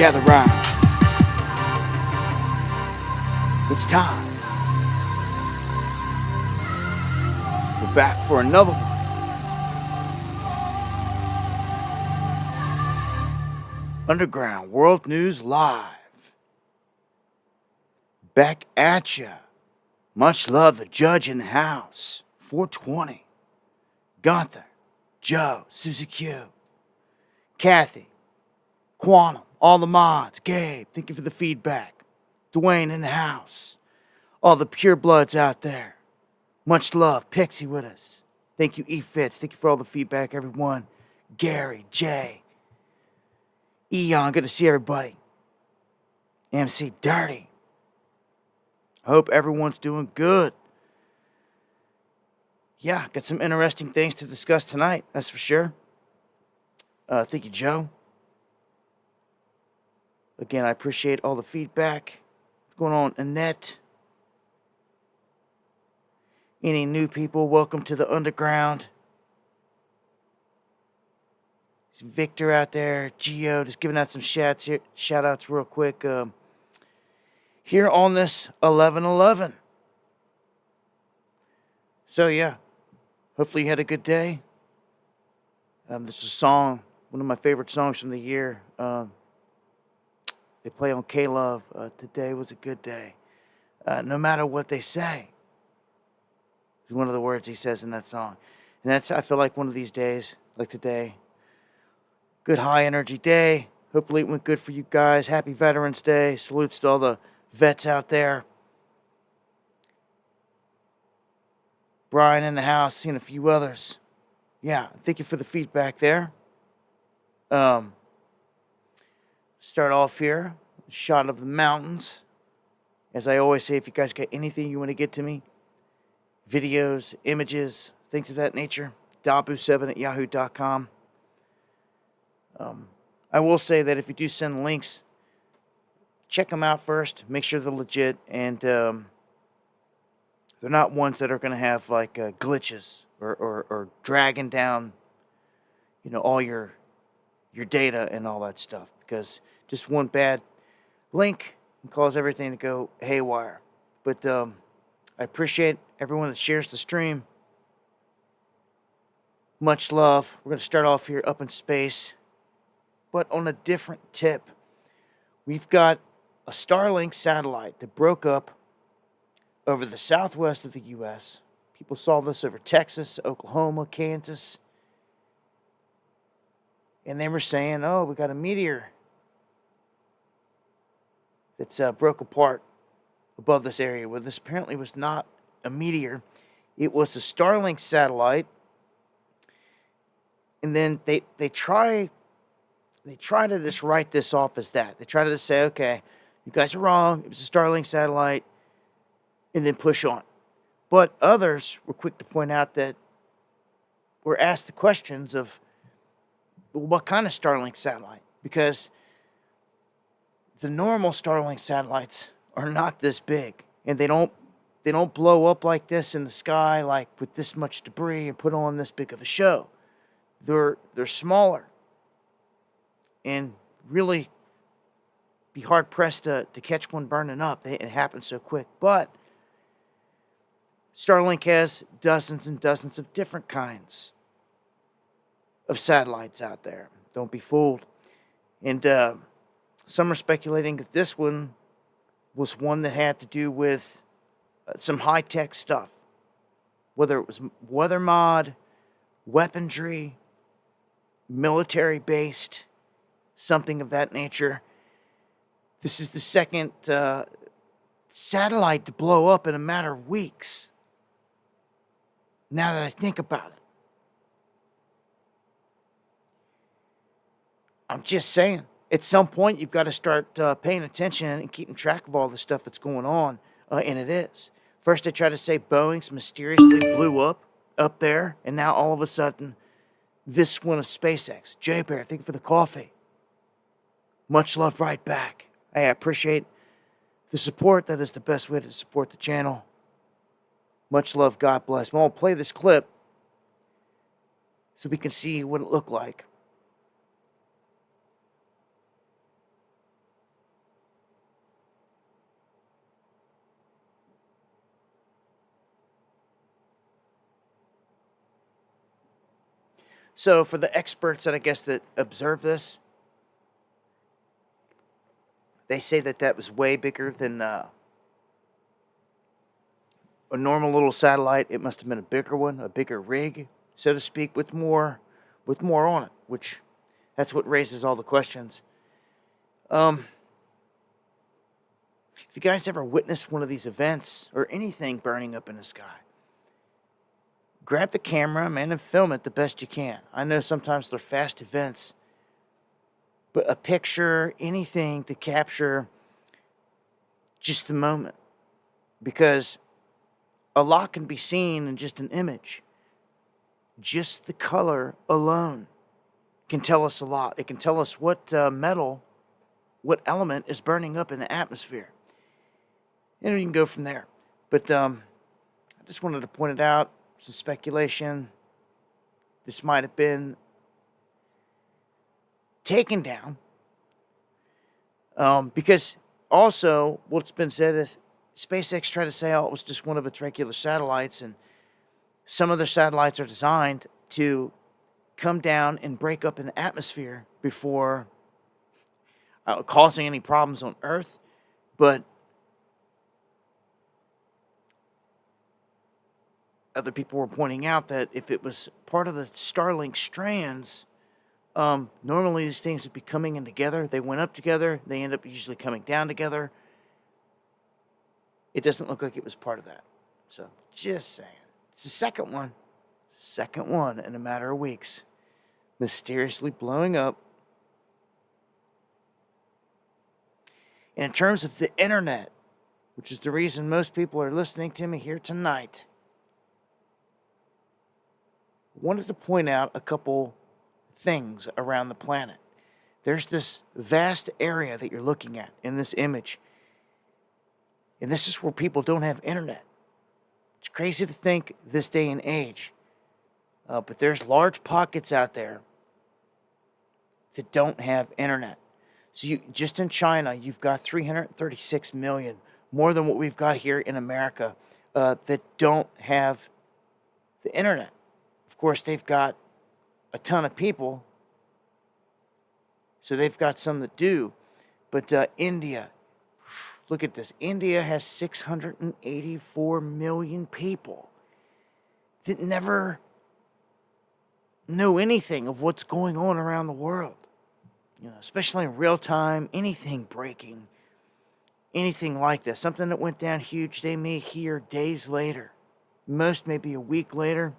gather round. It's time. We're back for another one. Underground World News Live. Back at ya. Much love, the judge in the house. 420. Gunther, Joe, Susie Q, Kathy, Quantum, all the mods, Gabe, thank you for the feedback. Dwayne in the house. All the purebloods out there. Much love. Pixie with us. Thank you, E-Fits. Thank you for all the feedback, everyone. Gary, Jay, Eon, good to see everybody. MC Dirty. Hope everyone's doing good. Yeah, got some interesting things to discuss tonight, that's for sure. Thank you, Joe. Again, I appreciate all the feedback. What's going on, Annette? Any new people, welcome to the underground. There's Victor out there, Geo, just giving out some shout outs real quick. Here on this 11/11. So yeah, hopefully you had a good day. This is a song, one of my favorite songs from the year. They play on K-Love. Today was a good day. No matter what they say. Is one of the words he says in that song. And that's, I feel like one of these days, like today, good high energy day. Hopefully it went good for you guys. Happy Veterans Day. Salutes to all the vets out there. Brian in the house, seeing a few others. Yeah, thank you for the feedback there. Start off here, shot of the mountains. As I always say, if you guys got anything you want to get to me, videos, images, things of that nature, dabu7@yahoo.com. I will say that if you do send links, check them out first. Make sure they're legit, and they're not ones that are going to have like glitches or dragging down, all your data and all that stuff. Because just one bad link can cause everything to go haywire. But I appreciate everyone that shares the stream. Much love. We're going to start off here up in space, but on a different tip. We've got a Starlink satellite that broke up over the southwest of the U.S. People saw this over Texas, Oklahoma, Kansas. And they were saying, oh, we got a meteor that's broke apart above this area. Well, this apparently was not a meteor. It was a Starlink satellite. And then they try to just write this off as that. They try to just say, okay, you guys are wrong. It was a Starlink satellite. And then push on. But others were quick to point out that were asked the questions of, well, what kind of Starlink satellite? Because the normal Starlink satellites are not this big, and they don't blow up like this in the sky, like with this much debris, and put on this big of a show. They're smaller, and really be hard pressed to catch one burning up. It happens so quick. But Starlink has dozens and dozens of different kinds of satellites out there. Don't be fooled. And some are speculating that this one was one that had to do with some high-tech stuff. Whether it was weather mod, weaponry, military-based, something of that nature. This is the second satellite to blow up in a matter of weeks. Now that I think about it. I'm just saying, at some point you've got to start paying attention and keeping track of all the stuff that's going on, and it is. First they tried to say Boeing's mysteriously blew up there, and now all of a sudden, this one of SpaceX. Jay Bear, thank you for the coffee. Much love right back. I appreciate the support. That is the best way to support the channel. Much love, God bless. Well, I'll play this clip so we can see what it looked like. So for the experts that I guess that observe this, they say that that was way bigger than a normal little satellite. It must have been a bigger one, a bigger rig, so to speak, with more on it. Which that's what raises all the questions. If you guys ever witnessed one of these events or anything burning up in the sky, grab the camera, man, and film it the best you can. I know sometimes they're fast events, but a picture, anything to capture just the moment. Because a lot can be seen in just an image. Just the color alone can tell us a lot. It can tell us what metal, what element is burning up in the atmosphere. And we can go from there. But I just wanted to point it out. Some speculation. This might have been taken down. Because also what's been said is SpaceX tried to say, oh, it was just one of its regular satellites. And some of their satellites are designed to come down and break up in the atmosphere before causing any problems on Earth. But other people were pointing out that if it was part of the Starlink strands, normally these things would be coming in together. They went up together. They end up usually coming down together. It doesn't look like it was part of that. So, just saying. It's the second one. Second one in a matter of weeks. Mysteriously blowing up. And in terms of the internet, which is the reason most people are listening to me here tonight, wanted to point out a couple things around the planet. There's this vast area that you're looking at in this image. And this is where people don't have internet. It's crazy to think this day and age. But there's large pockets out there that don't have internet. So just in China, you've got 336 million, more than what we've got here in America, that don't have the internet. Of course, they've got a ton of people, so they've got some that do. But India, look at this. India has 684 million people that never know anything of what's going on around the world. You know, especially in real time, anything breaking, anything like this. Something that went down huge, they may hear days later. Most maybe a week later.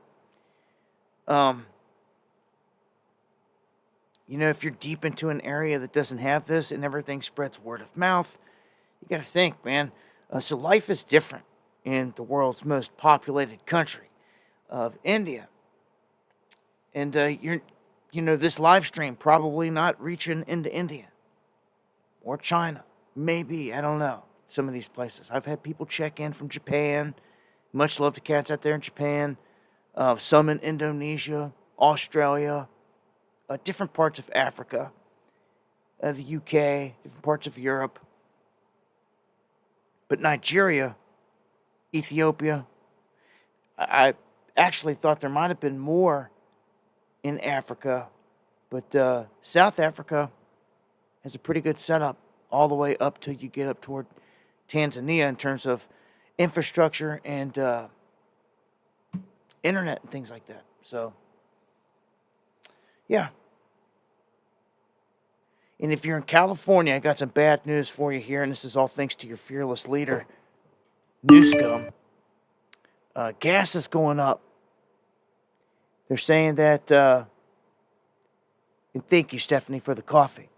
You know, if you're deep into an area that doesn't have this and everything spreads word of mouth, you got to think, man. So life is different in the world's most populated country of India. And this live stream probably not reaching into India or China. Maybe, I don't know, some of these places. I've had people check in from Japan. Much love to cats out there in Japan. Some in Indonesia, Australia, different parts of Africa, the UK, different parts of Europe. But Nigeria, Ethiopia, I actually thought there might have been more in Africa, but South Africa has a pretty good setup all the way up till you get up toward Tanzania in terms of infrastructure and internet and things like that. So, yeah. And if you're in California, I got some bad news for you here, and this is all thanks to your fearless leader, Newscomb. Gas is going up. They're saying that, and thank you, Stephanie, for the coffee.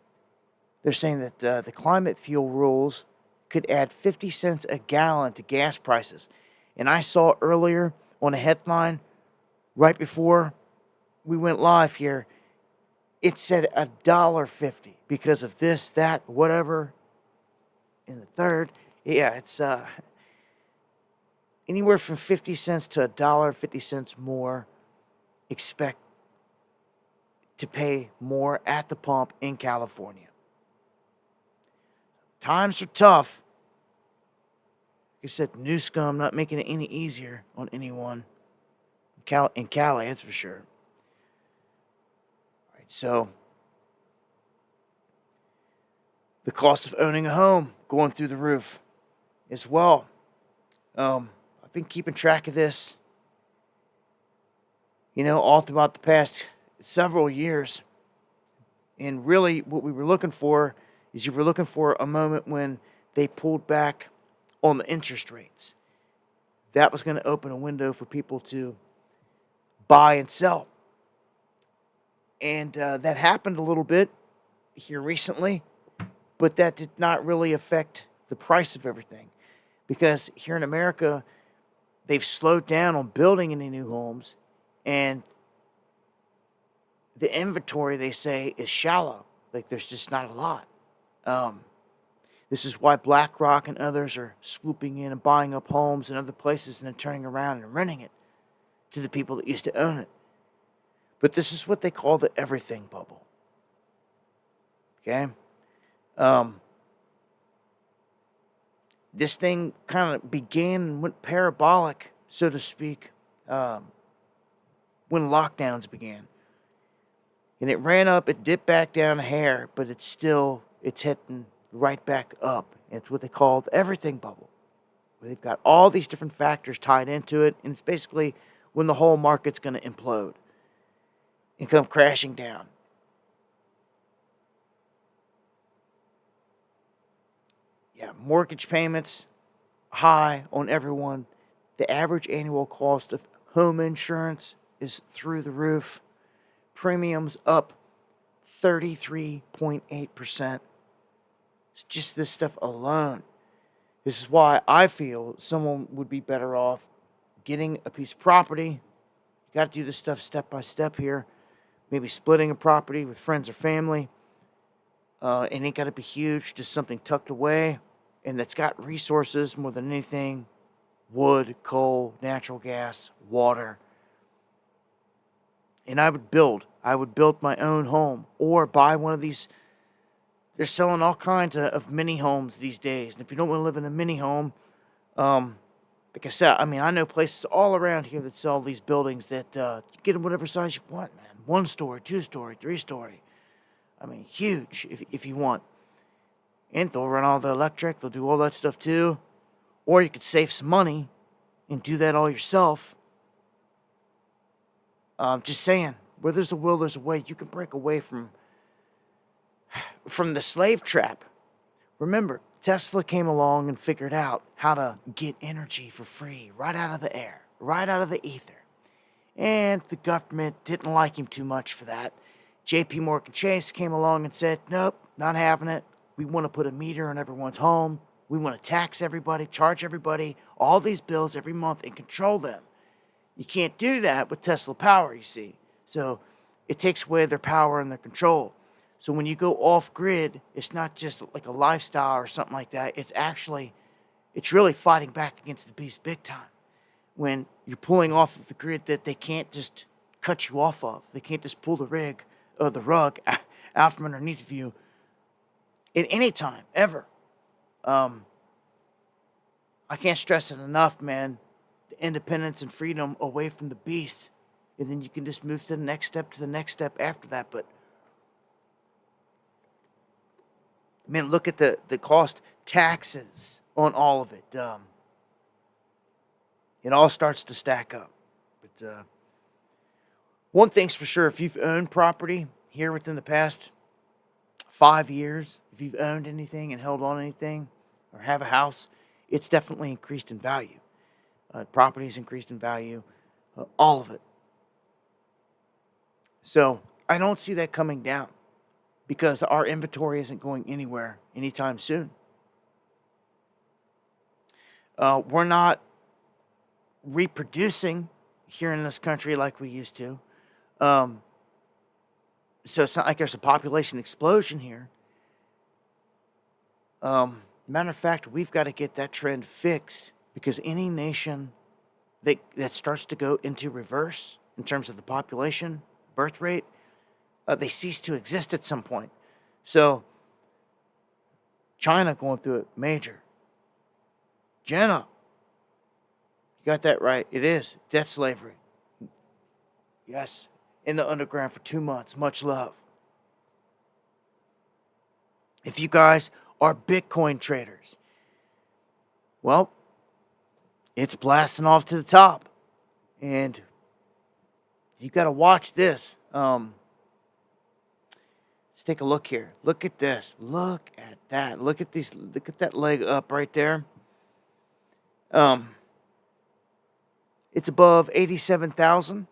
They're saying that the climate fuel rules could add 50 cents a gallon to gas prices. And I saw earlier on a headline, right before we went live here, it said $1.50 because of this, that, whatever, in the third. Yeah, it's anywhere from 50 cents to $1.50 more. Expect to pay more at the pump in California. Times are tough. Like I said, Newscomb not making it any easier on anyone. In Cali, that's for sure. So the cost of owning a home going through the roof as well. I've been keeping track of this, all throughout the past several years. And really, what we were looking for is you were looking for a moment when they pulled back on the interest rates. That was going to open a window for people to buy and sell. And that happened a little bit here recently, but that did not really affect the price of everything. Because here in America, they've slowed down on building any new homes, and the inventory, they say, is shallow. Like, there's just not a lot. This is why BlackRock and others are swooping in and buying up homes in other places and then turning around and renting it to the people that used to own it. But this is what they call the everything bubble. Okay? This thing kind of began and went parabolic, so to speak, when lockdowns began. And it ran up, it dipped back down a hair, but it's hitting right back up. And it's what they call the everything bubble, where they've got all these different factors tied into it, and it's basically when the whole market's going to implode and come crashing down. Yeah, mortgage payments high on everyone. The average annual cost of home insurance is through the roof. Premiums up 33.8%. It's just this stuff alone. This is why I feel someone would be better off getting a piece of property. You got to do this stuff step by step here. Maybe splitting a property with friends or family. It ain't got to be huge, just something tucked away and that's got resources more than anything. Wood, coal, natural gas, water. And I would build my own home or buy one of these. They're selling all kinds of mini homes these days. And if you don't want to live in a mini home, like I said, I know places all around here that sell these buildings that you get them whatever size you want, man. 1 story, 2 story, 3 story. Huge if you want. And they'll run all the electric. They'll do all that stuff too. Or you could save some money and do that all yourself. Just saying, where there's a will, there's a way. You can break away from the slave trap. Remember, Tesla came along and figured out how to get energy for free right out of the air, right out of the ether. And the government didn't like him too much for that. J.P. Morgan Chase came along and said, nope, not having it. We want to put a meter in everyone's home. We want to tax everybody, charge everybody, all these bills every month and control them. You can't do that with Tesla power, you see. So it takes away their power and their control. So when you go off-grid, it's not just like a lifestyle or something like that. It's really fighting back against the beast big time. When you're pulling off of the grid that they can't just cut you off of. They can't just pull the rug out from underneath of you at any time, ever. I can't stress it enough, man. The independence and freedom away from the beast. And then you can just move to the next step after that. But, man, look at the cost taxes on all of it. It all starts to stack up. But one thing's for sure, if you've owned property here within the past 5 years, if you've owned anything and held on anything or have a house, it's definitely increased in value. Property's increased in value, all of it. So I don't see that coming down because our inventory isn't going anywhere anytime soon. We're not reproducing here in this country like we used to. So it's not like there's a population explosion here. Matter of fact, we've got to get that trend fixed because any nation that starts to go into reverse in terms of the population, birth rate, they cease to exist at some point. So China going through it major. Jenna, you got that right. It is debt slavery. Yes, in the underground for 2 months. Much love. If you guys are Bitcoin traders, well, it's blasting off to the top. And you got to watch this. Let's take a look here. Look at this. Look at that. Look at these. Look at that leg up right there. It's above 87,000.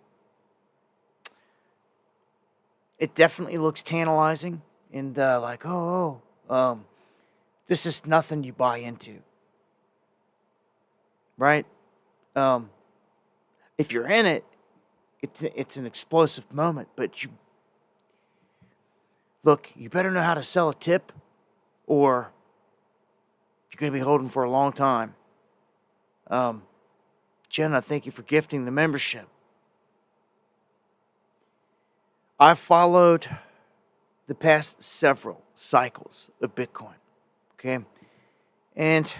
It definitely looks tantalizing and like, this is nothing you buy into, right? If you're in it, it's an explosive moment, but you better know how to sell a tip, or you're going to be holding for a long time. Jenna, thank you for gifting the membership. I've followed the past several cycles of Bitcoin, okay? And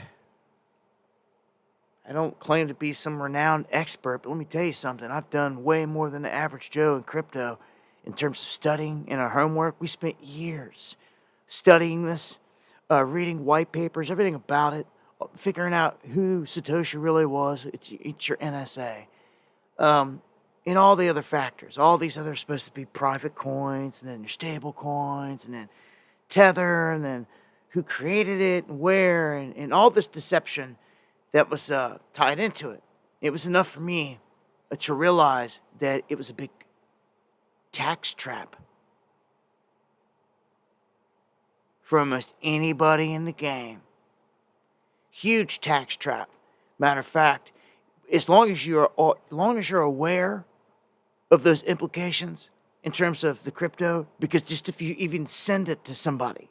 I don't claim to be some renowned expert, but let me tell you something. I've done way more than the average Joe in crypto in terms of studying and our homework. We spent years studying this, reading white papers, everything about it, figuring out who Satoshi really was. It's your NSA. And all the other factors. All these other supposed to be private coins, and then your stable coins, and then Tether, and then who created it and where, and all this deception that was tied into it. It was enough for me to realize that it was a big tax trap for almost anybody in the game. Huge tax trap. Matter of fact, as long as you're aware of those implications in terms of the crypto, because just if you even send it to somebody,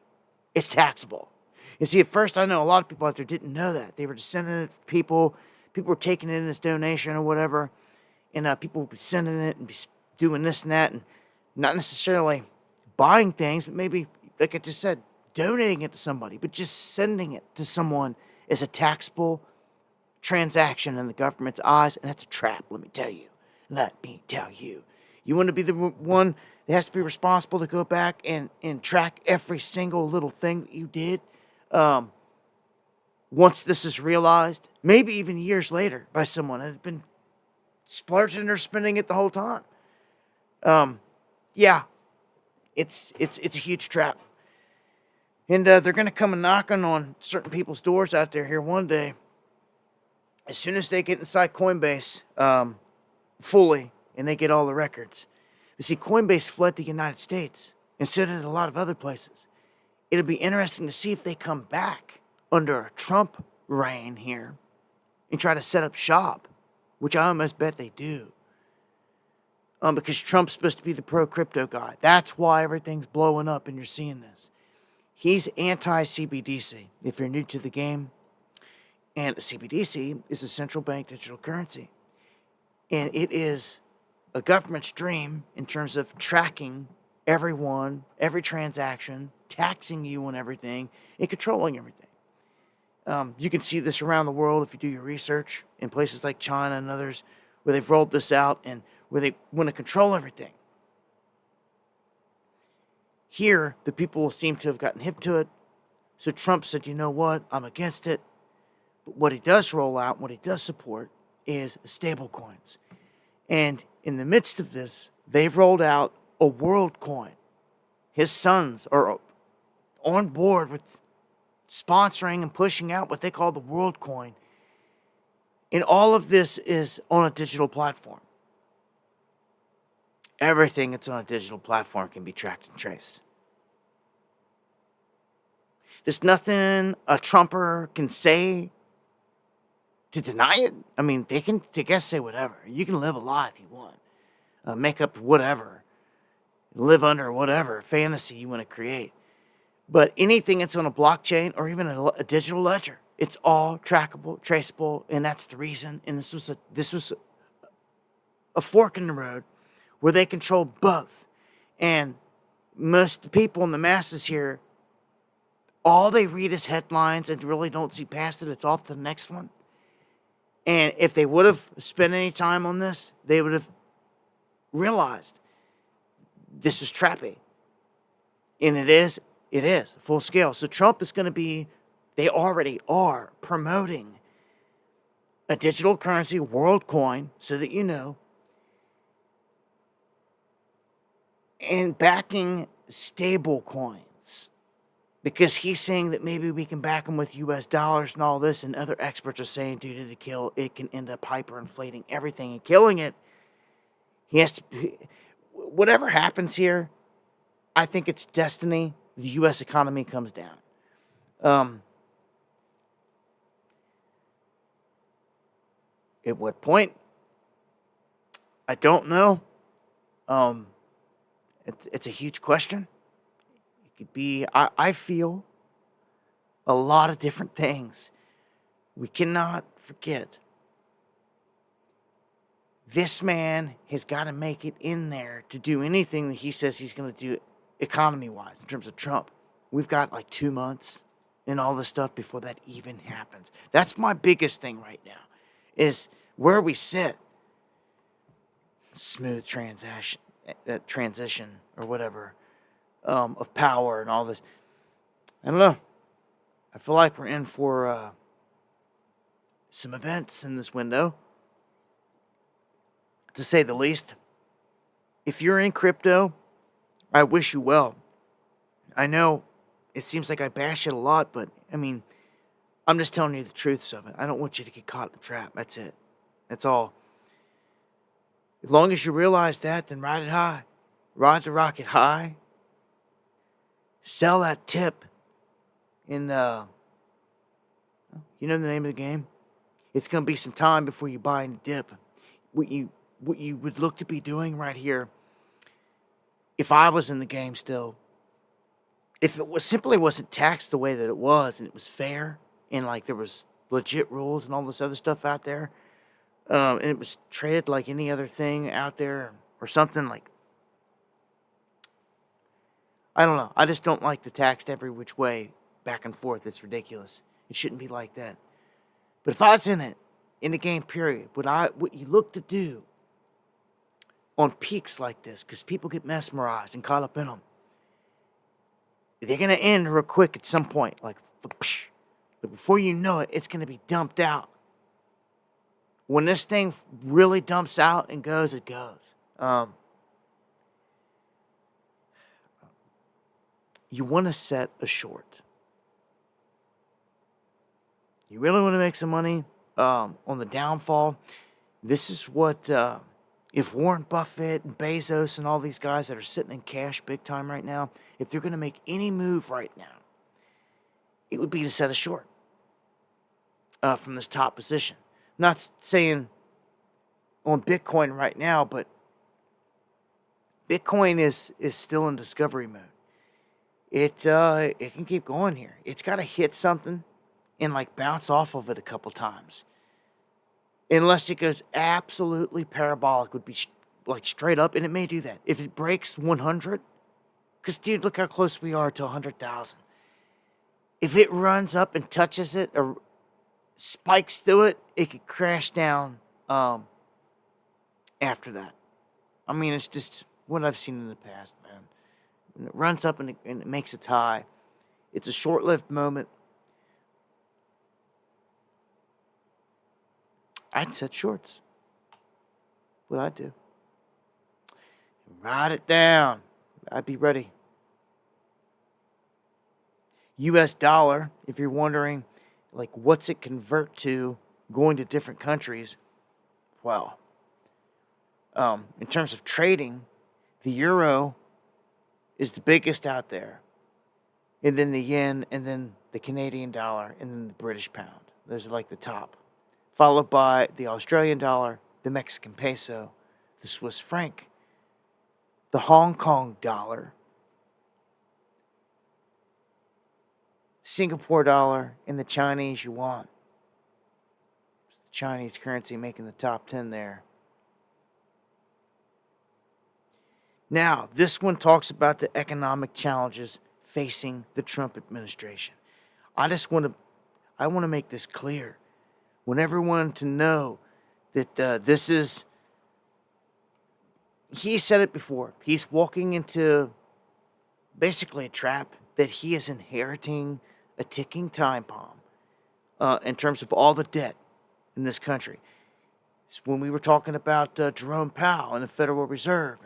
it's taxable. You see, at first, I know a lot of people out there didn't know that. They were just sending it to people. People were taking it in as donation or whatever, and people would be sending it and be doing this and that, and not necessarily buying things, but maybe, like I just said, donating it to somebody, but just sending it to someone is a taxable transaction in the government's eyes, and that's a trap, let me tell you. Let me tell you. You want to be the one that has to be responsible to go back and track every single little thing that you did once this is realized, maybe even years later by someone that had been splurging or spending it the whole time. Yeah, it's a huge trap. And they're going to come and knocking on certain people's doors out there here one day. As soon as they get inside Coinbase fully and they get all the records. You see, Coinbase fled the United States, and so did a lot of other places. It'll be interesting to see if they come back under a Trump reign here and try to set up shop, which I almost bet they do. Because Trump's supposed to be the pro-crypto guy. That's why everything's blowing up and you're seeing this. He's anti-CBDC, if you're new to the game. And CBDC is a central bank digital currency. And it is a government's dream in terms of tracking everyone, every transaction, taxing you on everything, and controlling everything. You can see this around the world if you do your research in places like China and others where they've rolled this out and where they want to control everything. Here, the people seem to have gotten hip to it. So Trump said, you know what, I'm against it. But what he does roll out, what he does support, is stable coins. And in the midst of this, they've rolled out a world coin. His sons are on board with sponsoring and pushing out what they call the world coin. And all of this is on a digital platform. Everything that's on a digital platform can be tracked and traced. There's nothing a Trumper can say to deny it. I mean, they guess say whatever. You can live a lie if you want. Make up whatever. Live under whatever fantasy you want to create. But anything that's on a blockchain or even a digital ledger, it's all trackable, traceable, and that's the reason. And this was a fork in the road where they control both. And most people in the masses here, all they read is headlines and really don't see past it. It's off to the next one. And if they would have spent any time on this, they would have realized this was trappy. And it is It is full scale. So Trump is going to be, they already are promoting a digital currency, world coin, so that you know, and backing stable coins. Because he's saying that maybe we can back them with US dollars and all this, and other experts are saying due to the kill, it can end up hyperinflating everything and killing it. He has to, whatever happens here, I think it's destiny. The U.S. economy comes down. At what point? I don't know. It's a huge question. It could be, I feel, a lot of different things. We cannot forget. This man has got to make it in there to do anything that he says he's going to do economy-wise in terms of Trump. We've got like 2 months and all this stuff before that even happens. That's my biggest thing right now, is where we sit. Smooth transition or whatever of power and all this. I don't know. I feel like we're in for some events in this window, to say the least. If you're in crypto, I wish you well. I know it seems like I bash it a lot, but I mean, I'm just telling you the truths of it. I don't want you to get caught in a trap. That's it. That's all. As long as you realize that, then ride it high. Ride the rocket high. Sell that tip in, you know the name of the game? It's going to be some time before you buy any dip. What you would look to be doing right here, if I was in the game still, if it was simply wasn't taxed the way that it was, and it was fair, and like there was legit rules and all this other stuff out there, and it was traded like any other thing out there or something, like, I don't know. I just don't like the taxed every which way back and forth. It's ridiculous. It shouldn't be like that. But if I was in it, in the game period, what you look to do on peaks like this, because people get mesmerized and caught up in them, they're going to end real quick at some point. Like, but before you know it, it's going to be dumped out. When this thing really dumps out and goes, it goes. You want to set a short. You really want to make some money on the downfall. This is what, if Warren Buffett and Bezos and all these guys that are sitting in cash big time right now, if they're going to make any move right now, it would be to set a short from this top position. I'm not saying on Bitcoin right now, but Bitcoin is still in discovery mode. It can keep going here. It's got to hit something and like bounce off of it a couple times. Unless it goes absolutely parabolic, would be like straight up, and it may do that. If it breaks 100, because dude, look how close we are to 100,000. If it runs up and touches it or spikes through it, it could crash down after that. I mean, it's just what I've seen in the past, man. When it runs up and it makes its high, it's a short-lived moment. I'd set shorts. What I'd do. Ride it down. I'd be ready. US dollar, if you're wondering, like, what's it convert to going to different countries? Well, in terms of trading, the euro is the biggest out there. And then the yen, and then the Canadian dollar, and then the British pound. Those are like the top. Followed by the Australian dollar, the Mexican peso, the Swiss franc, the Hong Kong dollar, Singapore dollar, and the Chinese yuan. The Chinese currency making the top 10 there. Now, this one talks about the economic challenges facing the Trump administration. I want to make this clear. I want everyone to know that this is, he said it before, he's walking into basically a trap. that he is inheriting a ticking time bomb in terms of all the debt in this country. It's when we were talking about Jerome Powell and the Federal Reserve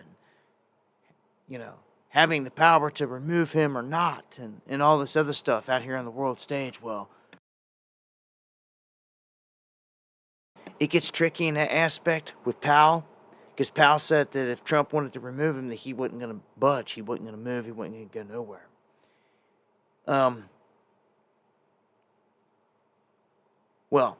and, having the power to remove him or not and all this other stuff out here on the world stage. Well, it gets tricky in that aspect with Powell, because Powell said that if Trump wanted to remove him, that he wasn't going to budge, he wasn't going to move, he wasn't going to go nowhere. Well,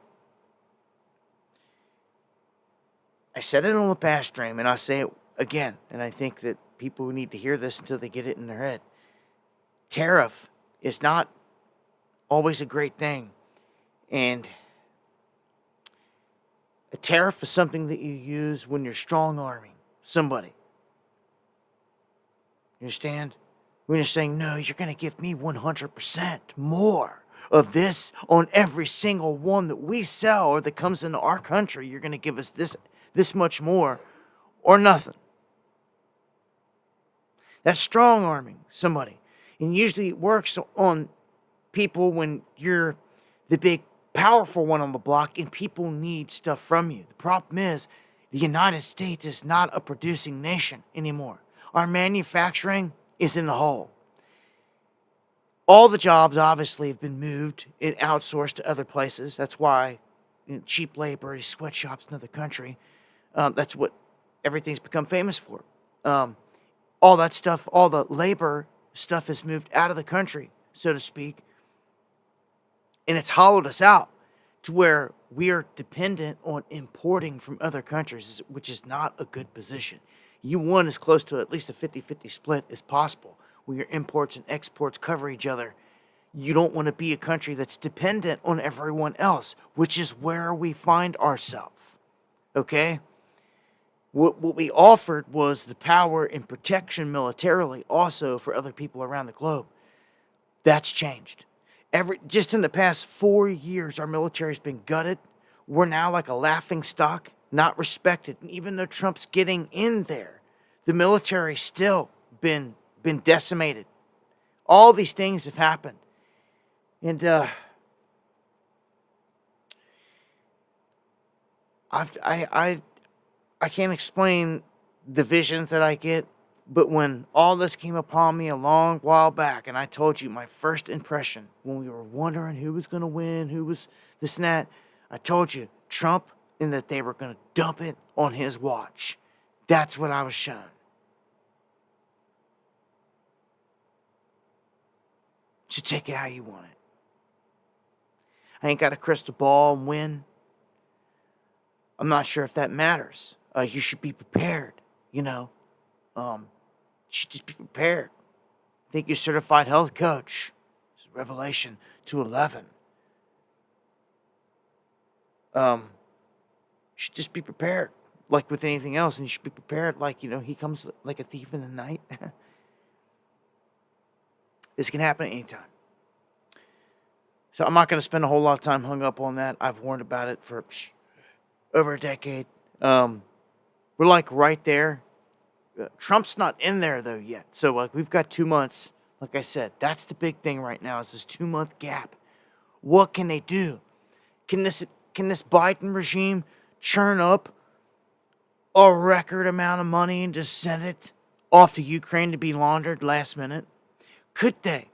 I said it on the past stream, and I say it again, and I think that people need to hear this until they get it in their head. Tariff is not always a great thing, and a tariff is something that you use when you're strong-arming somebody. You understand? When you're saying, no, you're going to give me 100% more of this on every single one that we sell or that comes into our country. You're going to give us this much more or nothing. That's strong-arming somebody. And usually it works on people when you're the big powerful one on the block and people need stuff from you. The problem is the United States is not a producing nation anymore. Our manufacturing is in the hole. All the jobs obviously have been moved and outsourced to other places. That's why cheap labor, sweatshops in other country. That's what everything's become famous for. All that stuff, all the labor stuff has moved out of the country, so to speak. And it's hollowed us out to where we are dependent on importing from other countries, which is not a good position. You want as close to at least a 50-50 split as possible, where your imports and exports cover each other. You don't want to be a country that's dependent on everyone else, which is where we find ourselves. Okay? What we offered was the power and protection militarily also for other people around the globe. That's changed. Just in the past 4 years, our military's been gutted. We're now like a laughing stock, not respected. And even though Trump's getting in there, the military's still been decimated. All these things have happened. And I can't explain the visions that I get, but when all this came upon me a long while back, and I told you my first impression when we were wondering who was going to win, who was this and that, I told you Trump, and that they were going to dump it on his watch. That's what I was shown. So take it how you want it. I ain't got a crystal ball and win. I'm not sure if that matters. You should be prepared, You should just be prepared. I think you're a certified health coach. It's Revelation 2:11. You should just be prepared. Like with anything else, and you should be prepared like, he comes like a thief in the night. This can happen at any time. So I'm not going to spend a whole lot of time hung up on that. I've warned about it for over a decade. We're like right there. Trump's not in there though yet. So we've got 2 months. Like I said, that's the big thing right now is this 2-month gap. What can they do? Can this Biden regime churn up a record amount of money and just send it off to Ukraine to be laundered last minute? Could they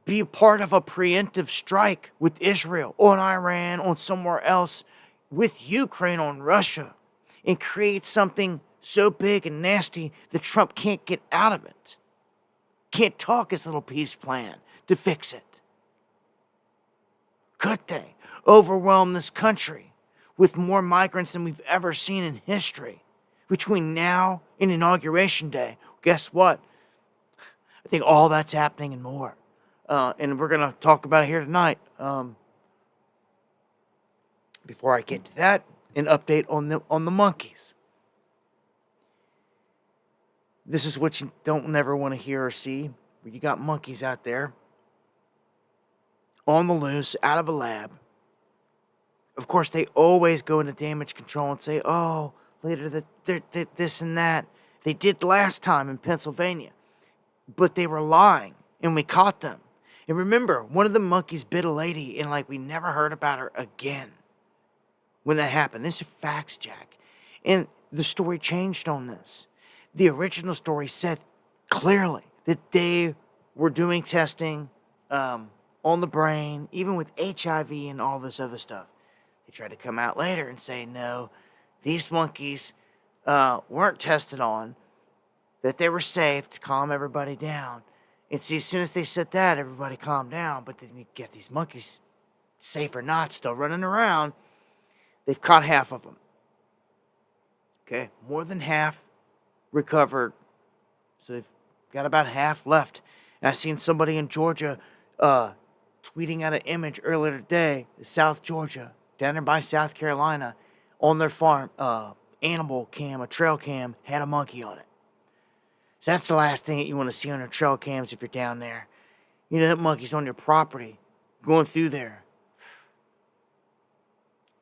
be a part of a preemptive strike with Israel, on Iran, on somewhere else, with Ukraine, on Russia, and create something so big and nasty that Trump can't get out of it? Can't talk his little peace plan to fix it? Could they overwhelm this country with more migrants than we've ever seen in history between now and Inauguration Day? Guess what? I think all that's happening and more. And we're going to talk about it here tonight. Before I get to that, an update on the monkeys. This is what you don't never want to hear or see. Where you got monkeys out there on the loose, out of a lab. Of course, they always go into damage control and say, oh, later this and that. They did last time in Pennsylvania. But they were lying and we caught them. And remember, one of the monkeys bit a lady, and like we never heard about her again when that happened. This is facts, Jack. And the story changed on this. The original story said clearly that they were doing testing on the brain, even with HIV and all this other stuff. They tried to come out later and say, no, these monkeys weren't tested on, that they were safe to calm everybody down. And see, as soon as they said that, everybody calmed down. But then you get these monkeys, safe or not, still running around. They've caught half of them. Okay, more than half recovered. So they've got about half left. And I seen somebody in Georgia tweeting out an image earlier today, South Georgia, down there by South Carolina, on their farm, animal cam, a trail cam, had a monkey on it. So that's the last thing that you want to see on your trail cams if you're down there. You know, that monkey's on your property, going through there.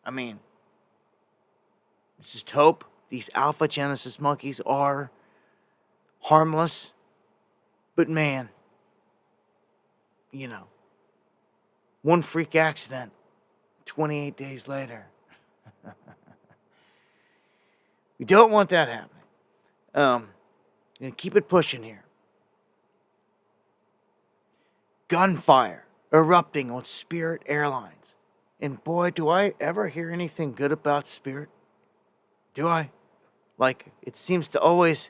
I mean, let's just hope these Alpha Genesis monkeys are harmless. But man, you know, one freak accident, 28 days later. We don't want that happening. And keep it pushing here. Gunfire erupting on Spirit Airlines. And boy, do I ever hear anything good about Spirit? Do I? Like, it seems to always...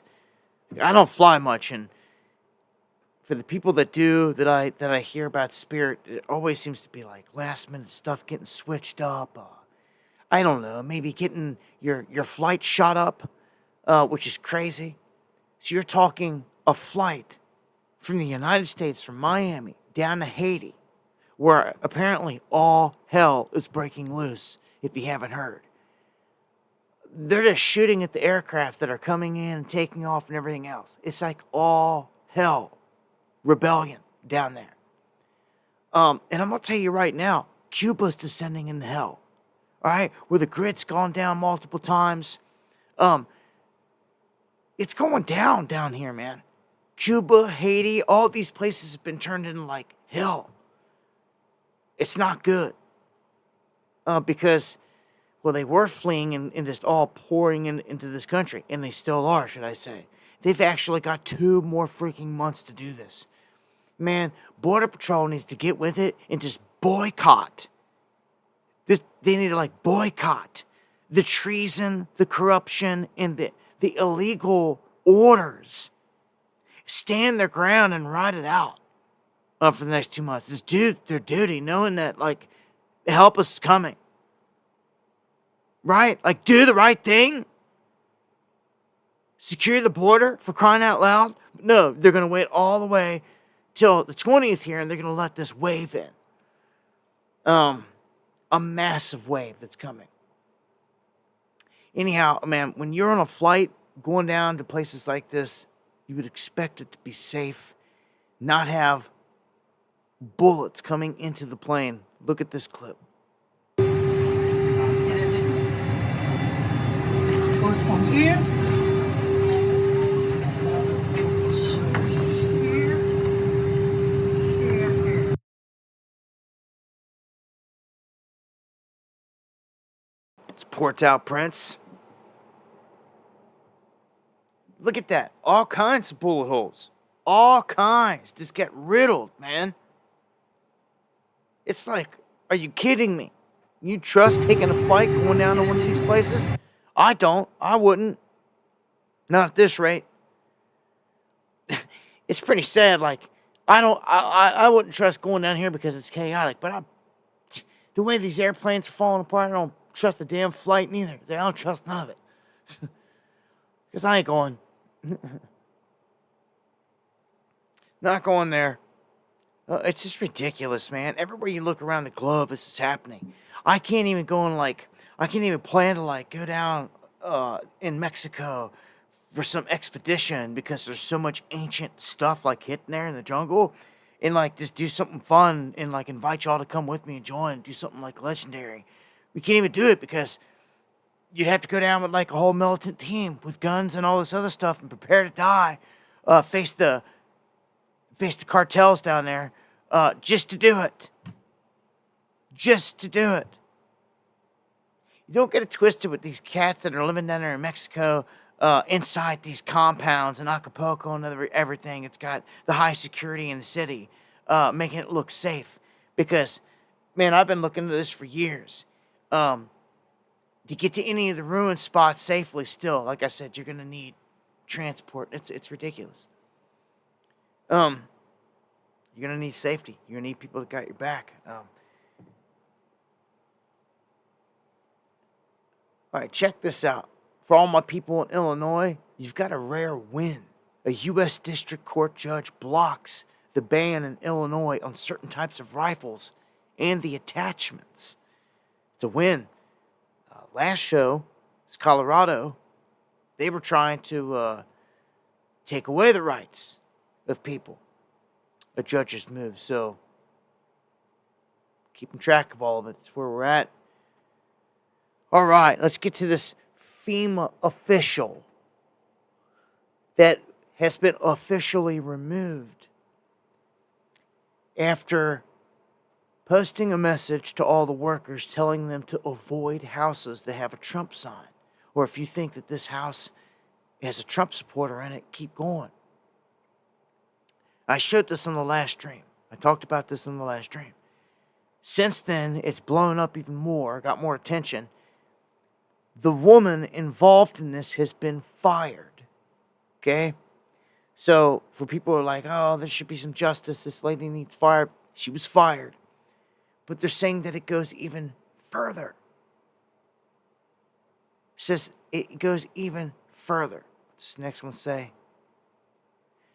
I don't fly much, and for the people that do, that I hear about Spirit, it always seems to be like last-minute stuff getting switched up. I don't know, maybe getting your flight shot up, which is crazy. So you're talking a flight from the United States, from Miami, down to Haiti, where apparently all hell is breaking loose, if you haven't heard. They're just shooting at the aircraft that are coming in and taking off and everything else. It's like all hell rebellion down there. And I'm going to tell you right now, Cuba's descending into hell. All right? Where the grid's gone down multiple times. It's going down here, man. Cuba, Haiti, all these places have been turned into like hell. It's not good. Because, well, they were fleeing and just all pouring into this country. And they still are, should I say. They've actually got 2 more freaking months to do this. Man, Border Patrol needs to get with it and just boycott. They need to like boycott the treason, the corruption, and the illegal orders. Stand their ground and ride it out for the next 2 months. Just do their duty, knowing that like help us is coming. Right? Like do the right thing. Secure the border, for crying out loud. No, they're going to wait all the way till the 20th here, and they're going to let this wave in. A massive wave that's coming. Anyhow, man, when you're on a flight going down to places like this, you would expect it to be safe, not have bullets coming into the plane. Look at this clip. It goes from here to here, here. It's Port-au-Prince. Look at that. All kinds of bullet holes. All kinds. Just get riddled, man. It's like, are you kidding me? You trust taking a flight going down to one of these places? I don't. I wouldn't. Not at this rate. It's pretty sad. Like, I wouldn't trust going down here because it's chaotic. But the way these airplanes are falling apart, I don't trust the damn flight neither. I don't trust none of it. Because I ain't going. Not going there. It's just ridiculous, man. Everywhere you look around the globe, this is happening. I can't even go and I can't even plan to go down in Mexico for some expedition because there's so much ancient stuff hidden there in the jungle, and just do something fun and invite y'all to come with me and join and do something legendary. We can't even do it because you'd have to go down with a whole militant team with guns and all this other stuff and prepare to die, face the face the cartels down there just to do it. Just to do it. You don't get it twisted with these cats that are living down there in Mexico inside these compounds in Acapulco and everything. It's got the high security in the city, making it look safe. Because, man, I've been looking at this for years. To get to any of the ruined spots safely still, like I said, you're going to need transport. It's ridiculous. You're going to need safety. You're going to need people that got your back. All right, check this out. For all my people in Illinois, you've got a rare win. A U.S. District Court judge blocks the ban in Illinois on certain types of rifles and the attachments. It's a win. Last show was Colorado. They were trying to take away the rights of people. A judge's move. So, keeping track of all of it. That's where we're at. All right, let's get to this FEMA official that has been officially removed after posting a message to all the workers telling them to avoid houses that have a Trump sign. Or if you think that this house has a Trump supporter in it, keep going. I showed this on the last stream. I talked about this on the last stream. Since then, it's blown up even more, got more attention. The woman involved in this has been fired. Okay? So, for people who are like, oh, there should be some justice, this lady needs fired. She was fired. But they're saying that it goes even further. It says it goes even further. What's the next one say?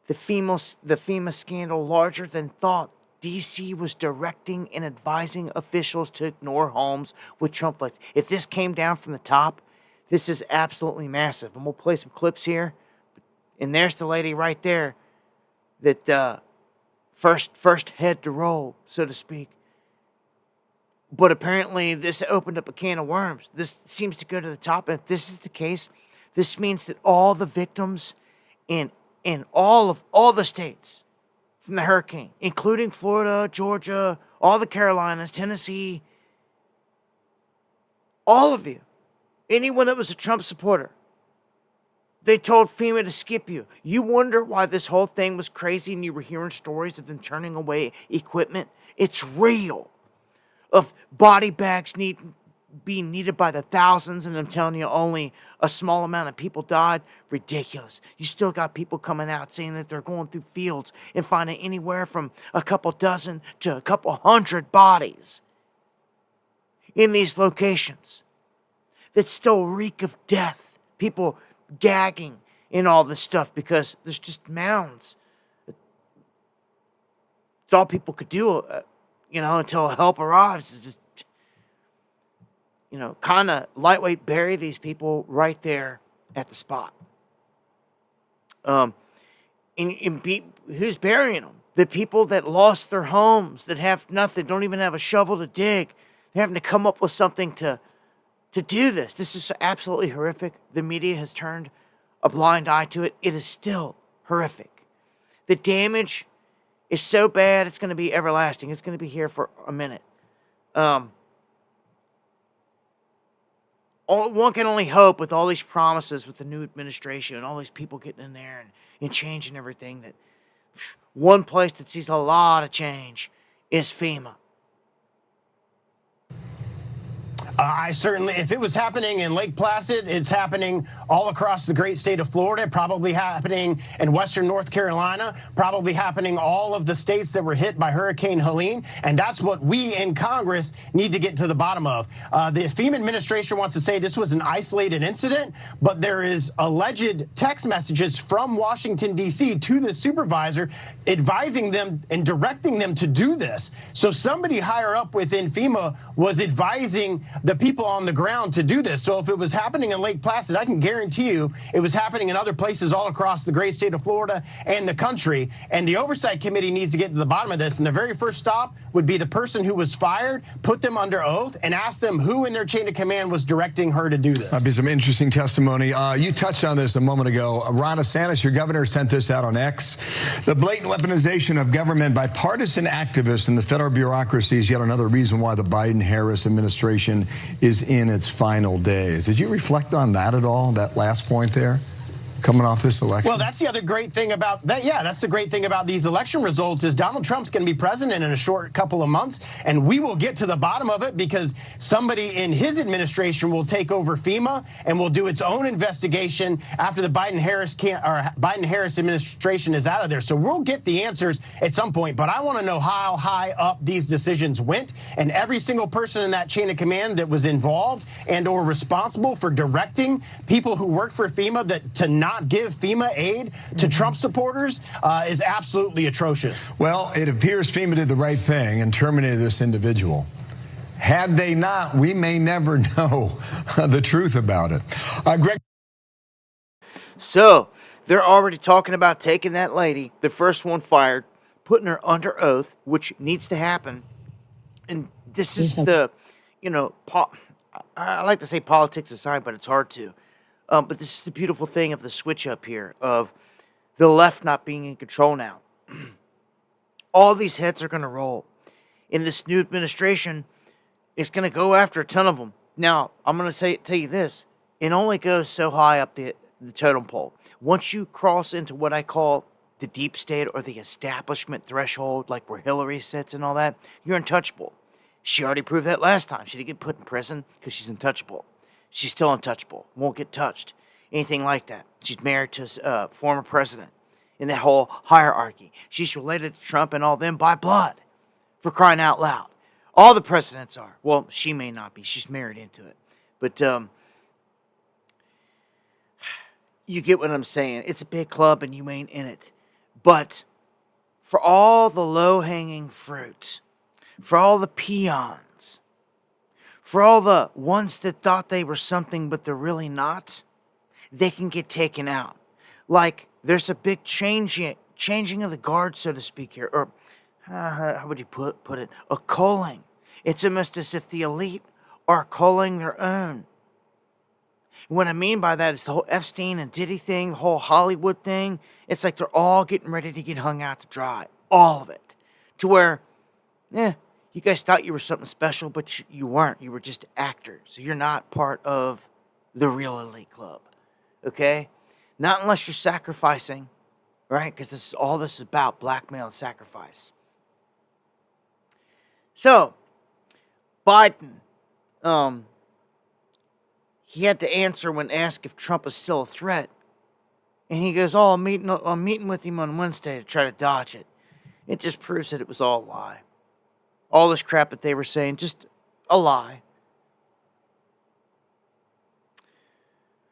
The FEMA scandal larger than thought. D.C. was directing and advising officials to ignore homes with Trump flags. If this came down from the top, this is absolutely massive. And we'll play some clips here. And there's the lady right there that first head to roll, so to speak. But apparently this opened up a can of worms. This seems to go to the top. And if this is the case, this means that all the victims in all the states from the hurricane, including Florida, Georgia, all the Carolinas, Tennessee, all of you, anyone that was a Trump supporter, they told FEMA to skip you. You wonder why this whole thing was crazy and you were hearing stories of them turning away equipment? It's real. Of body bags being needed by the thousands, and I'm telling you, only a small amount of people died. Ridiculous. You still got people coming out saying that they're going through fields and finding anywhere from a couple dozen to a couple hundred bodies in these locations that still reek of death. People gagging and all this stuff because there's just mounds. It's all people could do, until help arrives. Is just, kind of lightweight bury these people right there at the spot. Who's burying them? The people that lost their homes, that have nothing, don't even have a shovel to dig. They're having to come up with something to do this. This is absolutely horrific. The media has turned a blind eye to it. It is still horrific. The damage is so bad, it's going to be everlasting. It's going to be here for a minute. One can only hope with all these promises with the new administration and all these people getting in there and changing everything, that one place that sees a lot of change is FEMA. I certainly, if it was happening in Lake Placid, it's happening all across the great state of Florida, probably happening in western North Carolina, probably happening all of the states that were hit by Hurricane Helene. And that's what we in Congress need to get to the bottom of. The FEMA administration wants to say this was an isolated incident, but there is alleged text messages from Washington, D.C. to the supervisor advising them and directing them to do this. So somebody higher up within FEMA was advising the people on the ground to do this. So if it was happening in Lake Placid, I can guarantee you it was happening in other places all across the great state of Florida and the country. And the Oversight Committee needs to get to the bottom of this. And the very first stop would be the person who was fired, put them under oath, and ask them who in their chain of command was directing her to do this. That'd be some interesting testimony. You touched on this a moment ago. Ron DeSantis, your governor, sent this out on X. The blatant weaponization of government by partisan activists in the federal bureaucracy is yet another reason why the Biden-Harris administration is in its final days. Did you reflect on that at all, that last point there? Coming off this election? Well, that's the other great thing about that. Yeah, that's the great thing about these election results is Donald Trump's going to be president in a short couple of months, and we will get to the bottom of it because somebody in his administration will take over FEMA and will do its own investigation after the Biden-Harris administration is out of there. So we'll get the answers at some point, but I want to know how high up these decisions went, and every single person in that chain of command that was involved and or responsible for directing people who work for FEMA that to not give FEMA aid to Trump supporters is absolutely atrocious. Well, it appears FEMA did the right thing and terminated this individual. Had they not, we may never know the truth about it. Greg. So they're already talking about taking that lady, the first one fired, putting her under oath, which needs to happen. And this is the, I like to say politics aside, but it's hard to. But this is the beautiful thing of the switch up here, of the left not being in control now. All these heads are going to roll. In this new administration, it's going to go after a ton of them. Now, I'm going to tell you this. It only goes so high up the totem pole. Once you cross into what I call the deep state or the establishment threshold, like where Hillary sits and all that, you're untouchable. She already proved that last time. She didn't get put in prison because she's untouchable. She's still untouchable. Won't get touched. Anything like that. She's married to a former president in that whole hierarchy. She's related to Trump and all them by blood. For crying out loud. All the presidents are. Well, she may not be. She's married into it. But you get what I'm saying. It's a big club and you ain't in it. But for all the low-hanging fruit, for all the peons, for all the ones that thought they were something but they're really not, they can get taken out. Like, there's a big changing of the guard, so to speak here. Or, how would you put it? A culling. It's almost as if the elite are culling their own. What I mean by that is the whole Epstein and Diddy thing, the whole Hollywood thing. It's like they're all getting ready to get hung out to dry. All of it. To where, you guys thought you were something special, but you weren't. You were just actors. So you're not part of the real elite club. Okay? Not unless you're sacrificing, right? Because all this is about blackmail and sacrifice. So, Biden, he had to answer when asked if Trump is still a threat. And he goes, I'm meeting with him on Wednesday to try to dodge it. It just proves that it was all a lie. All this crap that they were saying, just a lie.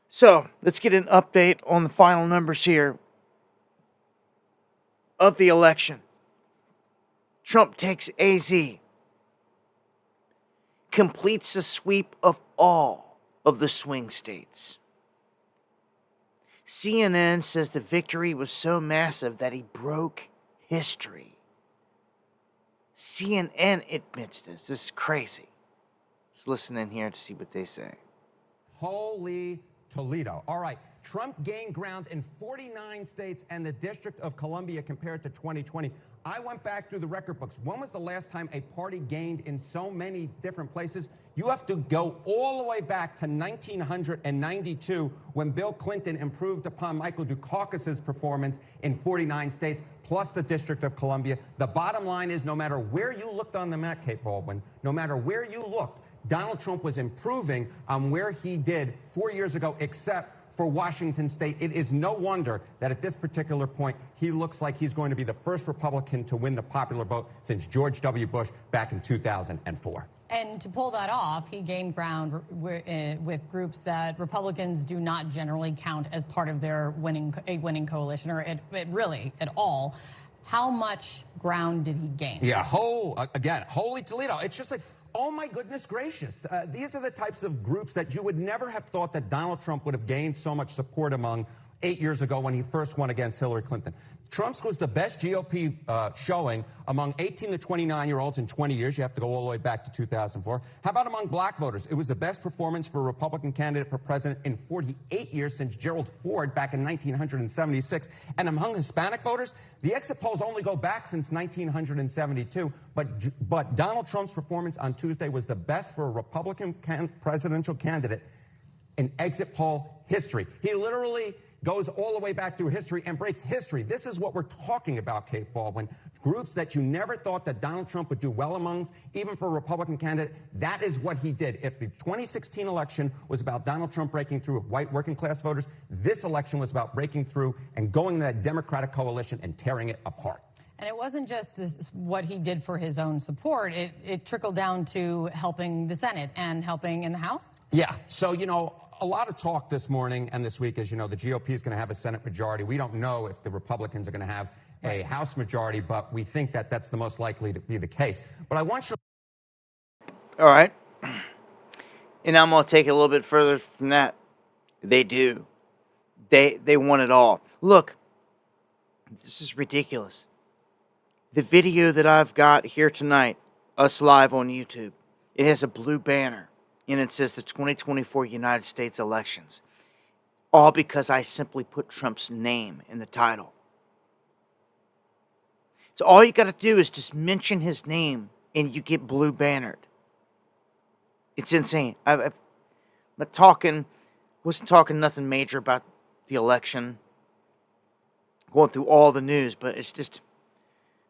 So, let's get an update on the final numbers here of the election. Trump takes AZ. Completes a sweep of all of the swing states. CNN says the victory was so massive that he broke history. CNN admits this. This is crazy. Let's listen in here to see what they say. Holy Toledo. All right. Trump gained ground in 49 states and the District of Columbia compared to 2020. I went back through the record books. When was the last time a party gained in so many different places? You have to go all the way back to 1992 when Bill Clinton improved upon Michael Dukakis's performance in 49 states, plus the District of Columbia. The bottom line is no matter where you looked on the map, Kate Baldwin, no matter where you looked, Donald Trump was improving on where he did 4 years ago, except for Washington State. It is no wonder that at this particular point, he looks like he's going to be the first Republican to win the popular vote since George W. Bush back in 2004. And to pull that off, he gained ground with groups that Republicans do not generally count as part of their winning coalition, or really at all. How much ground did he gain? Yeah, again, holy Toledo. It's just like, Oh, my goodness gracious. These are the types of groups that you would never have thought that Donald Trump would have gained so much support among 8 years ago when he first won against Hillary Clinton. Trump's was the best GOP showing among 18 to 29-year-olds in 20 years. You have to go all the way back to 2004. How about among black voters? It was the best performance for a Republican candidate for president in 48 years since Gerald Ford back in 1976. And among Hispanic voters, the exit polls only go back since 1972. But Donald Trump's performance on Tuesday was the best for a Republican presidential candidate in exit poll history. He literally goes all the way back through history and breaks history. This is what we're talking about, Kate Baldwin. Groups that you never thought that Donald Trump would do well among, even for a Republican candidate, that is what he did. If the 2016 election was about Donald Trump breaking through with white working class voters, this election was about breaking through and going to that Democratic coalition and tearing it apart. And it wasn't just what he did for his own support. It trickled down to helping the Senate and helping in the House. Yeah. So, a lot of talk this morning and this week is, the GOP is going to have a Senate majority. We don't know if the Republicans are going to have a House majority, but we think that that's the most likely to be the case. But I want you to... All right. And I'm going to take it a little bit further from that. They do. They want it all. Look, this is ridiculous. The video that I've got here tonight, us live on YouTube, it has a blue banner. And it says the 2024 United States elections. All because I simply put Trump's name in the title. So all you got to do is just mention his name and you get blue bannered. It's insane. I'm not wasn't talking nothing major about the election. Going through all the news, but it's just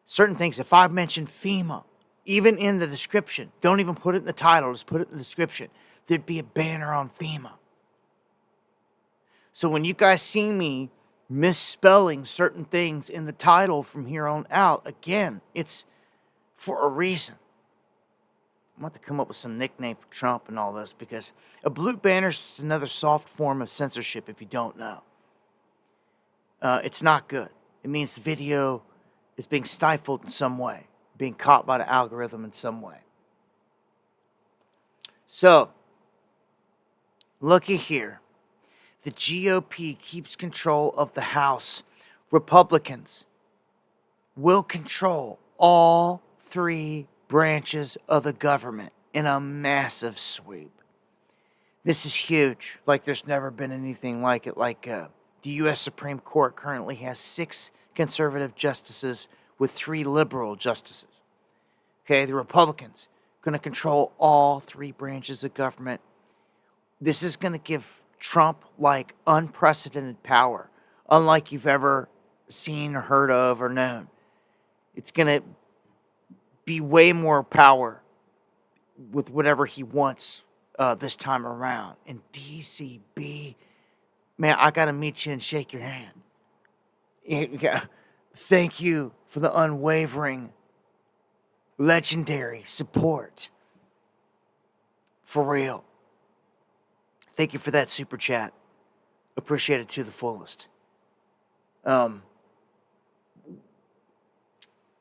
certain things. If I mention FEMA, even in the description, don't even put it in the title, just put it in the description. There'd be a banner on FEMA. So when you guys see me misspelling certain things in the title from here on out, again, it's for a reason. I'm about to come up with some nickname for Trump and all this, because a blue banner is another soft form of censorship if you don't know. It's not good. It means the video is being stifled in some way, being caught by the algorithm in some way. So, looky here. The GOP keeps control of the House. Republicans will control all three branches of the government in a massive sweep. This is huge. Like there's never been anything like it. Like the U.S. Supreme Court currently has 6 conservative justices with 3 liberal justices. Okay, the Republicans going to control all 3 branches of government. This is going to give Trump like unprecedented power, unlike you've ever seen or heard of or known. It's going to be way more power with whatever he wants this time around. And DCB, man, I got to meet you and shake your hand. Thank you for the unwavering, legendary support. For real. Thank you for that super chat. Appreciate it to the fullest.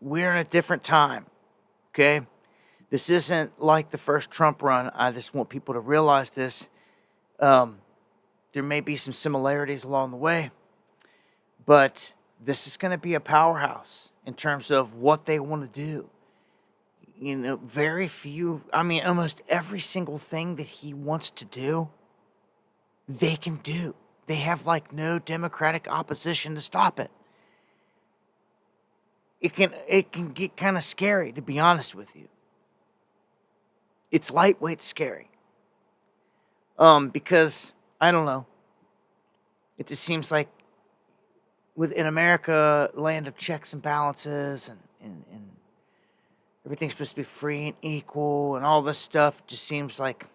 We're in a different time, okay? This isn't like the first Trump run. I just want people to realize this. There may be some similarities along the way, but this is going to be a powerhouse in terms of what they want to do. You know, very few, almost every single thing that he wants to do, they can do. They have like no Democratic opposition to stop it. It can get kind of scary, to be honest with you. It's lightweight scary. Because, I don't know, it just seems like in America, land of checks and balances and everything's supposed to be free and equal and all this stuff, just seems like,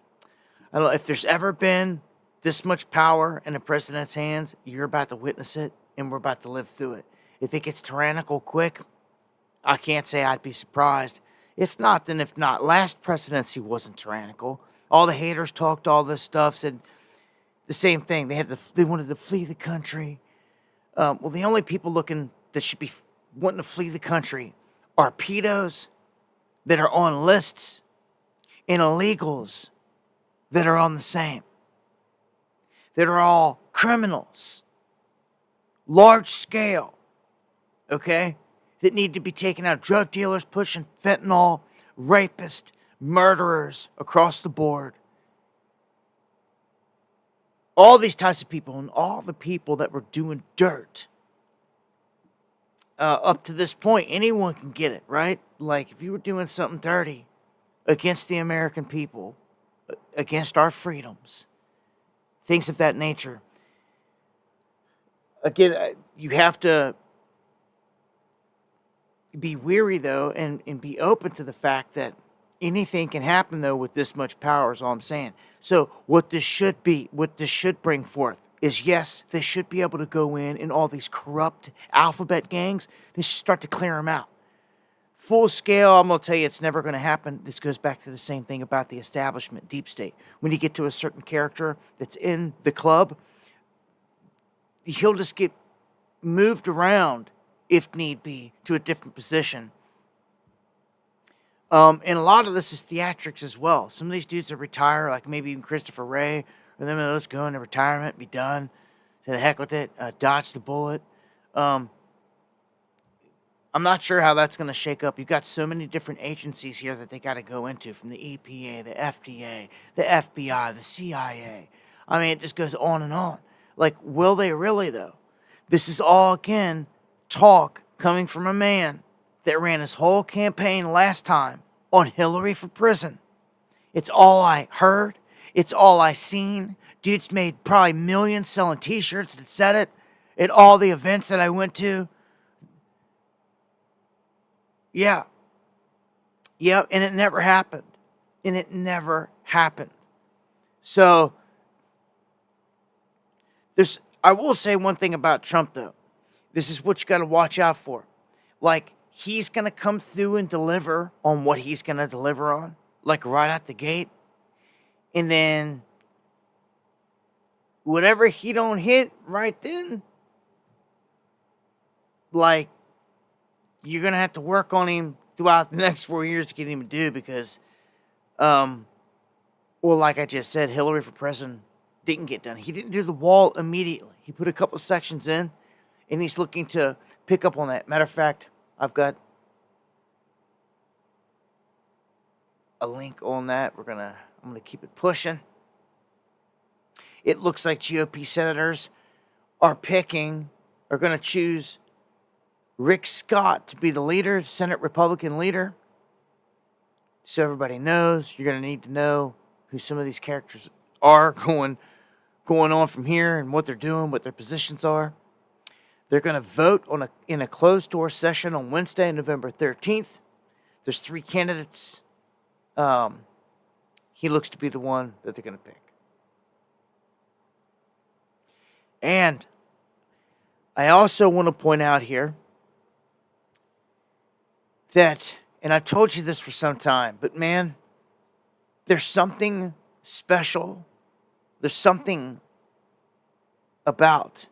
I don't know, if there's ever been this much power in the president's hands, you're about to witness it and we're about to live through it. If it gets tyrannical quick, I can't say I'd be surprised. If not, then if not. Last presidency wasn't tyrannical. All the haters talked all this stuff, said the same thing. They wanted to flee the country. Well, the only people that should be wanting to flee the country are pedos that are on lists and illegals that are on the same, that are all criminals, large scale, okay, that need to be taken out. Drug dealers pushing fentanyl, rapists, murderers across the board. All these types of people and all the people that were doing dirt up to this point, anyone can get it, right? Like if you were doing something dirty against the American people, against our freedoms, things of that nature. Again, you have to be weary, though, and be open to the fact that anything can happen, though, with this much power, is all I'm saying. So what this should bring forth is, yes, they should be able to go in all these corrupt alphabet gangs. They should start to clear them out. Full scale, I'm going to tell you, it's never going to happen. This goes back to the same thing about the establishment, deep state. When you get to a certain character that's in the club, he'll just get moved around, if need be, to a different position. And a lot of this is theatrics as well. Some of these dudes are retire, like maybe even Christopher Ray, or them of those go into retirement, be done. To the heck with it, dodge the bullet. I'm not sure how that's going to shake up. You've got so many different agencies here that they got to go into, from the EPA, the FDA, the FBI, the CIA. I mean, it just goes on and on. Like, will they really, though? This is all, again, talk coming from a man that ran his whole campaign last time on Hillary for prison. It's all I heard. It's all I seen. Dude's made probably millions selling T-shirts that said it at all the events that I went to. Yeah. Yep, and it never happened. And it never happened. So, I will say one thing about Trump, though. This is what you got to watch out for. Like, he's going to come through and deliver on what he's going to deliver on. Like, right out the gate. And then, whatever he don't hit right then, like, you're going to have to work on him throughout the next 4 years to get him to do, because, well, like I just said, Hillary for president didn't get done. He didn't do the wall immediately. He put a couple of sections in, and he's looking to pick up on that. Matter of fact, I've got a link on that. I'm gonna keep it pushing. It looks like GOP senators are going to choose Rick Scott to be the leader, Senate Republican leader. So everybody knows, you're going to need to know who some of these characters are going on from here and what they're doing, what their positions are. They're going to vote in a closed-door session on Wednesday, November 13th. There's 3 candidates. He looks to be the one that they're going to pick. And I also want to point out here that, and I've told you this for some time, but man, there's something special. There's something about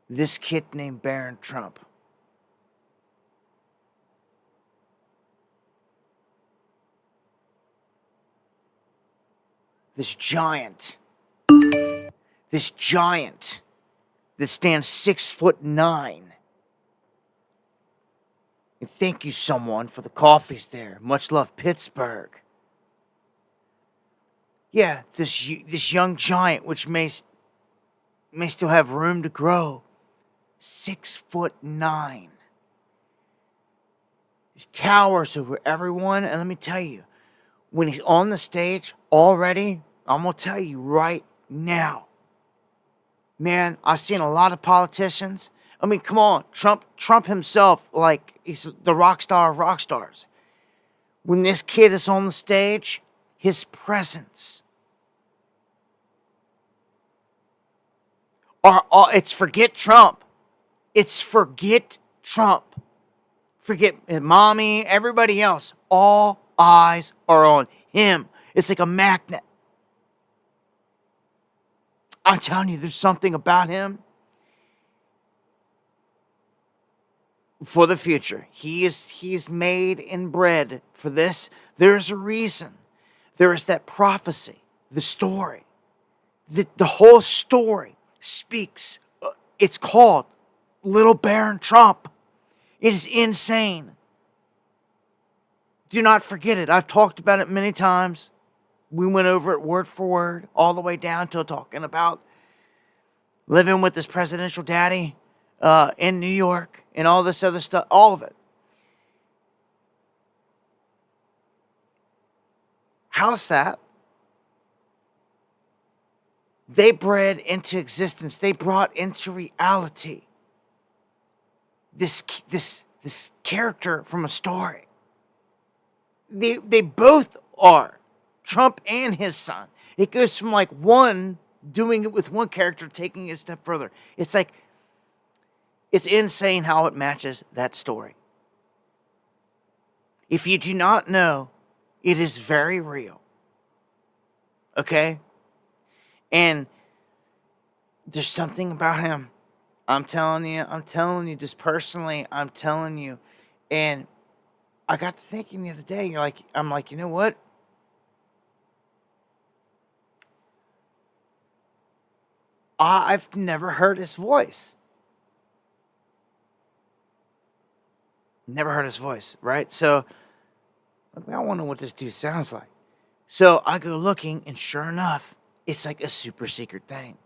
this kid named Barron Trump. This giant that stands 6'9". And thank you, someone, for the coffees there. Much love, Pittsburgh. Yeah, this young giant, which may still have room to grow. 6'9". He towers over everyone, and let me tell you, when he's on the stage already, I'm gonna tell you right now, man, I've seen a lot of politicians. I mean, come on, Trump himself, like, he's the rock star of rock stars. When this kid is on the stage, his presence it's forget Trump. It's forget Trump. Forget mommy, everybody else. All eyes are on him. It's like a magnet. I'm telling you, there's something about him. for the future. He is made and bred for this. There's a reason. There is that prophecy, the story. The whole story speaks. It's called Little Barron Trump. It is insane. Do not forget it. I've talked about it many times. We went over it word for word, all the way down to talking about living with this presidential daddy in New York and all this other stuff, all of it. How's that? They bred into existence. They brought into reality this character from a story. They both are. Trump and his son. It goes from like one doing it with one character, taking it a step further. It's like, it's insane how it matches that story. If you do not know, it is very real. Okay? And there's something about him. I'm telling you, just personally, I'm telling you. And I got to thinking the other day, I'm like, you know what? I've never heard his voice. Never heard his voice, right? So, I wonder what this dude sounds like. So I go looking, and sure enough, it's like a super secret thing.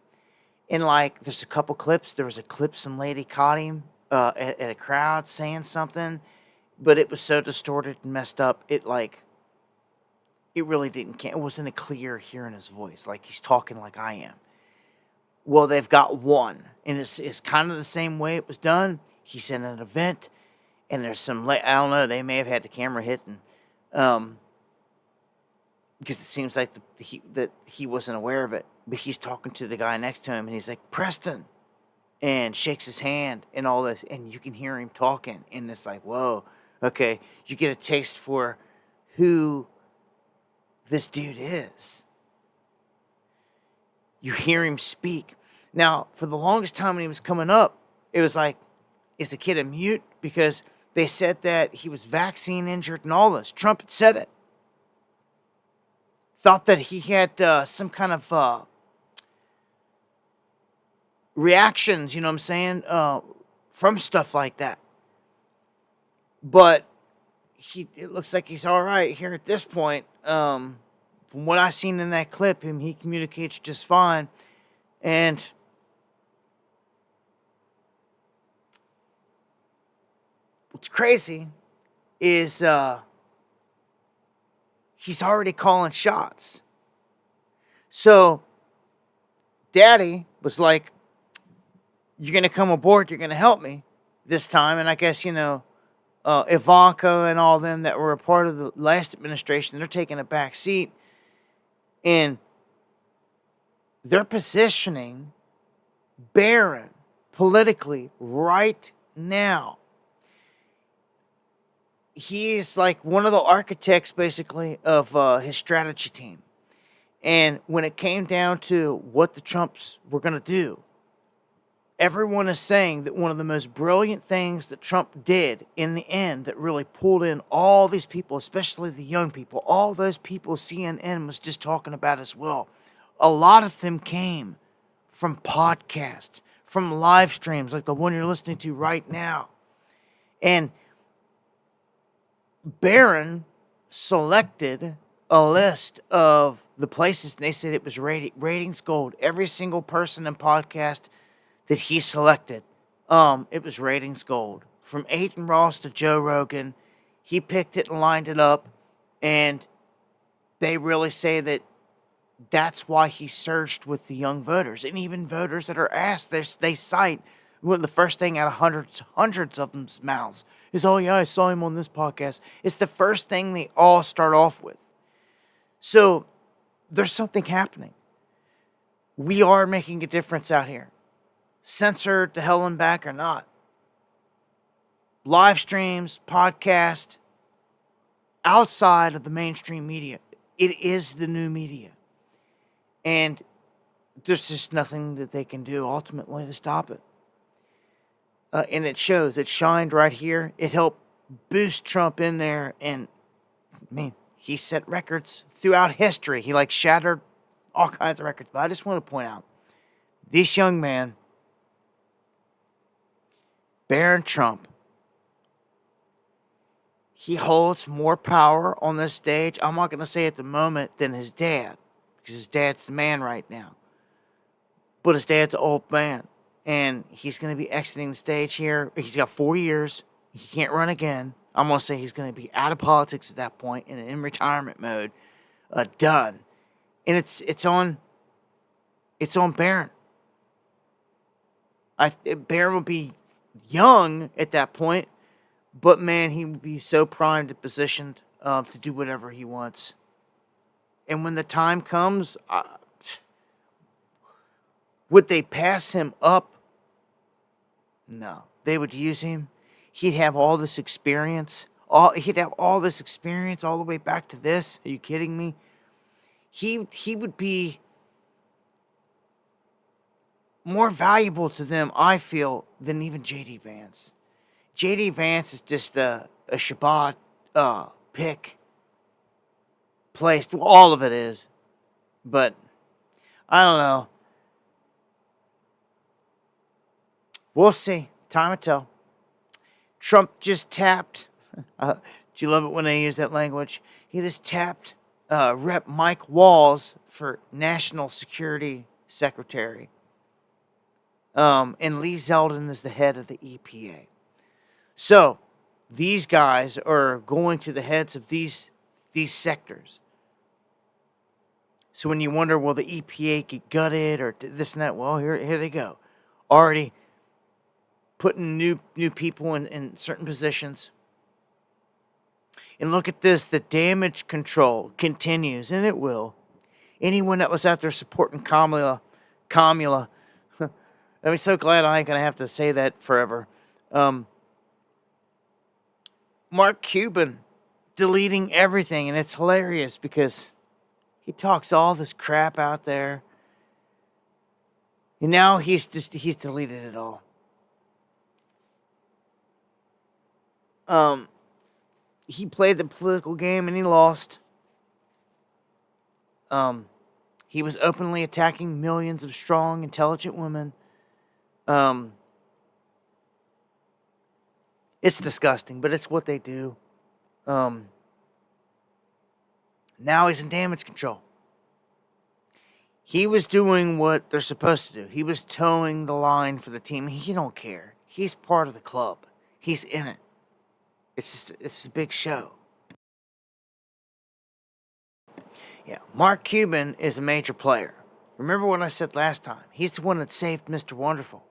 And like, there's a couple clips. There was a clip some lady caught him at a crowd saying something, but it was so distorted and messed up. It really didn't. It wasn't a clear hearing his voice. Like he's talking like I am. Well, they've got one, and it's kind of the same way it was done. He's in an event, and there's some, I don't know, they may have had the camera hidden, because it seems like that he wasn't aware of it. But he's talking to the guy next to him, and he's like, Preston, and shakes his hand and all this, and you can hear him talking, and it's like, whoa, okay, you get a taste for who this dude is. You hear him speak. Now, for the longest time when he was coming up, it was like, is the kid a mute? Because they said that he was vaccine injured and all this. Trump had said it. Thought that he had some kind of reactions, you know what I'm saying, from stuff like that. But it looks like he's all right here at this point. From what I've seen in that clip, he communicates just fine. And what's crazy is he's already calling shots. So Daddy was like, you're going to come aboard, you're going to help me this time. And I guess, Ivanka and all them that were a part of the last administration, they're taking a back seat. And they're positioning Barron politically right now. He is like one of the architects, basically, of his strategy team. And when it came down to what the Trumps were going to do, everyone is saying that one of the most brilliant things that Trump did in the end that really pulled in all these people, especially the young people, all those people CNN was just talking about as well. A lot of them came from podcasts, from live streams like the one you're listening to right now. And Barron selected a list of the places, and they said it was ratings gold. Every single person in podcast that he selected, it was ratings gold. From Aiden Ross to Joe Rogan, he picked it and lined it up, and they really say that that's why he surged with the young voters. And even voters that are asked, they cite, well, the first thing out of hundreds of them's mouths is, oh yeah, I saw him on this podcast. It's the first thing they all start off with. So there's something happening. We are making a difference out here. Censored to hell and back or not. Live streams, podcast, outside of the mainstream media. It is the new media. And there's just nothing that they can do ultimately to stop it. and it shows. It shined right here. It helped boost Trump in there, and I mean, he set records throughout history. He like shattered all kinds of records. But I just want to point out this young man, Barron Trump, he holds more power on this stage, I'm not going to say at the moment, than his dad, because his dad's the man right now. But his dad's an old man, and he's going to be exiting the stage here. He's got 4 years. He can't run again. I'm going to say he's going to be out of politics at that point and in retirement mode, done. And it's on Barron. Barron will be young at that point, but man, he would be so primed and positioned to do whatever he wants. And when the time comes, would they pass him up? No, they would use him. He'd have all this experience. He'd have all this experience all the way back to this. Are you kidding me? He would be more valuable to them, I feel, than even J.D. Vance. J.D. Vance is just a Shabbat pick placed. Well, all of it is. But I don't know. We'll see. Time will tell. Trump just tapped. Do you love it when they use that language? He just tapped Rep. Mike Walls for National Security Secretary. And Lee Zeldin is the head of the EPA. So, these guys are going to the heads of these sectors. So when you wonder, will the EPA get gutted or this and that? Well, here they go. Already putting new people in certain positions. And look at this. The damage control continues, and it will. Anyone that was out there supporting Kamala, I'm so glad I ain't going to have to say that forever. Mark Cuban deleting everything, and it's hilarious because he talks all this crap out there, and now he's deleted it all. He played the political game and he lost. He was openly attacking millions of strong, intelligent women. It's disgusting, but it's what they do. Now he's in damage control. He was doing what they're supposed to do. He was towing the line for the team. He don't care. He's part of the club. He's in it. It's a big show. Yeah, Mark Cuban is a major player. Remember what I said last time. He's the one that saved Mr. Wonderful.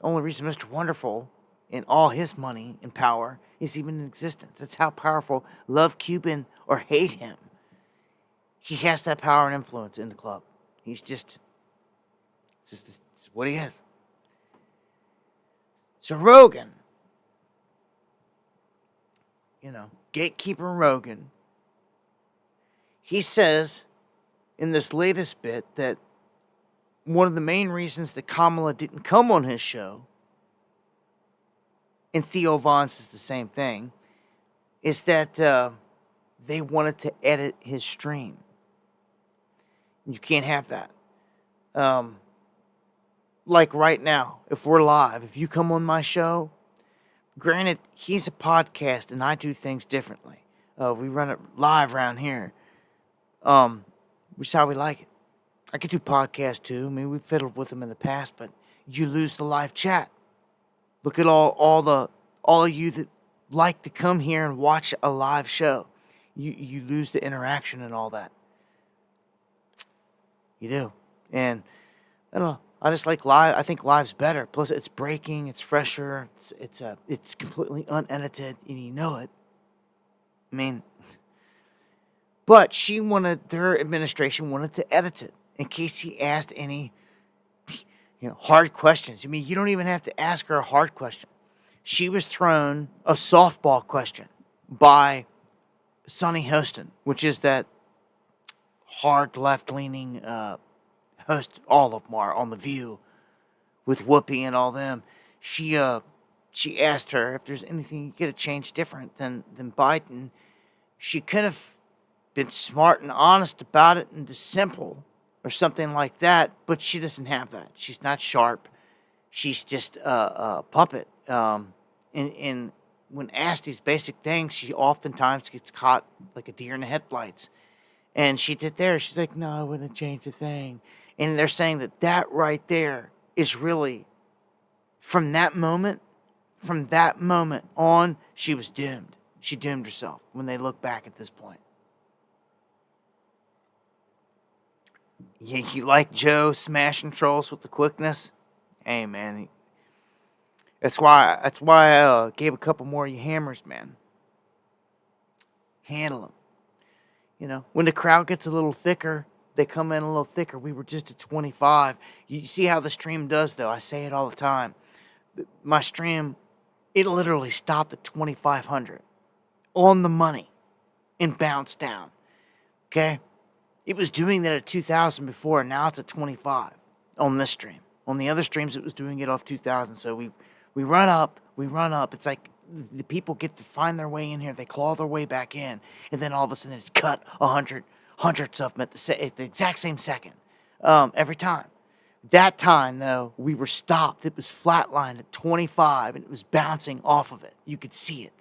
The only reason Mr. Wonderful and all his money and power is even in existence. That's how powerful. Love Cuban or hate him, he has that power and influence in the club. It's what he is. So Rogan, gatekeeper Rogan, he says in this latest bit that one of the main reasons that Kamala didn't come on his show, and Theo Von says the same thing, is that they wanted to edit his stream. You can't have that. Like right now, if we're live, if you come on my show, granted, he's a podcast and I do things differently. We run it live around here, which is how we like it. I could do podcasts too. I mean, we've fiddled with them in the past, but you lose the live chat. Look at all of you that like to come here and watch a live show. You lose the interaction and all that. You do. And I don't know. I just like live. I think live's better. Plus, it's breaking. It's fresher. It's completely unedited, and you know it. I mean, but their administration wanted to edit it in case he asked any, hard questions. I mean, you don't even have to ask her a hard question. She was thrown a softball question by Sonny Hostin, which is that hard left-leaning host. All of them are on The View with Whoopi and all them. She asked her if there's anything you could have changed different than Biden. She could have been smart and honest about it and just simple or something like that, but she doesn't have that. She's not sharp. She's just a puppet. And when asked these basic things, she oftentimes gets caught like a deer in the headlights. And she did there. She's like, no, I wouldn't change a thing. And they're saying that right there is really, from that moment on, she was doomed. She doomed herself when they look back at this point. You like Joe smashing trolls with the quickness? Hey, man. That's why I gave a couple more of you hammers, man. Handle them. You know, when the crowd gets a little thicker, they come in a little thicker. We were just at 25. You see how the stream does, though. I say it all the time. My stream, it literally stopped at 2,500 on the money and bounced down. Okay? It was doing that at 2,000 before, and now it's at 25 on this stream. On the other streams, it was doing it off 2,000. So we run up. It's like the people get to find their way in here. They claw their way back in, and then all of a sudden it's cut hundreds of them at the exact same second every time. That time, though, we were stopped. It was flatlined at 25, and it was bouncing off of it. You could see it.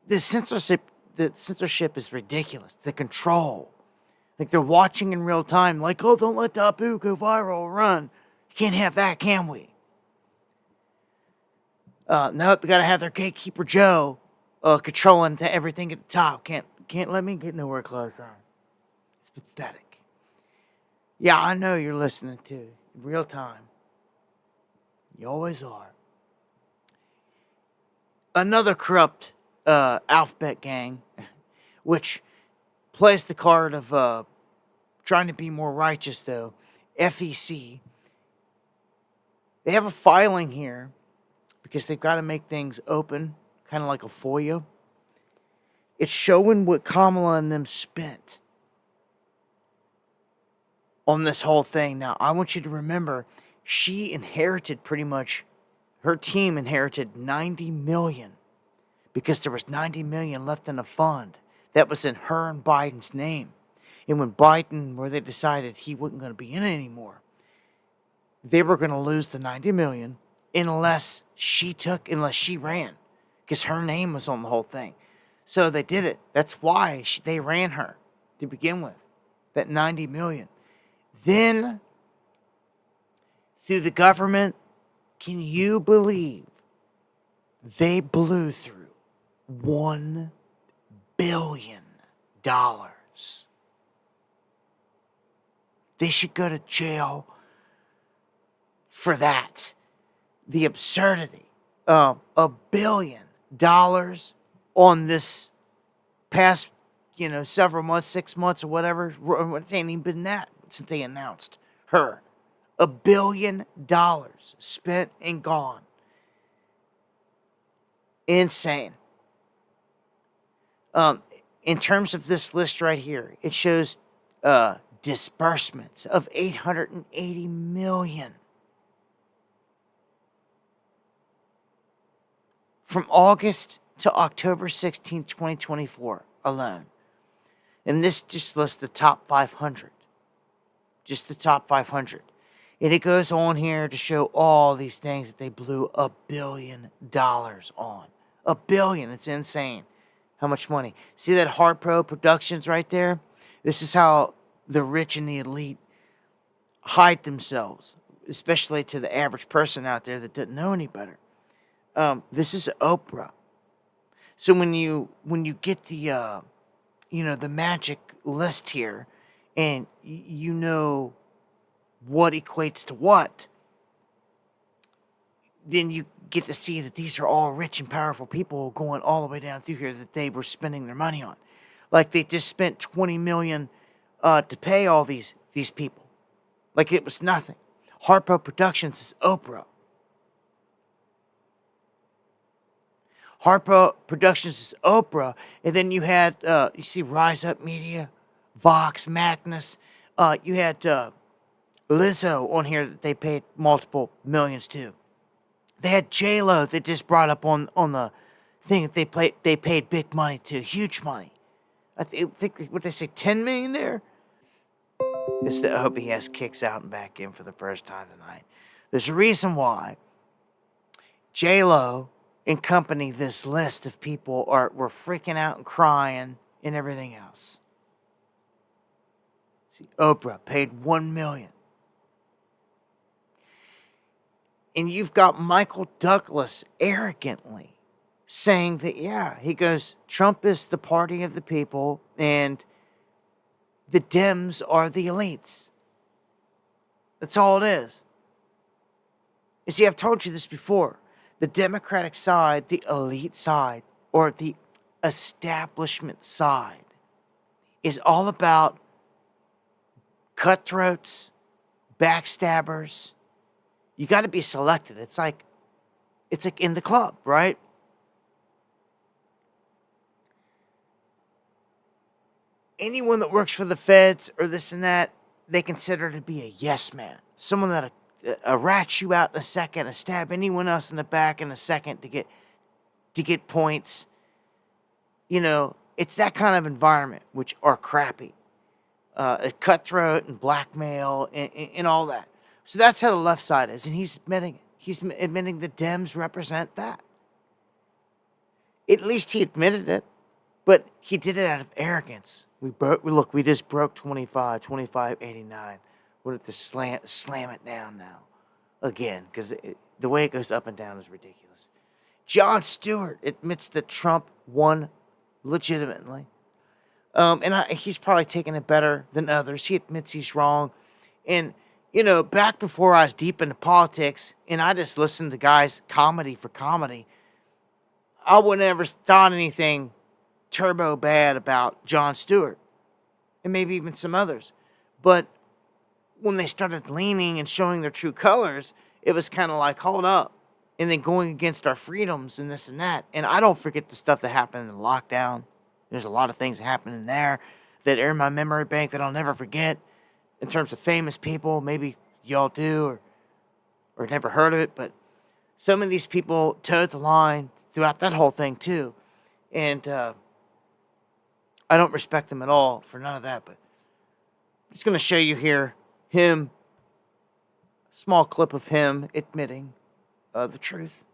The censorship is ridiculous. The control. Like, they're watching in real time. Like, oh, don't let Abu go viral. Run. Can't have that, can we? Nope, we gotta have their gatekeeper Joe controlling everything at the top. Can't let me get nowhere closer. It's pathetic. Yeah, I know you're listening to in real time. You always are. Another corrupt alphabet gang, which plays the card of trying to be more righteous, though. FEC. They have a filing here because they've got to make things open, kind of like a FOIA. It's showing what Kamala and them spent on this whole thing. Now, I want you to remember, she inherited pretty much, her team inherited $90 million because there was $90 million left in a fund that was in her and Biden's name. And when Biden, they decided he wasn't going to be in it anymore, they were going to lose the $90 million unless she ran, because her name was on the whole thing. So they did it. That's why they ran her to begin with, that $90 million. Then, through the government, can you believe they blew through $1 billion? They should go to jail for that. The absurdity of $1 billion on this past, several months, 6 months or whatever. It ain't even been that since they announced her. $1 billion spent and gone. Insane. In terms of this list right here, it shows disbursements of $880 million. From August to October 16, 2024 alone. And this just lists the top 500. Just the top 500. And it goes on here to show all these things that they blew $1 billion on. $1 billion. It's insane. How much money? See that Harpro Productions right there? This is how the rich and the elite hide themselves, especially to the average person out there that doesn't know any better. This is Oprah. So when you get the the magic list here, and you know what equates to what, then you get to see that these are all rich and powerful people going all the way down through here that they were spending their money on. Like they just spent $20 million to pay all these people. Like it was nothing. Harpo Productions is Oprah. Harpo Productions is Oprah. And then you had, you see Rise Up Media, Vox, Magnus. You had Lizzo on here that they paid multiple millions to. They had J-Lo that just brought up on the thing that they paid big money to, huge money. I think what they say, 10 million there. It's the OBS kicks out and back in for the first time tonight. There's a reason why J-Lo and company, this list of people were freaking out and crying and everything else. See, Oprah paid $1 million. And you've got Michael Douglas arrogantly saying that, yeah, he goes, Trump is the party of the people and the Dems are the elites. That's all it is. You see, I've told you this before. The Democratic side, the elite side, or the establishment side is all about cutthroats, backstabbers. You got to be selected. It's like in the club, right? Anyone that works for the feds or this and that, they consider to be a yes man. Someone that'll rat you out in a second, stab anyone else in the back in a second to get points. You know, it's that kind of environment which are crappy. Cutthroat and blackmail and all that. So that's how the left side is, and he's admitting it. He's admitting the Dems represent that. At least he admitted it, but he did it out of arrogance. We just broke 25.89. We're at the slam it down now, again, because the way it goes up and down is ridiculous. Jon Stewart admits that Trump won legitimately, and he's probably taken it better than others. He admits he's wrong, and you know, back before I was deep into politics and I just listened to guys comedy for comedy, I would never thought anything turbo bad about Jon Stewart and maybe even some others. But when they started leaning and showing their true colors, it was kind of like, hold up, and then going against our freedoms and this and that. And I don't forget the stuff that happened in the lockdown. There's a lot of things that happened in there that are in my memory bank that I'll never forget. In terms of famous people, maybe y'all do or never heard of it, but some of these people towed the line throughout that whole thing too. And I don't respect them at all for none of that, but I'm just going to show you here a small clip of him admitting the truth.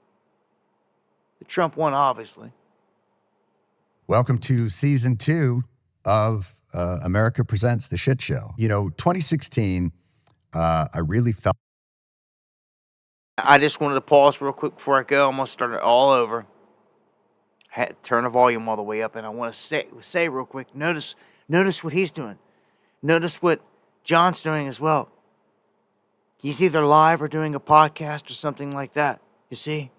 The Trump won, obviously. Welcome to season 2 of America Presents The Shit Show. You know, 2016, I really felt... I just wanted to pause real quick before I go. I'm going to start it all over. I had to turn the volume all the way up, and I want to say real quick, notice what he's doing. Notice what John's doing as well. He's either live or doing a podcast or something like that. You see?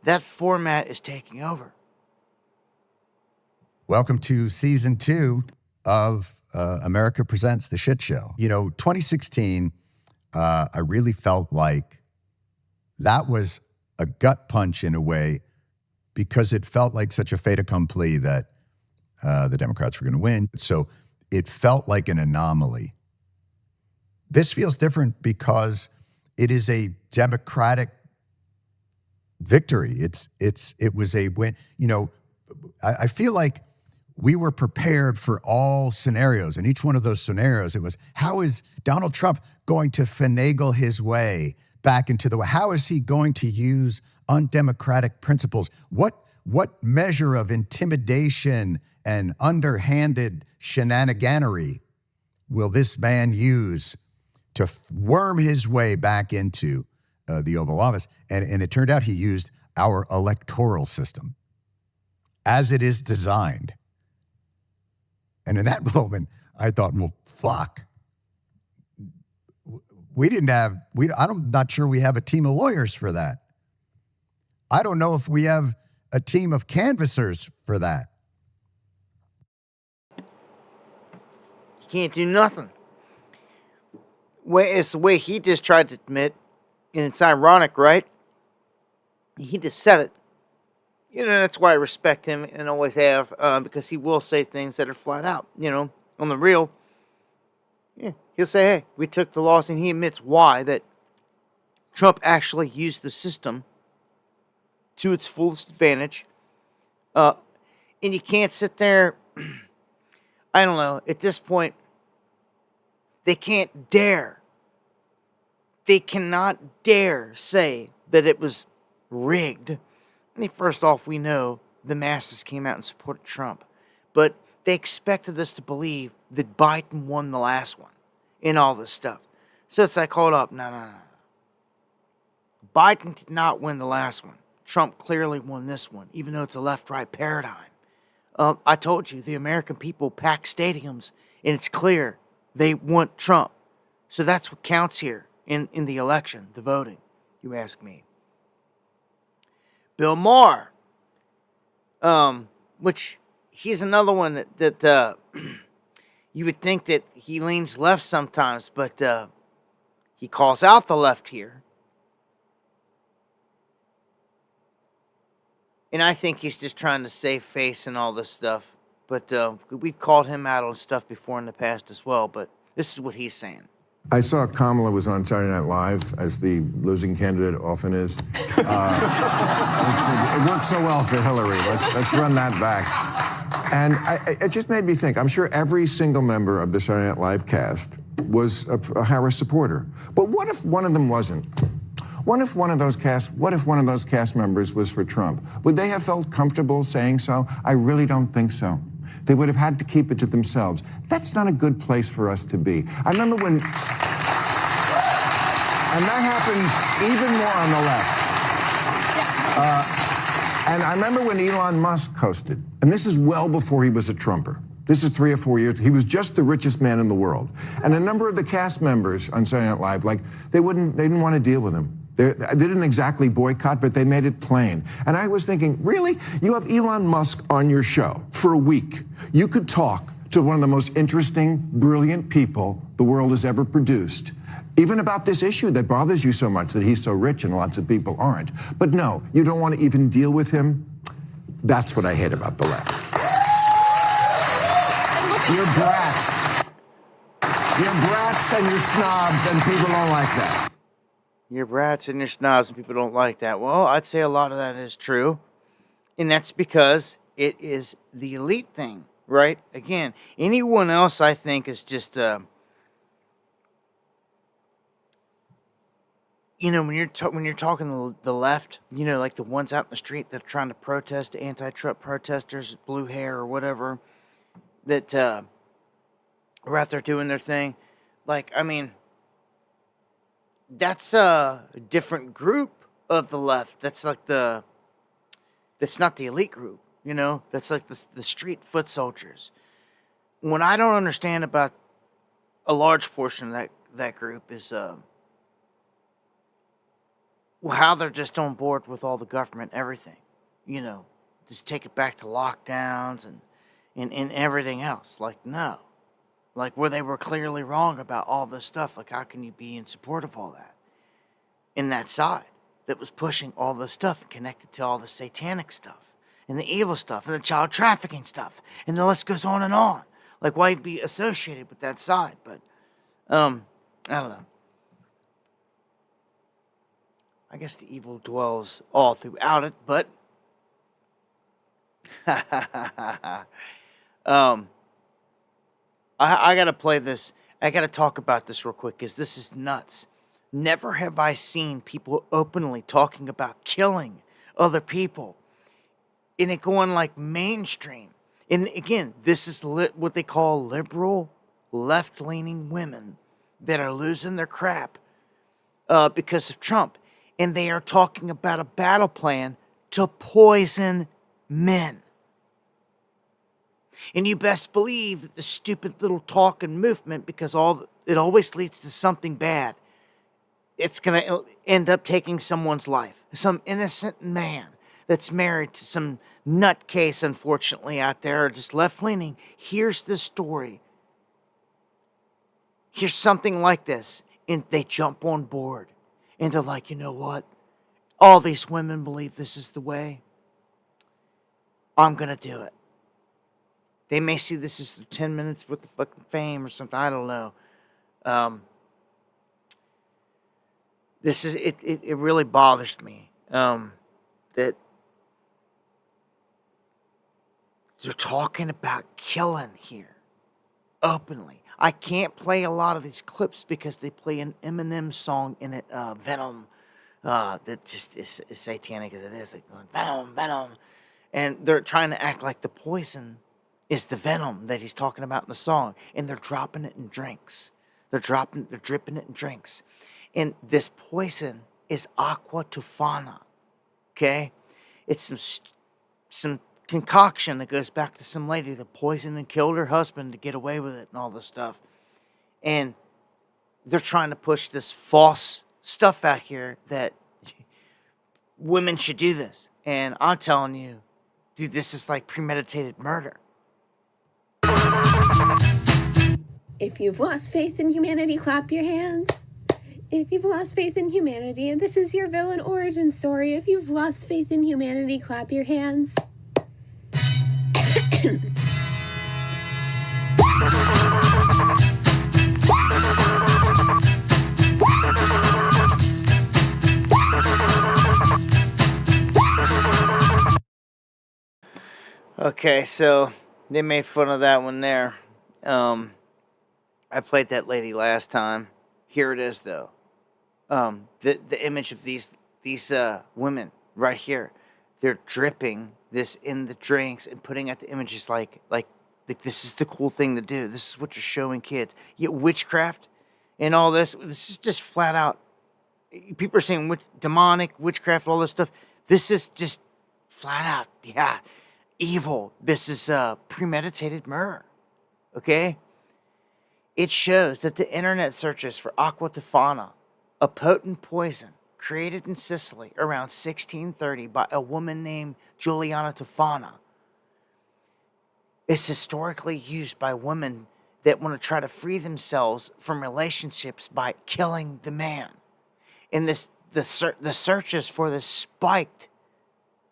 That format is taking over. Welcome to season 2 of America Presents The Shit Show. You know, 2016, I really felt like that was a gut punch in a way because it felt like such a fait accompli that the Democrats were going to win. So it felt like an anomaly. This feels different because it is a Democratic victory. It was a win. You know, I feel like we were prepared for all scenarios. And each one of those scenarios, it was, how is Donald Trump going to finagle his way back into the way? How is he going to use undemocratic principles? What measure of intimidation and underhanded shenaniganery will this man use to worm his way back into the Oval Office? And it turned out he used our electoral system as it is designed. And in that moment, I thought, well, fuck. I'm not sure we have a team of lawyers for that. I don't know if we have a team of canvassers for that. You can't do nothing. It's the way he just tried to admit, and it's ironic, right? He just said it. You know, that's why I respect him and always have, because he will say things that are flat out, you know, on the real. Yeah, he'll say, hey, we took the loss, and he admits why, that Trump actually used the system to its fullest advantage. And you can't sit there, I don't know, at this point, they cannot dare say that it was rigged. I mean, first off, we know the masses came out and supported Trump, but they expected us to believe that Biden won the last one in all this stuff. So it's like, hold up, no. Biden did not win the last one. Trump clearly won this one, even though it's a left-right paradigm. I told you, the American people pack stadiums, and it's clear they want Trump. So that's what counts here in the election, the voting, you ask me. Bill Maher, which he's another one that you would think that he leans left sometimes, but he calls out the left here. And I think he's just trying to save face and all this stuff. But we've called him out on stuff before in the past as well. But this is what he's saying. I saw Kamala was on Saturday Night Live, as the losing candidate often is. It worked so well for Hillary. Let's run that back. And it just made me think, I'm sure every single member of the Saturday Night Live cast was a Harris supporter. But what if one of them wasn't? What if one of those cast members was for Trump? Would they have felt comfortable saying so? I really don't think so. They would have had to keep it to themselves. That's not a good place for us to be. I remember when, and that happens even more on the left. And I remember when Elon Musk hosted, and this is well before he was a Trumper. This is 3 or 4 years. He was just the richest man in the world. And a number of the cast members on Saturday Night Live, like, they didn't want to deal with him. They didn't exactly boycott, but they made it plain. And I was thinking, really? You have Elon Musk on your show for a week. You could talk to one of the most interesting, brilliant people the world has ever produced, even about this issue that bothers you so much, that he's so rich and lots of people aren't. But no, you don't want to even deal with him. That's what I hate about the left. You're brats. You're brats and you're snobs, and people don't like that. You're brats and you're snobs and people don't like that. Well, I'd say a lot of that is true. And that's because it is the elite thing, right? Again, anyone else I think is just, when you're talking the left, like the ones out in the street that are trying to protest, anti-Trump protesters, blue hair or whatever, that are out there doing their thing. That's a different group of the left. That's like that's not the elite group, That's like the street foot soldiers. What I don't understand about a large portion of that group is how they're just on board with all the government, everything. Just take it back to lockdowns and everything else. Like, no. Like, where they were clearly wrong about all this stuff. Like, how can you be in support of all that? In that side that was pushing all this stuff and connected to all the satanic stuff and the evil stuff and the child trafficking stuff. And the list goes on and on. Like, why be associated with that side? But, I don't know. I guess the evil dwells all throughout it, but I got to play this. I got to talk about this real quick because this is nuts. Never have I seen people openly talking about killing other people and it going like mainstream. And again, this is what they call liberal, left-leaning women that are losing their crap because of Trump. And they are talking about a battle plan to poison men. And you best believe that the stupid little talk and movement, because it always leads to something bad, it's going to end up taking someone's life. Some innocent man that's married to some nutcase, unfortunately, out there, or just left-leaning, hears this story. Here's something like this, and they jump on board. And they're like, you know what? All these women believe this is the way. I'm going to do it. They may see this as 10 minutes worth of fucking fame or something. I don't know. This is it really bothers me that they're talking about killing here openly. I can't play a lot of these clips because they play an Eminem song in it, Venom, that just is satanic as it is. Like going, Venom, Venom. And they're trying to act like the poison is the venom that he's talking about in the song. And they're dropping it in drinks. They're dripping it in drinks. And this poison is aqua tofana. Okay? It's some concoction that goes back to some lady that poisoned and killed her husband to get away with it and all this stuff. And they're trying to push this false stuff out here that women should do this. And I'm telling you, dude, this is like premeditated murder. If you've lost faith in humanity, clap your hands. If you've lost faith in humanity, and this is your villain origin story, if you've lost faith in humanity, clap your hands. Okay, so they made fun of that one there. I played that lady last time. Here it is, though. The image of these women right here. They're dripping this in the drinks and putting out the images like this is the cool thing to do. This is what you're showing kids. Yet witchcraft and all this. This is just flat out. People are saying demonic, witchcraft, all this stuff. This is just flat out, yeah, evil. This is premeditated murder. Okay? It shows that the internet searches for aqua tofana, a potent poison created in Sicily around 1630 by a woman named Giuliana Tofana. It's historically used by women that want to try to free themselves from relationships by killing the man. And the searches for this spiked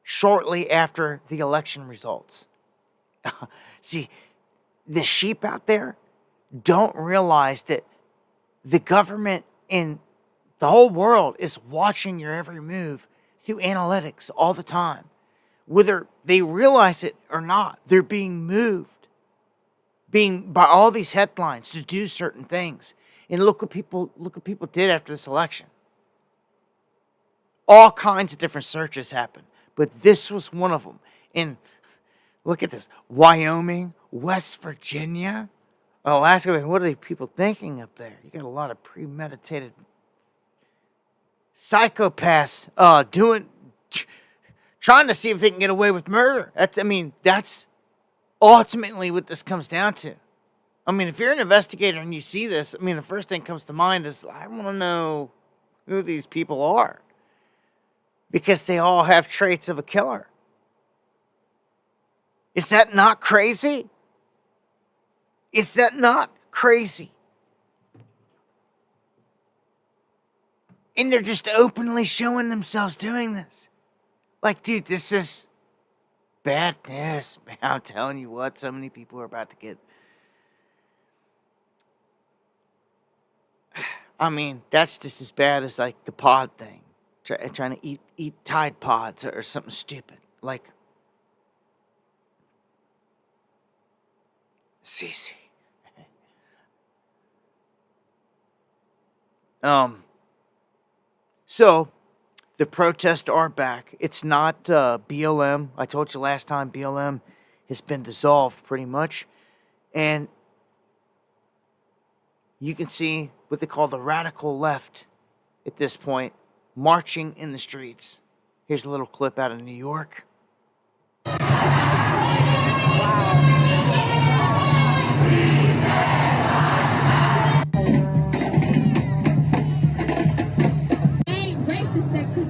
shortly after the election results. See, the sheep out there don't realize that the government in the whole world is watching your every move through analytics all the time. Whether they realize it or not, they're being moved, by all these headlines to do certain things. And look what people did after this election. All kinds of different searches happened, but this was one of them. And look at this: Wyoming, West Virginia, Alaska. What are people thinking up there? You got a lot of premeditated psychopaths trying to see if they can get away with murder. That's ultimately what this comes down to. If you're an investigator and you see this, the first thing that comes to mind is, I want to know who these people are, because they all have traits of a killer. Is that not crazy? Is that not crazy? And they're just openly showing themselves doing this. Like, dude, this is bad news. Man, I'm telling you what, so many people are about to get... that's just as bad as, like, the pod thing. Trying to eat Tide Pods or something stupid. Like... Cece. So, the protests are back. It's not BLM. I told you last time, BLM has been dissolved pretty much. And you can see what they call the radical left at this point, marching in the streets. Here's a little clip out of New York.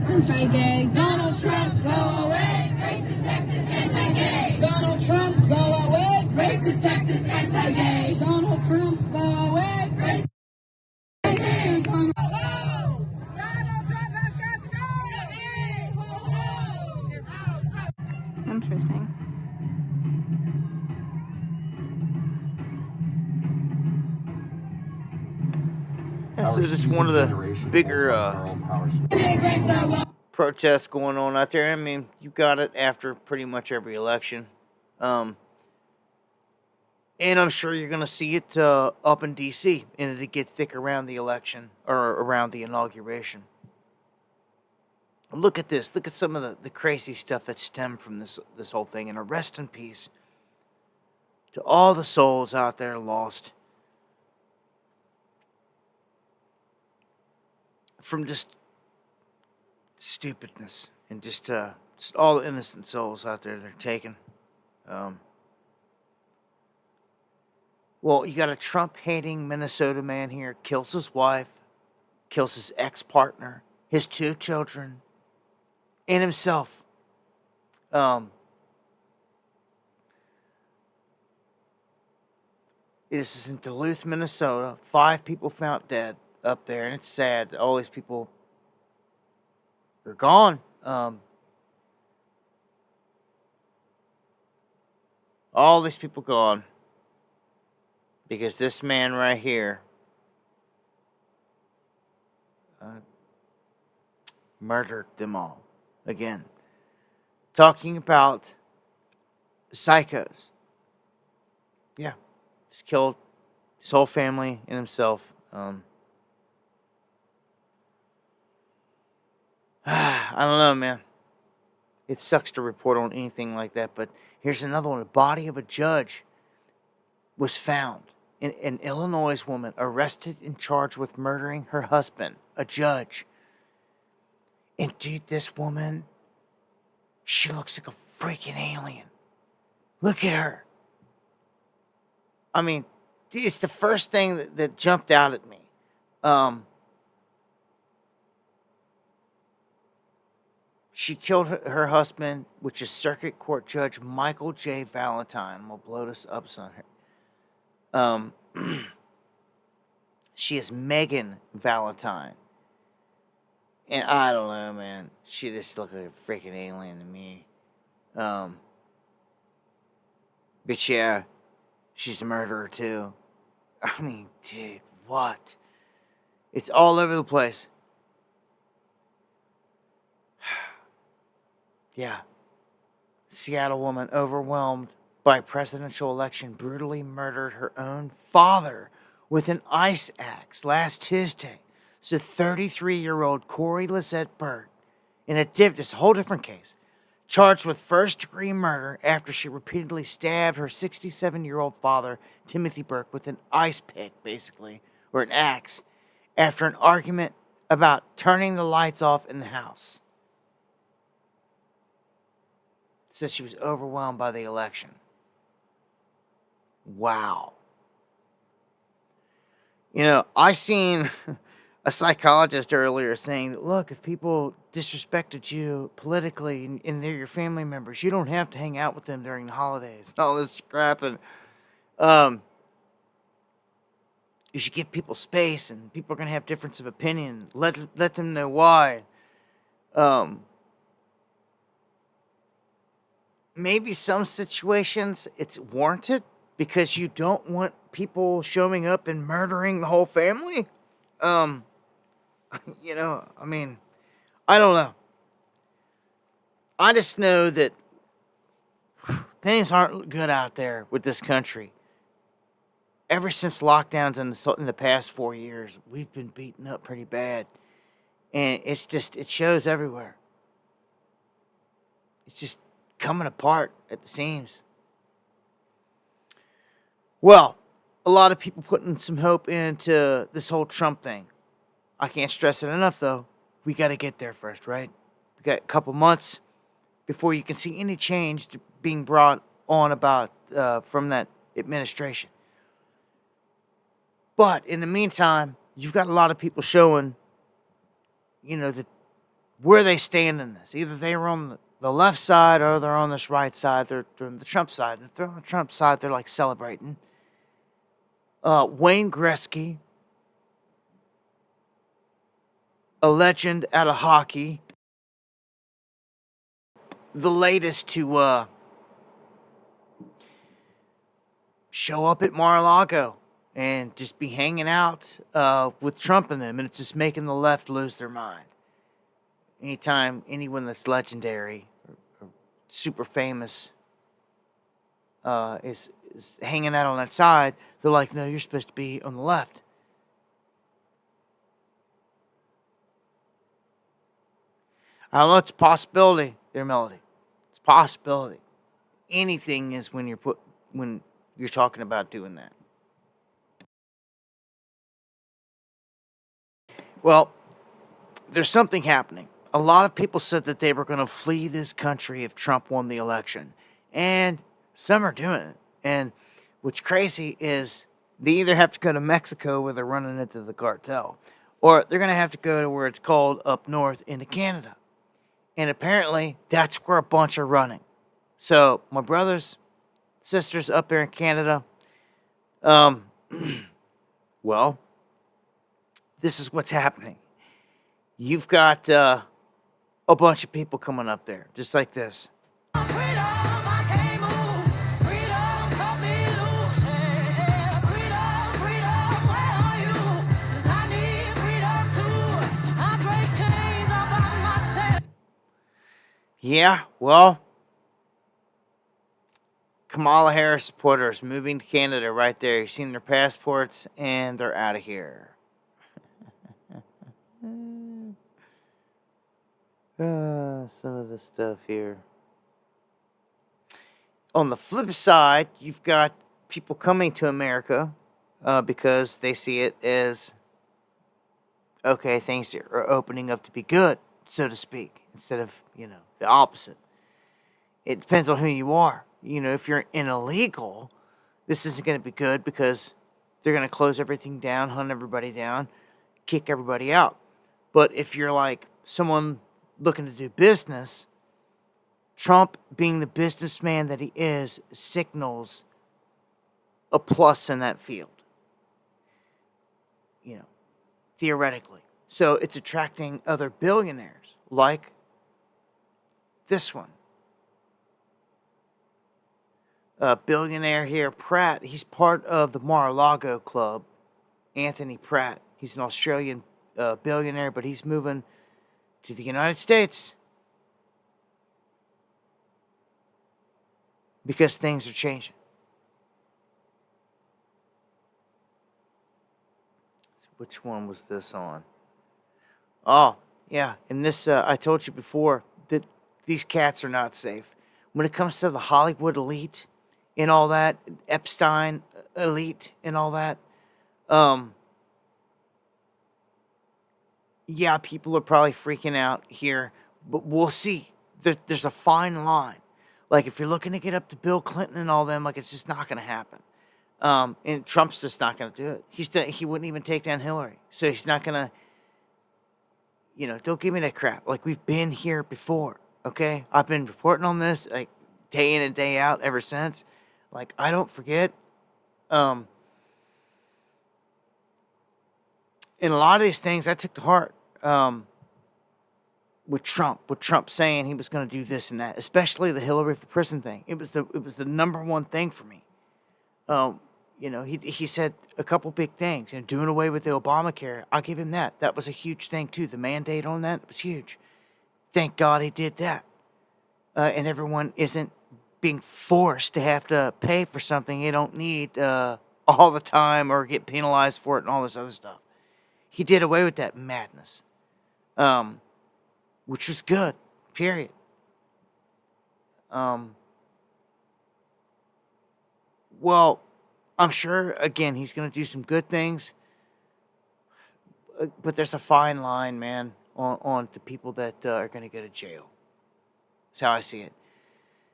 Anti-gay. Donald Trump, go away. Racist, sexist, anti-gay. Donald Trump, go away. Racist, sexist, anti-gay. Donald Trump, go away. Racist, anti-gay. Donald Trump has got to go. Interesting. So this is one of the bigger protests going on out there. I mean, you got it after pretty much every election. And I'm sure you're going to see it up in D.C. and it'll get thick around the election or around the inauguration. Look at this. Look at some of the crazy stuff that stemmed from this whole thing. And a rest in peace to all the souls out there lost from just stupidness and just all the innocent souls out there they're taking. Well, you got a Trump-hating Minnesota man here, kills his wife, kills his ex-partner, his 2 children, and himself. This is in Duluth, Minnesota. 5 people found dead up there, and it's sad. All these people are gone. All these people gone because this man right here murdered them all. Again, talking about psychos. Yeah, just killed his whole family and himself. I don't know, man. It sucks to report on anything like that, but here's another one. The body of a judge was found. An Illinois woman arrested and charged with murdering her husband, a judge. And dude, this woman, she looks like a freaking alien. Look at her. I mean, it's the first thing that jumped out at me. She killed her husband, which is Circuit Court Judge Michael J. Valentine. I'm going to blow this up on her. She is Megan Valentine. And I don't know, man. She just looked like a freaking alien to me. But yeah, she's a murderer too. I mean, dude, what? It's all over the place. Yeah. Seattle woman overwhelmed by presidential election brutally murdered her own father with an ice axe last Tuesday. So 33-year-old Corey Lizette Burt, this whole different case, charged with first-degree murder after she repeatedly stabbed her 67-year-old father, Timothy Burke, with an ice pick, basically, or an axe, after an argument about turning the lights off in the house. Says she was overwhelmed by the election. Wow. You know, I seen a psychologist earlier saying that, look, if people disrespected you politically and they're your family members, you don't have to hang out with them during the holidays and all this crap. And you should give people space, and people are going to have difference of opinion. Let them know why. Maybe some situations it's warranted because you don't want people showing up and murdering the whole family. You know, I mean, I don't know. I just know that things aren't good out there with this country. Ever since lockdowns in the past 4 years, we've been beaten up pretty bad. And it shows everywhere. It's just coming apart at the seams. Well, a lot of people putting some hope into this whole Trump thing. I can't stress it enough, though. We got to get there first, right? We got a couple months before you can see any change being brought on about from that administration. But in the meantime, you've got a lot of people showing, you know, where they stand in this. Either they were on the left side or they're on this right side. They're on the Trump side. And if they're on the Trump side, they're like celebrating. Wayne Gretzky, a legend out of hockey, the latest to show up at Mar-a-Lago and just be hanging out with Trump and them, and it's just making the left lose their mind. Anytime anyone that's legendary or super famous is hanging out on that side, they're like, no, you're supposed to be on the left. I don't know, it's a possibility there, Melody. It's a possibility. Anything is when you're talking about doing that. Well, there's something happening. A lot of people said that they were going to flee this country if Trump won the election. And some are doing it. And what's crazy is they either have to go to Mexico where they're running into the cartel, or they're going to have to go to where it's called up north into Canada. And apparently that's where a bunch are running. So my brothers, sisters up there in Canada, well, this is what's happening. You've got a bunch of people coming up there, just like this. Yeah, well, Kamala Harris supporters moving to Canada right there. You've seen their passports, and they're out of here. Some of the stuff here. On the flip side, you've got people coming to America because they see it as, okay, things are opening up to be good, so to speak, instead of, the opposite. It depends on who you are. If you're an illegal, this isn't going to be good because they're going to close everything down, hunt everybody down, kick everybody out. But if you're like someone looking to do business, Trump, being the businessman that he is, signals a plus in that field. Theoretically. So it's attracting other billionaires like this one. Billionaire here, Pratt. He's part of the Mar-a-Lago Club. Anthony Pratt. He's an Australian billionaire, but he's moving to the United States because things are changing. Which one was this on? Oh, yeah. And this, I told you before that these cats are not safe. When it comes to the Hollywood elite and all that, Epstein elite and all that, yeah, people are probably freaking out here, but we'll see. There's a fine line. Like, if you're looking to get up to Bill Clinton and all them, like, it's just not going to happen. And Trump's just not going to do it. He wouldn't even take down Hillary. So he's not going to, don't give me that crap. Like, we've been here before, okay? I've been reporting on this, like, day in and day out ever since. Like, I don't forget. And a lot of these things I took to heart with Trump saying he was going to do this and that, especially the Hillary for prison thing. It was the number one thing for me. He said a couple big things, and doing away with the Obamacare. I'll give him that. That was a huge thing too. The mandate on that was huge. Thank God he did that. And everyone isn't being forced to have to pay for something they don't need all the time or get penalized for it and all this other stuff. He did away with that madness, which was good, period. Well, I'm sure, again, he's going to do some good things, but there's a fine line, man, on the people that are going to go to jail. That's how I see it.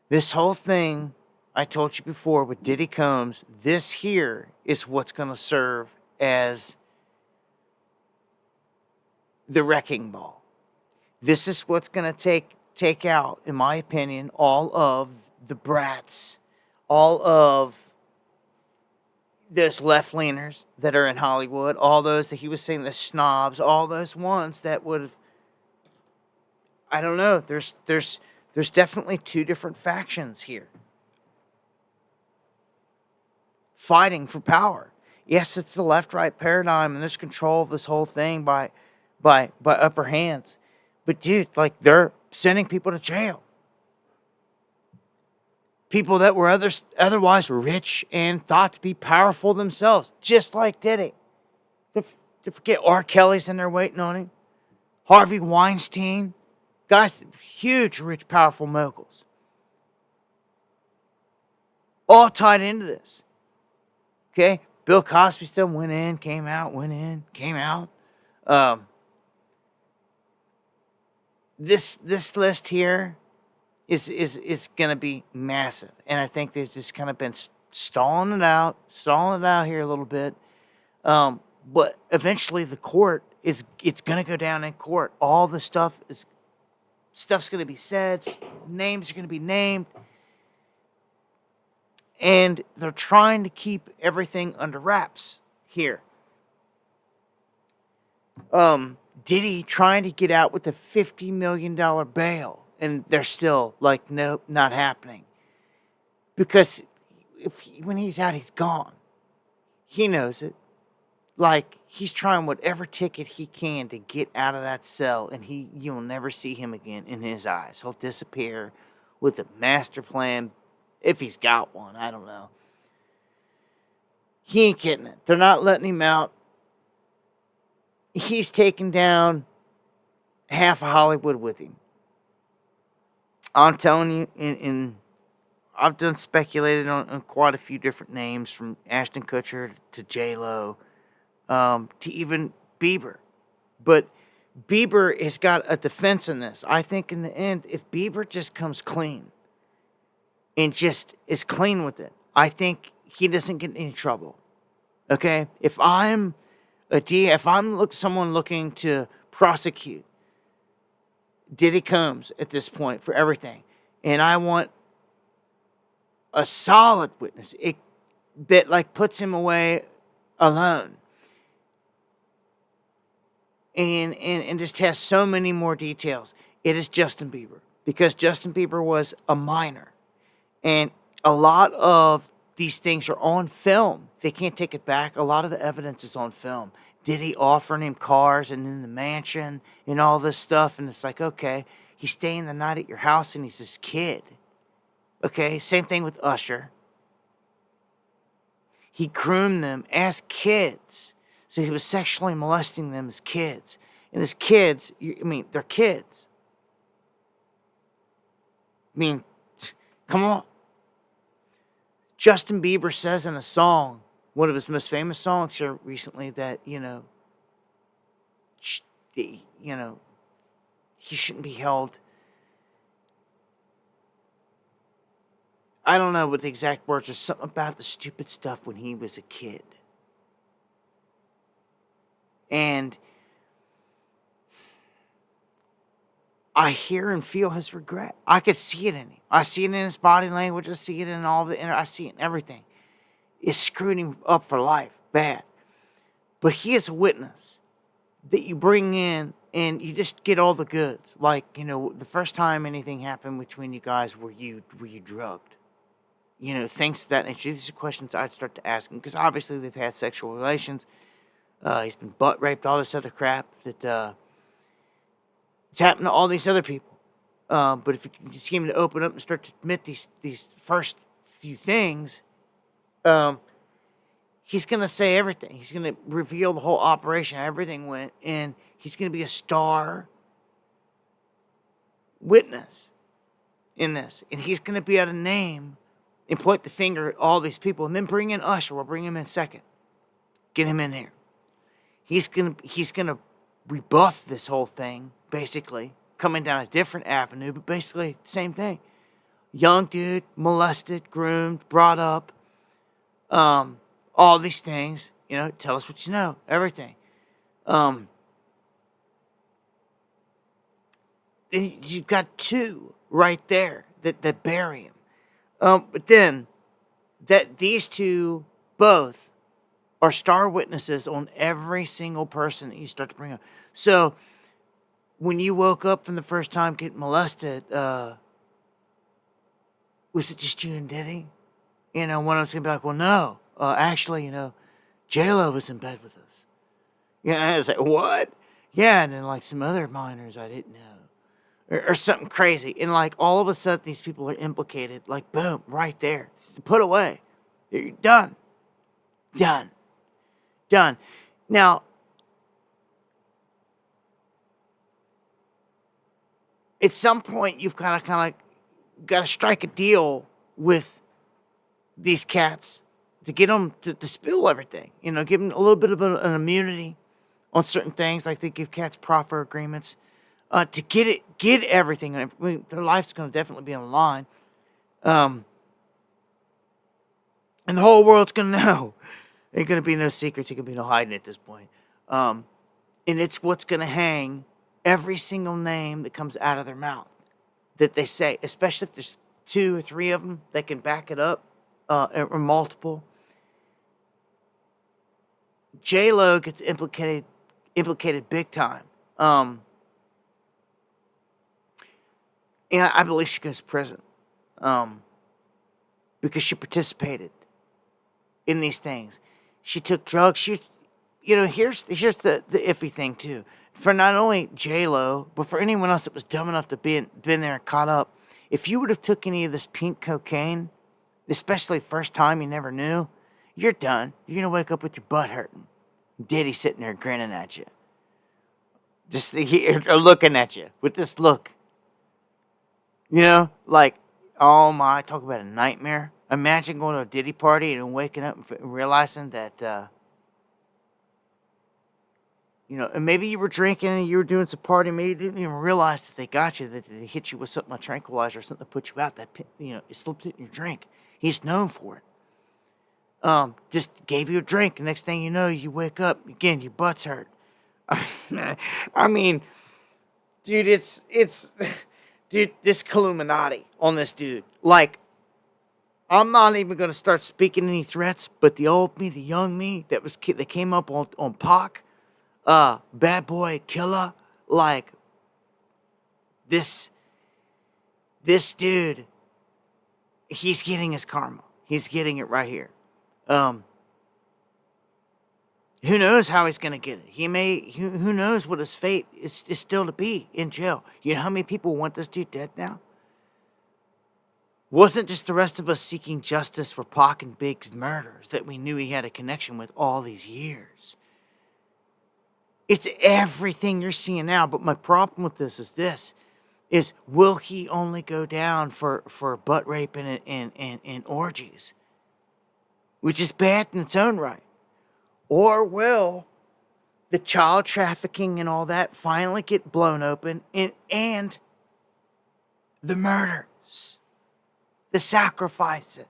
This whole thing, I told you before, with Diddy Combs, this here is what's going to serve as the wrecking ball. This is what's going to take out, in my opinion, all of the brats, all of those left-leaners that are in Hollywood, all those that he was saying, the snobs, all those ones that would have, I don't know, there's definitely two different factions here fighting for power. Yes, it's the left-right paradigm, and there's control of this whole thing by upper hands. But dude, like, they're sending people to jail. People that were otherwise rich and thought to be powerful themselves, just like Diddy. To forget R. Kelly's in there waiting on him. Harvey Weinstein. Guys, huge, rich, powerful moguls. All tied into this. Okay? Bill Cosby still went in, came out, went in, came out. This list here is going to be massive. And I think they've just kind of been stalling it out here a little bit. But eventually the court it's going to go down in court. All the stuff's going to be said. Names are going to be named. And they're trying to keep everything under wraps here. Diddy trying to get out with a $50 million bail. And they're still like, nope, not happening. Because when he's out, he's gone. He knows it. Like, he's trying whatever ticket he can to get out of that cell. And you'll never see him again in his eyes. He'll disappear with a master plan. If he's got one, I don't know. He ain't getting it. They're not letting him out. He's taking down half of Hollywood with him. I'm telling you, I've done speculated on quite a few different names, from Ashton Kutcher to J-Lo, to even Bieber. But Bieber has got a defense in this. I think in the end, if Bieber just comes clean, and just is clean with it, I think he doesn't get in any trouble. Okay? If I'm someone looking to prosecute Diddy Combs at this point for everything, and I want a solid witness that like puts him away alone, and just has so many more details, it is Justin Bieber. Because Justin Bieber was a minor. And a lot of these things are on film. They can't take it back. A lot of the evidence is on film. Diddy offering him cars and in the mansion and all this stuff. And it's like, okay, he's staying the night at your house and he's this kid. Okay, same thing with Usher. He groomed them as kids. So he was sexually molesting them as kids. And as kids, they're kids. Come on. Justin Bieber says in a song, one of his most famous songs here recently, that, he shouldn't be held. I don't know what the exact words are. Something about the stupid stuff when he was a kid. And I hear and feel his regret. I could see it in him. I see it in his body language. I see it in I see it in everything. It's screwing him up for life. Bad. But he is a witness that you bring in and you just get all the goods. Like, the first time anything happened between you guys, were you drugged? Things of that nature. These are questions I'd start to ask him, because obviously they've had sexual relations. He's been butt raped, all this other crap that it's happened to all these other people. But if you can just get him to open up and start to admit these first few things, he's going to say everything. He's going to reveal the whole operation, how everything went, and he's going to be a star witness in this. And he's going to be able to name and point the finger at all these people, and then bring in Usher. We'll bring him in second. Get him in here. He's gonna rebuff this whole thing, basically, coming down a different avenue, but basically the same thing. Young dude, molested, groomed, brought up, all these things. Tell us what you know, everything. Then you've got two right there that bury him. But then these two both are star witnesses on every single person that you start to bring up. So when you woke up from the first time getting molested, was it just you and Diddy? One of them's gonna be like, well, no, actually, J-Lo was in bed with us. Yeah, I was like, what? Yeah, and then like some other minors I didn't know. Or something crazy. And like all of a sudden these people are implicated. Like, boom, right there. Put away. You're done. Done. Done. Now, at some point, you've kind of got to strike a deal with these cats to get them to spill everything. You know, give them a little bit of an immunity on certain things, like they give cats proffer agreements to get everything. I mean, their life's going to definitely be on the line, and the whole world's going to know. Ain't going to be no secrets. Ain't going to be no hiding at this point. And it's what's going to hang every single name that comes out of their mouth that they say, especially if there's 2 or 3 of them that can back it up, or multiple. J-Lo gets implicated big time. And I believe she goes to prison because she participated in these things. She took drugs. Here's the iffy thing too. For not only J-Lo, but for anyone else that was dumb enough to been there and caught up, if you would have took any of this pink cocaine, especially first time you never knew, you're done. You're gonna wake up with your butt hurting. Diddy sitting there grinning at you, just or looking at you with this look. You know, like, oh my, talk about a nightmare. Imagine going to a Diddy party and waking up and realizing that, and maybe you were drinking and you were doing some party, maybe you didn't even realize that they got you, that they hit you with something like tranquilizer or something to put you out, that, it slipped it in your drink. He's known for it. Just gave you a drink, and next thing you know, you wake up, again, your butt's hurt. I mean, dude, dude, this Illuminati on this dude. Like, I'm not even going to start speaking any threats, but the old me, the young me, that came up on Pac, Bad Boy Killer, like, this dude, he's getting his karma. He's getting it right here. Who knows how he's going to get it? Who knows what his fate is still to be in jail. You know how many people want this dude dead now? Wasn't just the rest of us seeking justice for Pac and Big's murders that we knew he had a connection with all these years. It's everything you're seeing now, but my problem with this is will he only go down for butt rape and orgies? Which is bad in its own right. Or will the child trafficking and all that finally get blown open, and the murders, the sacrifices?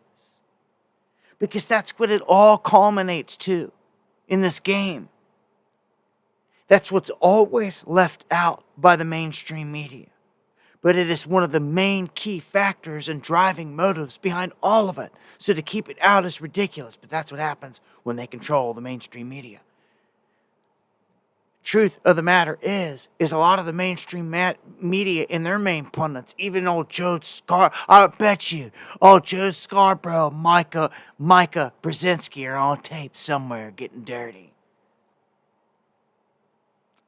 Because that's what it all culminates to in this game. That's what's always left out by the mainstream media. But it is one of the main key factors and driving motives behind all of it. So to keep it out is ridiculous, but that's what happens when they control the mainstream media. Truth of the matter is a lot of the mainstream media and their main pundits, even old Joe I bet you, old Joe Scarborough, Micah Brzezinski are on tape somewhere getting dirty.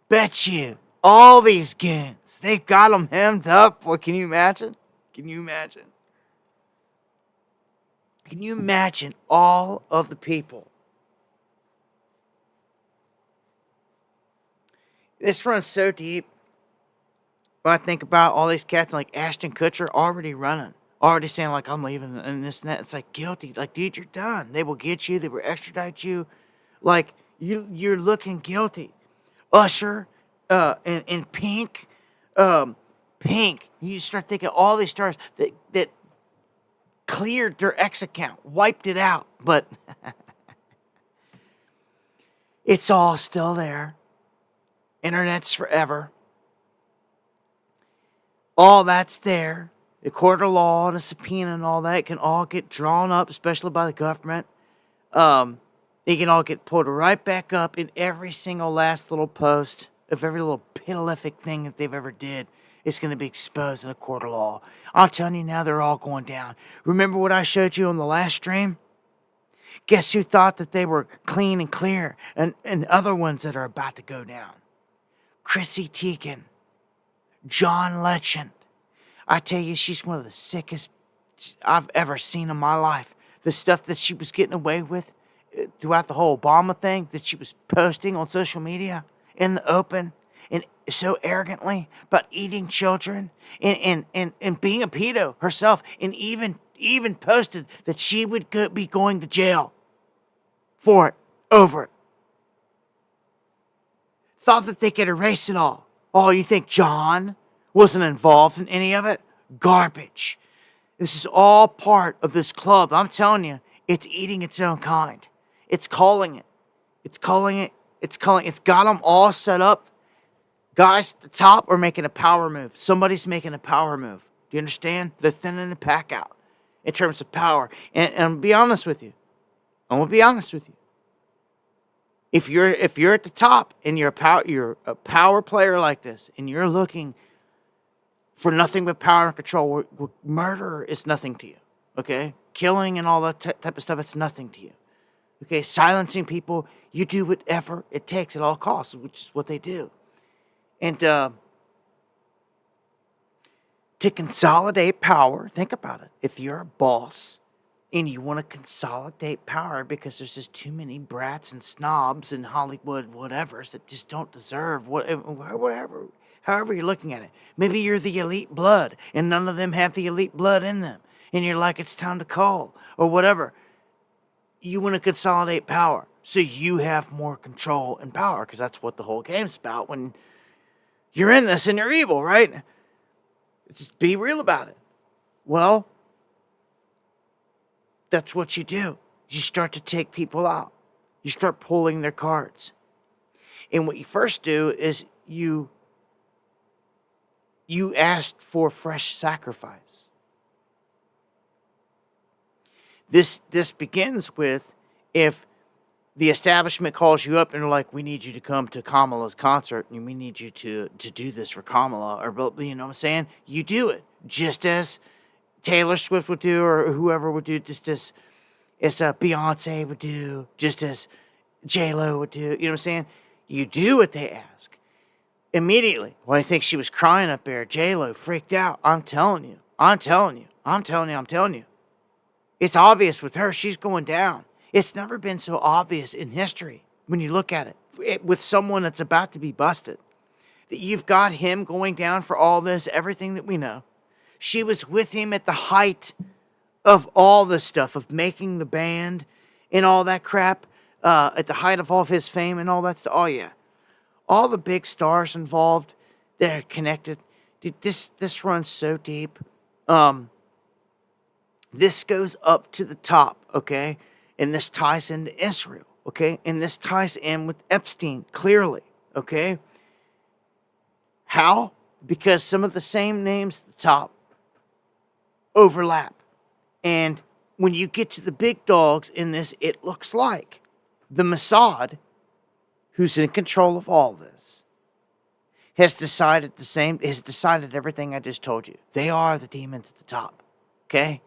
Bet you. All these goons, they've got them hemmed up. What, can you imagine? Can you imagine? Can you imagine all of the people? This runs so deep. When I think about all these cats like Ashton Kutcher already running, already saying like, I'm leaving and this and that. It's like guilty. Like, dude, you're done. They will get you. They will extradite you. Like, you're looking guilty. Usher. And Pink, you start thinking all these stars that cleared their X account, wiped it out, but it's all still there. Internet's forever. All that's there. The court of law and a subpoena and all that can all get drawn up, especially by the government. They can all get pulled right back up in every single last little post of every little prolific thing that they've ever did. It's going to be exposed in a court of law. I'm telling you now, they're all going down. Remember what I showed you on the last stream? Guess who thought that they were clean and clear? And other ones that are about to go down. Chrissy Teigen. John Legend. I tell you, she's one of the sickest I've ever seen in my life. The stuff that she was getting away with throughout the whole Obama thing that she was posting on social media in the open and so arrogantly about eating children and being a pedo herself, and even posted that she would be going to jail for it, over it. Thought that they could erase it all. Oh, you think John wasn't involved in any of it? Garbage. This is all part of this club. I'm telling you, it's eating its own kind. It's calling it. It's got them all set up. Guys at the top are making a power move. Somebody's making a power move. Do you understand? They're thinning the pack out in terms of power. And I'll be honest with you. I'm gonna be honest with you. If you're at the top and you're a power player like this, and you're looking for nothing but power and control, murder is nothing to you. Okay, killing and all that type of stuff, it's nothing to you. Okay, silencing people, you do whatever it takes at all costs, which is what they do. And to consolidate power, think about it. If you're a boss and you want to consolidate power because there's just too many brats and snobs in Hollywood, whatevers, that just don't deserve whatever, however you're looking at it. Maybe you're the elite blood and none of them have the elite blood in them. And you're like, it's time to call or whatever. You want to consolidate power so you have more control and power, because that's what the whole game's about when you're in this and you're evil, right? Just be real about it. Well, that's what you do. You start to take people out. You start pulling their cards. And what you first do is you ask for fresh sacrifice. This begins with, if the establishment calls you up and they're like, we need you to come to Kamala's concert and we need you to do this for Kamala, or, you know what I'm saying? You do it. Just as Taylor Swift would do, or whoever would do, just as Beyonce would do, just as J-Lo would do. You know what I'm saying? You do what they ask. Immediately. Well, I think she was crying up there. J-Lo freaked out. I'm telling you. It's obvious with her. She's going down. It's never been so obvious in history when you look at it with someone that's about to be busted. That you've got him going down for all this, everything that we know. She was with him at the height of all this stuff, of making the band and all that crap, at the height of all of his fame and all that stuff. Oh, yeah. All the big stars involved that are connected. Dude, this runs so deep. This goes up to the top, okay? And this ties into Israel, okay? And this ties in with Epstein, clearly, okay? How? Because some of the same names at the top overlap. And when you get to the big dogs in this, it looks like the Mossad, who's in control of all this, has decided everything I just told you. They are the demons at the top, okay?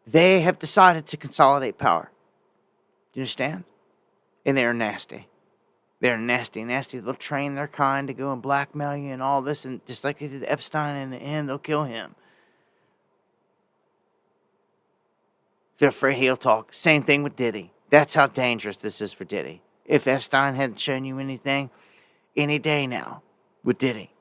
They have decided to consolidate power. Do you understand? And they're nasty. They're nasty. They'll train their kind to go and blackmail you and all this. And just like they did Epstein, in the end, they'll kill him. They're afraid he'll talk. Same thing with Diddy. That's how dangerous this is for Diddy. If Epstein hadn't shown you anything, any day now with Diddy.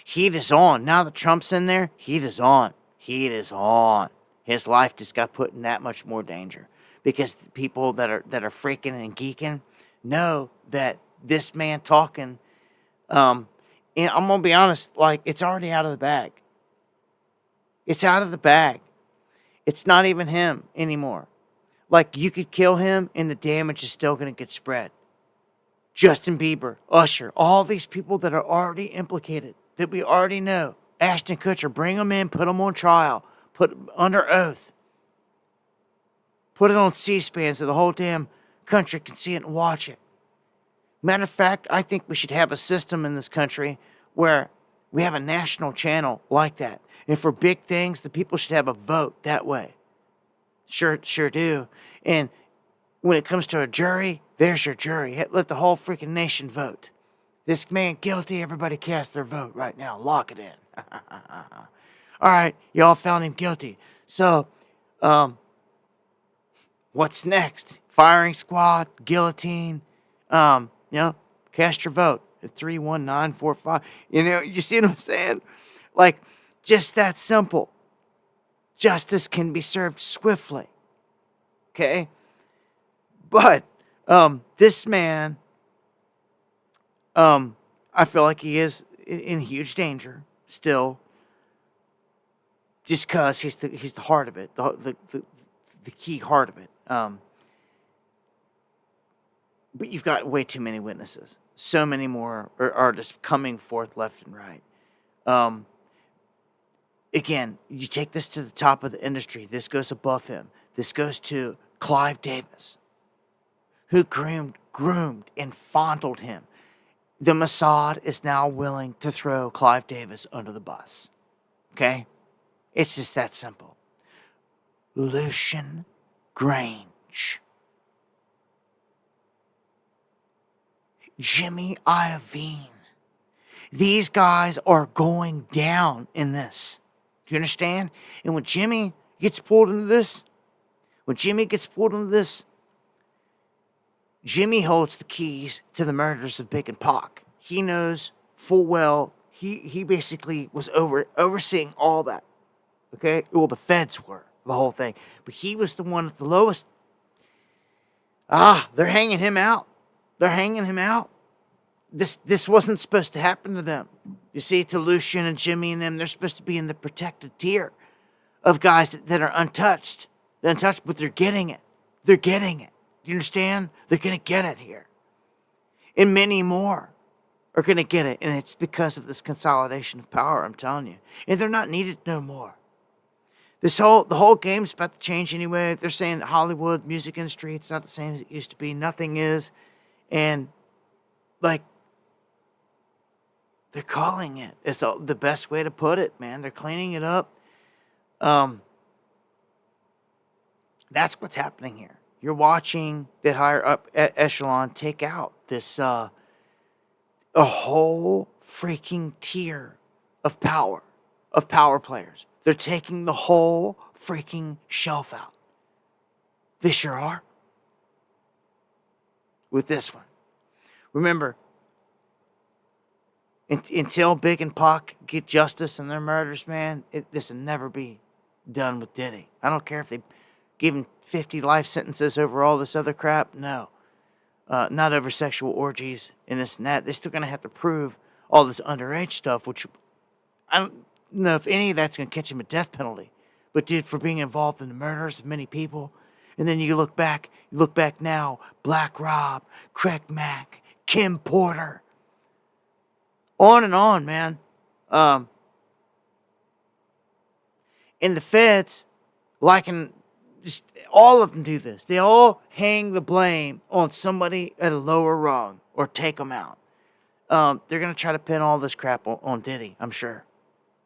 Heat is on. Now that Trump's in there, heat is on. Heat is on. His life just got put in that much more danger, because the people that are freaking and geeking know that this man talking, and I'm gonna be honest, like, it's already out of the bag. It's out of the bag. It's not even him anymore. Like, you could kill him and the damage is still gonna get spread. Justin Bieber, Usher, all these people that are already implicated, that we already know. Ashton Kutcher, bring them in, put them on trial, put them under oath. Put it on C-SPAN so the whole damn country can see it and watch it. Matter of fact, I think we should have a system in this country where we have a national channel like that. And for big things, the people should have a vote that way. Sure do. And when it comes to a jury, there's your jury. Let the whole freaking nation vote. This man guilty, everybody cast their vote right now. Lock it in. All right, y'all found him guilty. So, what's next? Firing squad, guillotine, cast your vote at 31945. You see what I'm saying? Like, just that simple. Justice can be served swiftly. Okay? But this man, I feel like he is in huge danger still, just because he's the heart of it, the key heart of it. But you've got way too many witnesses. So many more are just coming forth left and right. Again, you take this to the top of the industry. This goes above him. This goes to Clive Davis, who groomed and fondled him. The Mossad is now willing to throw Clive Davis under the bus. Okay? It's just that simple. Lucian Grange. Jimmy Iovine. These guys are going down in this. Do you understand? And when Jimmy gets pulled into this, Jimmy holds the keys to the murders of Big and Pac. He knows full well, he basically was overseeing all that. Okay? Well, the feds were, the whole thing. But he was the one at the lowest. They're hanging him out. This wasn't supposed to happen to them. You see, to Lucian and Jimmy and them, they're supposed to be in the protected tier of guys that are untouched. They're untouched, but they're getting it. Do you understand? They're going to get it here. And many more are going to get it. And it's because of this consolidation of power, I'm telling you. And they're not needed no more. The whole game's about to change anyway. They're saying that Hollywood, music industry, it's not the same as it used to be. Nothing is. And, they're calling it. It's the best way to put it, man. They're cleaning it up. That's what's happening here. You're watching that higher up echelon take out this a whole freaking tier of power players. They're taking the whole freaking shelf out. They sure are. With this one. Remember, until Big and Pac get justice in their murders, man, this will never be done with Diddy. I don't care if they give him 50 life sentences over all this other crap. No. Not over sexual orgies and this and that. They're still going to have to prove all this underage stuff, which I don't know if any of that's going to catch him a death penalty. But, dude, for being involved in the murders of many people, and then you look back now, Black Rob, Craig Mack, Kim Porter, on and on, man. And the feds, just all of them do this. They all hang the blame on somebody at a lower rung or take them out. They're going to try to pin all this crap on Diddy, I'm sure,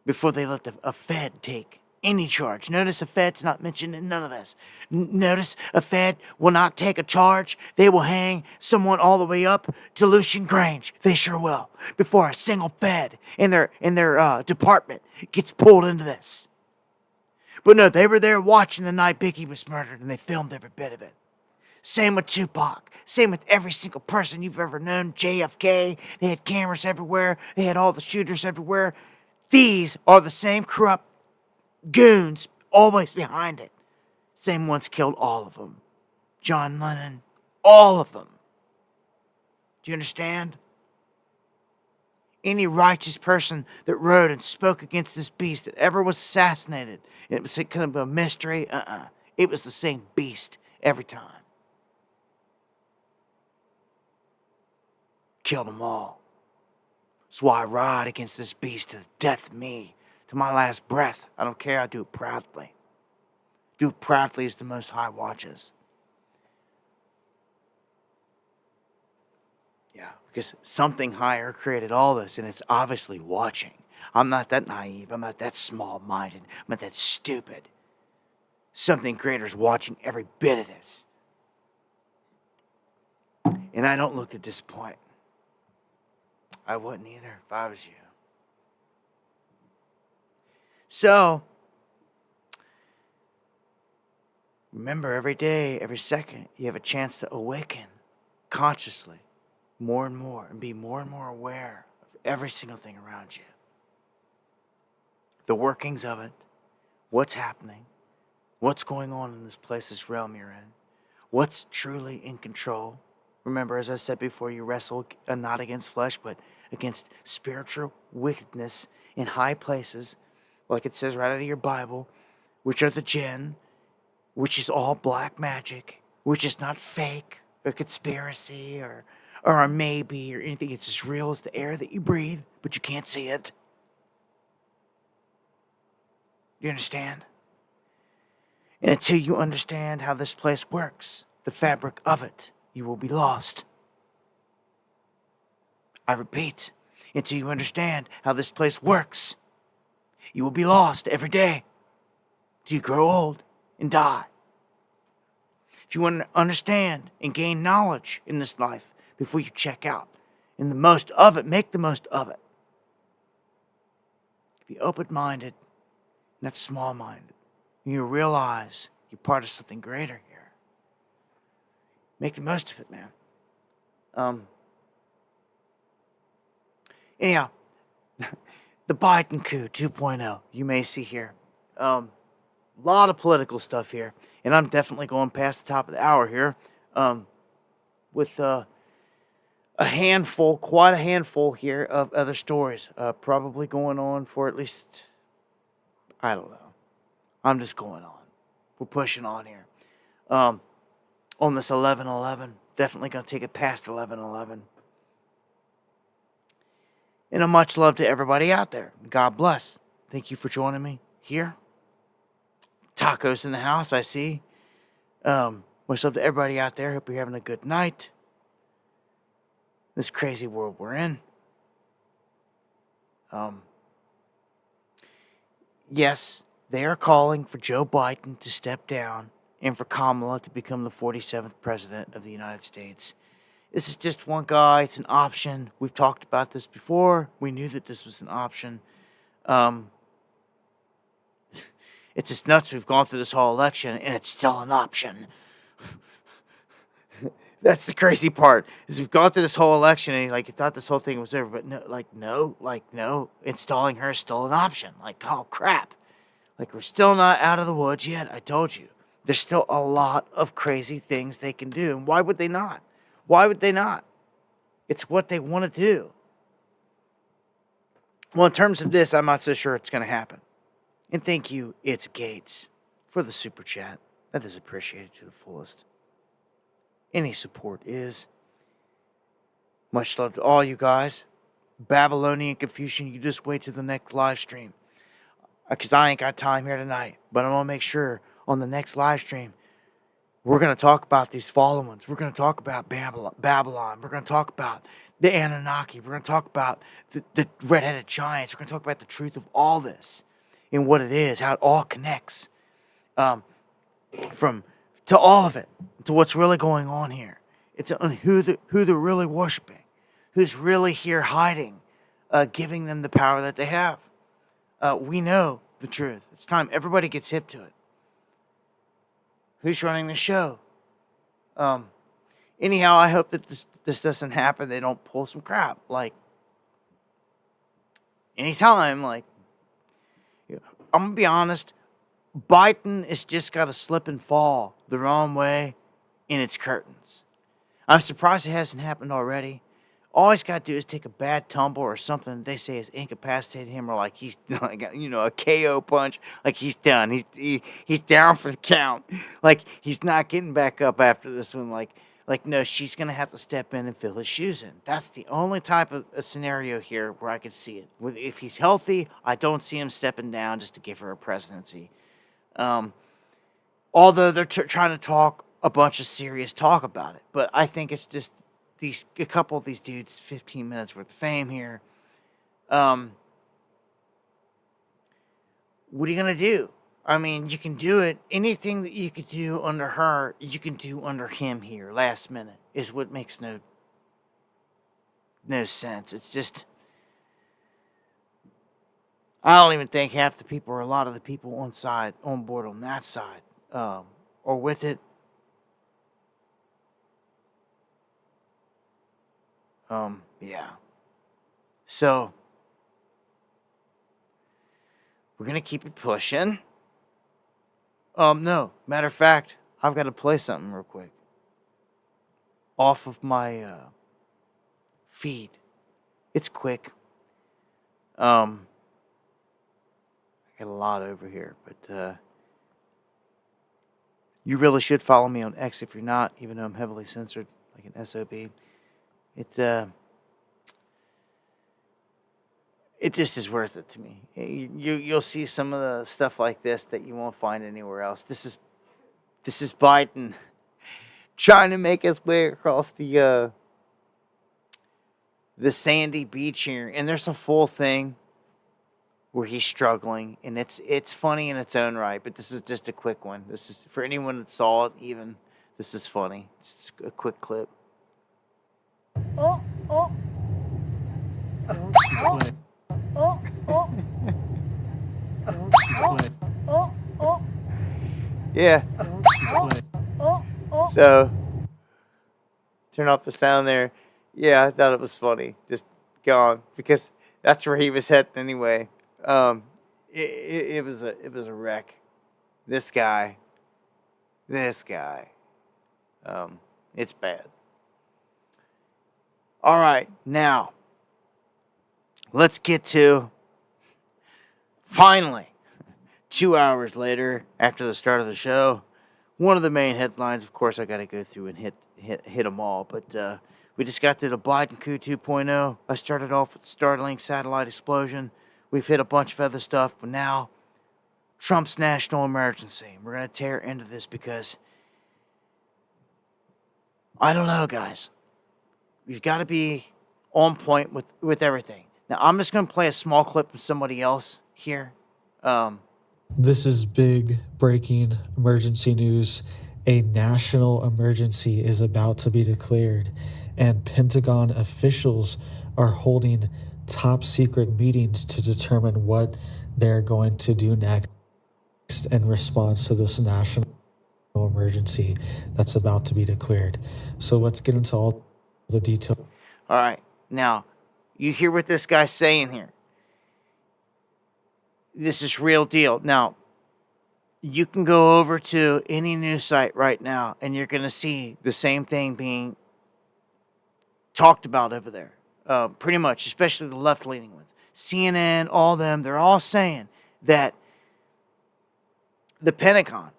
before they let a Fed take any charge. Notice a Fed's not mentioned in none of this. Notice a Fed will not take a charge. They will hang someone all the way up to Lucian Grange. They sure will. Before a single Fed in their department gets pulled into this. But no, they were there watching the night Biggie was murdered, and they filmed every bit of it. Same with Tupac. Same with every single person you've ever known. JFK. They had cameras everywhere. They had all the shooters everywhere. These are the same corrupt goons always behind it. Same ones killed all of them. John Lennon. All of them. Do you understand? Any righteous person that wrote and spoke against this beast that ever was assassinated, it was kind of a mystery. It was the same beast every time. Killed them all. That's why I ride against this beast to the death of me, to my last breath. I don't care. I do it proudly. Do it proudly as the Most High watches. Yeah, because something higher created all this, and it's obviously watching. I'm not that naive. I'm not that small-minded. I'm not that stupid. something greater is watching every bit of this. And I don't look to disappoint. I wouldn't either if I was you. So, remember, every day, every second, you have a chance to awaken consciously more and more and be more and more aware of every single thing around you. The workings of it, what's happening, what's going on in this place, this realm you're in, what's truly in control. Remember, as I said before, you wrestle not against flesh, but against spiritual wickedness in high places, like it says right out of your Bible, which are the jinn, which is all black magic, which is not fake or conspiracy or a maybe or anything. It's as real as the air that you breathe, but you can't see it. You understand? And until you understand how this place works, the fabric of it, you will be lost. I repeat, until you understand how this place works, you will be lost every day till you grow old and die. If you want to understand and gain knowledge in this life before you check out, and the most of it, make the most of it. Be open-minded, not small-minded. You realize you're part of something greater here. Make the most of it, man. Anyhow, the Biden coup 2.0, you may see here. A lot of political stuff here, and I'm definitely going past the top of the hour here with a handful, quite a handful here of other stories, probably going on for at least, I don't know. I'm just going on. We're pushing on here. On this 11/11, definitely going to take it past 11/11. And a much love to everybody out there. God bless. Thank you for joining me here. Tacos in the house, I see. Much love to everybody out there. Hope you're having a good night. This crazy world we're in. Yes, they are calling for Joe Biden to step down and for Kamala to become the 47th president of the United States. This is just one guy. It's an option. We've talked about this before. We knew that this was an option. It's just nuts. We've gone through this whole election, and it's still an option. That's the crazy part. Is we've gone through this whole election, and you thought this whole thing was over, but no. Installing her is still an option. Oh crap! We're still not out of the woods yet. I told you. There's still a lot of crazy things they can do, and why would they not? Why would they not? It's what they want to do. Well, in terms of this, I'm not so sure it's going to happen. And thank you, It's Gates, for the super chat. That is appreciated to the fullest. Any support is. Much love to all you guys. Babylonian Confucian, you just wait till the next live stream. Because I ain't got time here tonight. But I'm going to make sure on the next live stream, we're going to talk about these fallen ones. We're going to talk about Babylon. We're going to talk about the Anunnaki. We're going to talk about the red-headed giants. We're going to talk about the truth of all this and what it is, how it all connects to all of it, to what's really going on here. It's on who they're really worshiping, who's really here hiding, giving them the power that they have. We know the truth. It's time everybody gets hip to it. Who's running the show? Anyhow, I hope that this doesn't happen. They don't pull some crap. Anytime, I'm going to be honest, Biden has just got to slip and fall the wrong way in its curtains. I'm surprised it hasn't happened already. All he's got to do is take a bad tumble or something they say has incapacitated him, or he's a KO punch, he's done. He's down for the count. He's not getting back up after this one. No, she's gonna have to step in and fill his shoes in. That's the only type of a scenario here where I could see it. If he's healthy, I don't see him stepping down just to give her a presidency. Although they're trying to talk a bunch of serious talk about it, but I think it's just a couple of these dudes, 15 minutes worth of fame here. What are you gonna do? I mean, you can do it. Anything that you could do under her, you can do under him here. Last minute is what makes no sense. It's just, I don't even think half the people or a lot of the people on board on that side, or with it. Yeah. So we're gonna keep it pushing. No. Matter of fact, I've got to play something real quick off of my feed. It's quick. I got a lot over here, but you really should follow me on X if you're not, even though I'm heavily censored like an SOB. It just is worth it to me. You'll see some of the stuff like this that you won't find anywhere else. This is Biden trying to make his way across the sandy beach here, and there's a full thing where he's struggling, and it's funny in its own right. But this is just a quick one. This is for anyone that saw it. Even this is funny. It's a quick clip. Oh. Yeah. So, turn off the sound there. Yeah, I thought it was funny. Just gone because that's where he was heading anyway. It was a wreck. This guy. It's bad. All right, now let's get to finally 2 hours later after the start of the show. One of the main headlines, of course, I got to go through and hit them all. But we just got to the Biden Coup 2.0. I started off with Starlink satellite explosion. We've hit a bunch of other stuff, but now Trump's national emergency. We're going to tear into this because I don't know, guys. You've got to be on point with everything. Now, I'm just going to play a small clip from somebody else here. This is big breaking emergency news. A national emergency is about to be declared, and Pentagon officials are holding top secret meetings to determine what they're going to do next in response to this national emergency that's about to be declared. So let's get into all the details. All right. Now, you hear what this guy's saying here. This is real deal. Now, you can go over to any news site right now, and you're going to see the same thing being talked about over there. Pretty much, especially the left-leaning ones. CNN, all them, they're all saying that the Pentagon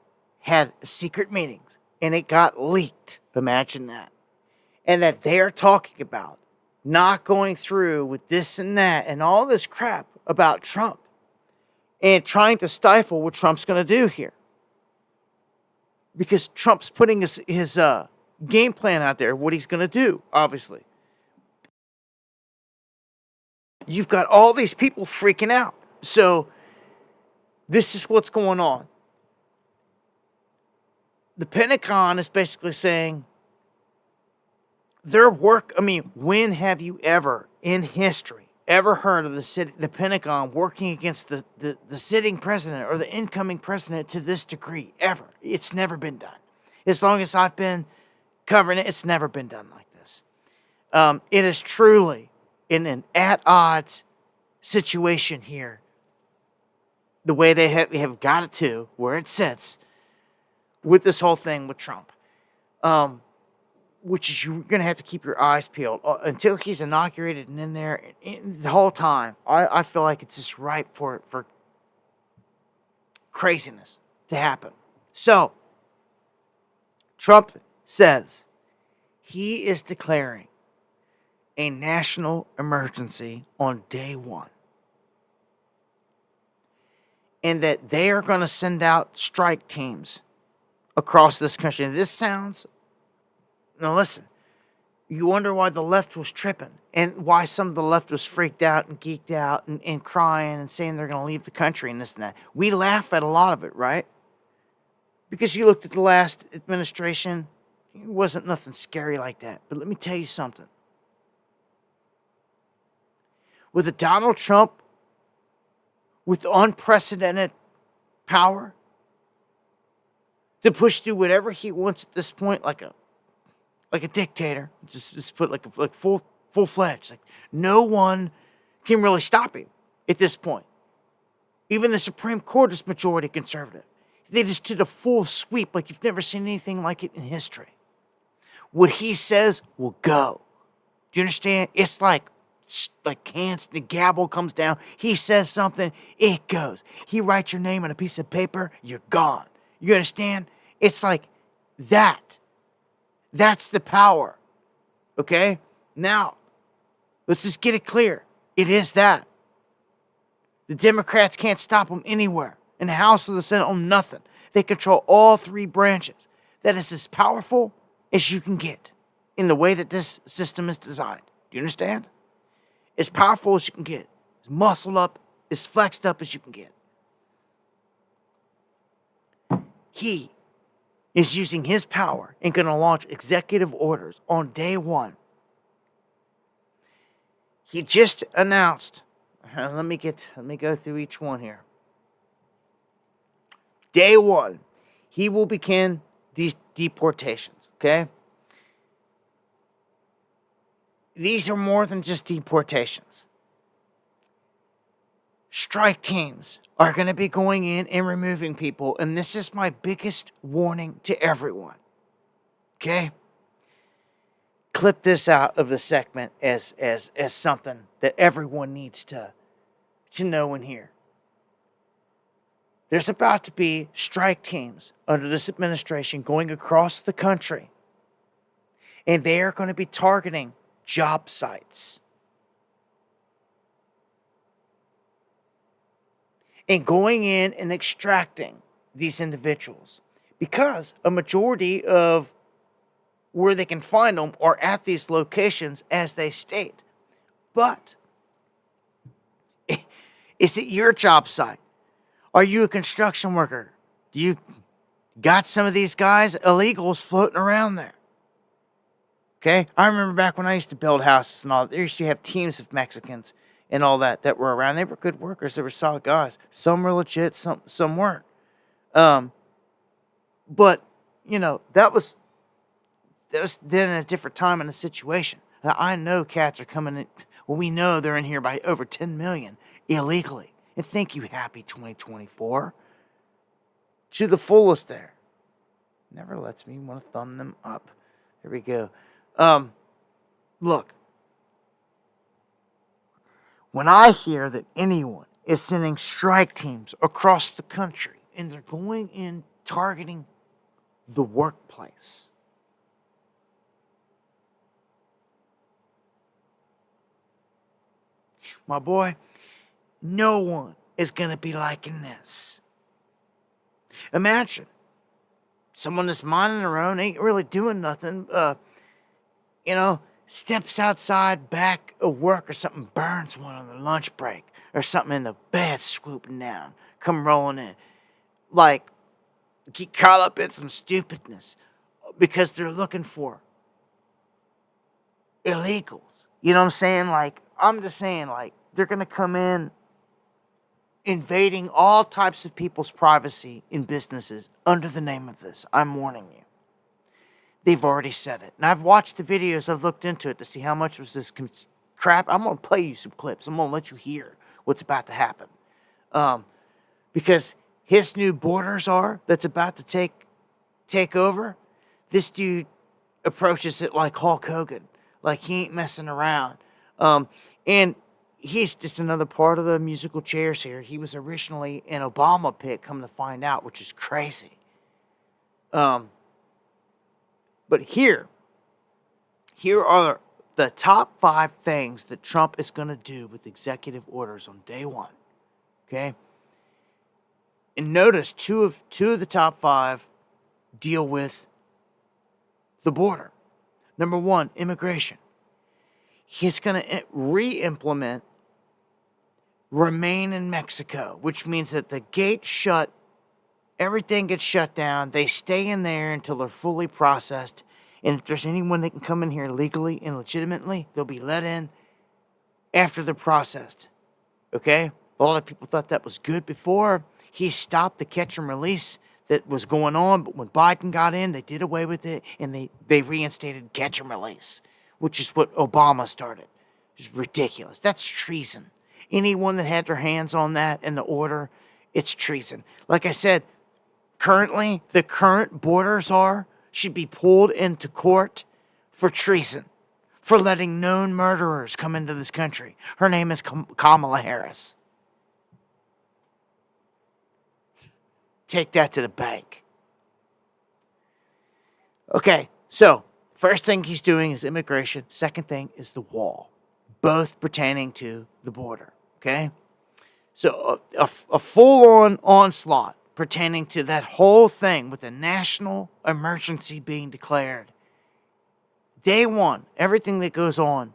had secret meetings, and it got leaked. Imagine that. And that they're talking about not going through with this and that and all this crap about Trump and trying to stifle what Trump's going to do here. Because Trump's putting his game plan out there, what he's going to do, obviously. You've got all these people freaking out. So this is what's going on. The Pentagon is basically saying, when have you ever in history ever heard of the Pentagon working against the sitting president or the incoming president to this degree? Ever. It's never been done. As long as I've been covering it, it's never been done like this. It is truly in an at-odds situation here. The way they have got it to, where it sits, with this whole thing with Trump. Which is you're going to have to keep your eyes peeled until he's inaugurated and in there the whole time. I feel like it's just ripe for craziness to happen. So, Trump says he is declaring a national emergency on day one. And that they are going to send out strike teams across this country. And this sounds... Now listen, You wonder why the left was tripping and why some of the left was freaked out and geeked out and crying and saying they're going to leave the country and this and that. We laugh at a lot of it, right? Because you looked at the last administration, it wasn't nothing scary like that. But let me tell you something. With a Donald Trump with unprecedented power to push through whatever he wants at this point, like a dictator, just put like full-fledged. Like no one can really stop him at this point. Even the Supreme Court is majority conservative. They just did a full sweep like you've never seen anything like it in history. What he says will go. Do you understand? It's like cans, the gavel comes down. He says something, it goes. He writes your name on a piece of paper, you're gone. You understand? It's like that. That's the power. Okay? Now, let's just get it clear. It is that. The Democrats can't stop them anywhere. In the House or the Senate, on nothing. They control all three branches. That is as powerful as you can get in the way that this system is designed. Do you understand? As powerful as you can get. As muscled up, as flexed up as you can get. He is using his power and going to launch executive orders on day one. He just announced, let me go through each one here. Day one, he will begin these deportations, okay? These are more than just deportations. Strike teams are going to be going in and removing people, and this is my biggest warning to everyone. Okay? Clip this out of the segment as something that everyone needs to know and hear. There's about to be strike teams under this administration going across the country, and they are going to be targeting job sites. And going in and extracting these individuals. Because a majority of where they can find them are at these locations as they state. But, is it your job site? Are you a construction worker? Do you got some of these guys, illegals, floating around there? Okay? I remember back when I used to build houses and all, there used to have teams of Mexicans and all that were around. They were good workers. They were solid guys. Some were legit, some weren't. But, you know, that was then a different time in the situation. I know cats are coming in. Well, we know they're in here by over 10 million illegally. And thank you, happy 2024. To the fullest there. Never lets me want to thumb them up. There we go. Look. When I hear that anyone is sending strike teams across the country and they're going in targeting the workplace, my boy, no one is going to be liking this. Imagine someone that's minding their own, ain't really doing nothing, steps outside back of work or something, burns one on the lunch break or something in the bed swooping down, come rolling in. Like, get caught up in some stupidness because they're looking for illegals. You know what I'm saying? Like, I'm just saying, like, they're going to come in invading all types of people's privacy in businesses under the name of this. I'm warning you. They've already said it. And I've watched the videos. I've looked into it to see how much was this crap. I'm going to play you some clips. I'm going to let you hear what's about to happen. Because his new borders that's about to take over, this dude approaches it like Hulk Hogan. Like he ain't messing around. And he's just another part of the musical chairs here. He was originally an Obama pick, come to find out, which is crazy. But here are the top 5 things that Trump is going to do with executive orders on day one. Okay? And notice two of the top 5 deal with the border. Number one, immigration. He's going to re-implement remain in Mexico, which means that the gates shut, everything gets shut down. They stay in there until they're fully processed. And if there's anyone that can come in here legally and legitimately, they'll be let in after they're processed. Okay? A lot of people thought that was good before. He stopped the catch and release that was going on, but when Biden got in, they did away with it, and they reinstated catch and release, which is what Obama started. It's ridiculous. That's treason. Anyone that had their hands on that and the order, it's treason. Like I said, currently, the current border czar should be pulled into court for treason, for letting known murderers come into this country. Her name is Kamala Harris. Take that to the bank. Okay, so first thing he's doing is immigration. Second thing is the wall, both pertaining to the border. Okay, so a full-on onslaught pertaining to that whole thing with a national emergency being declared. Day one, everything that goes on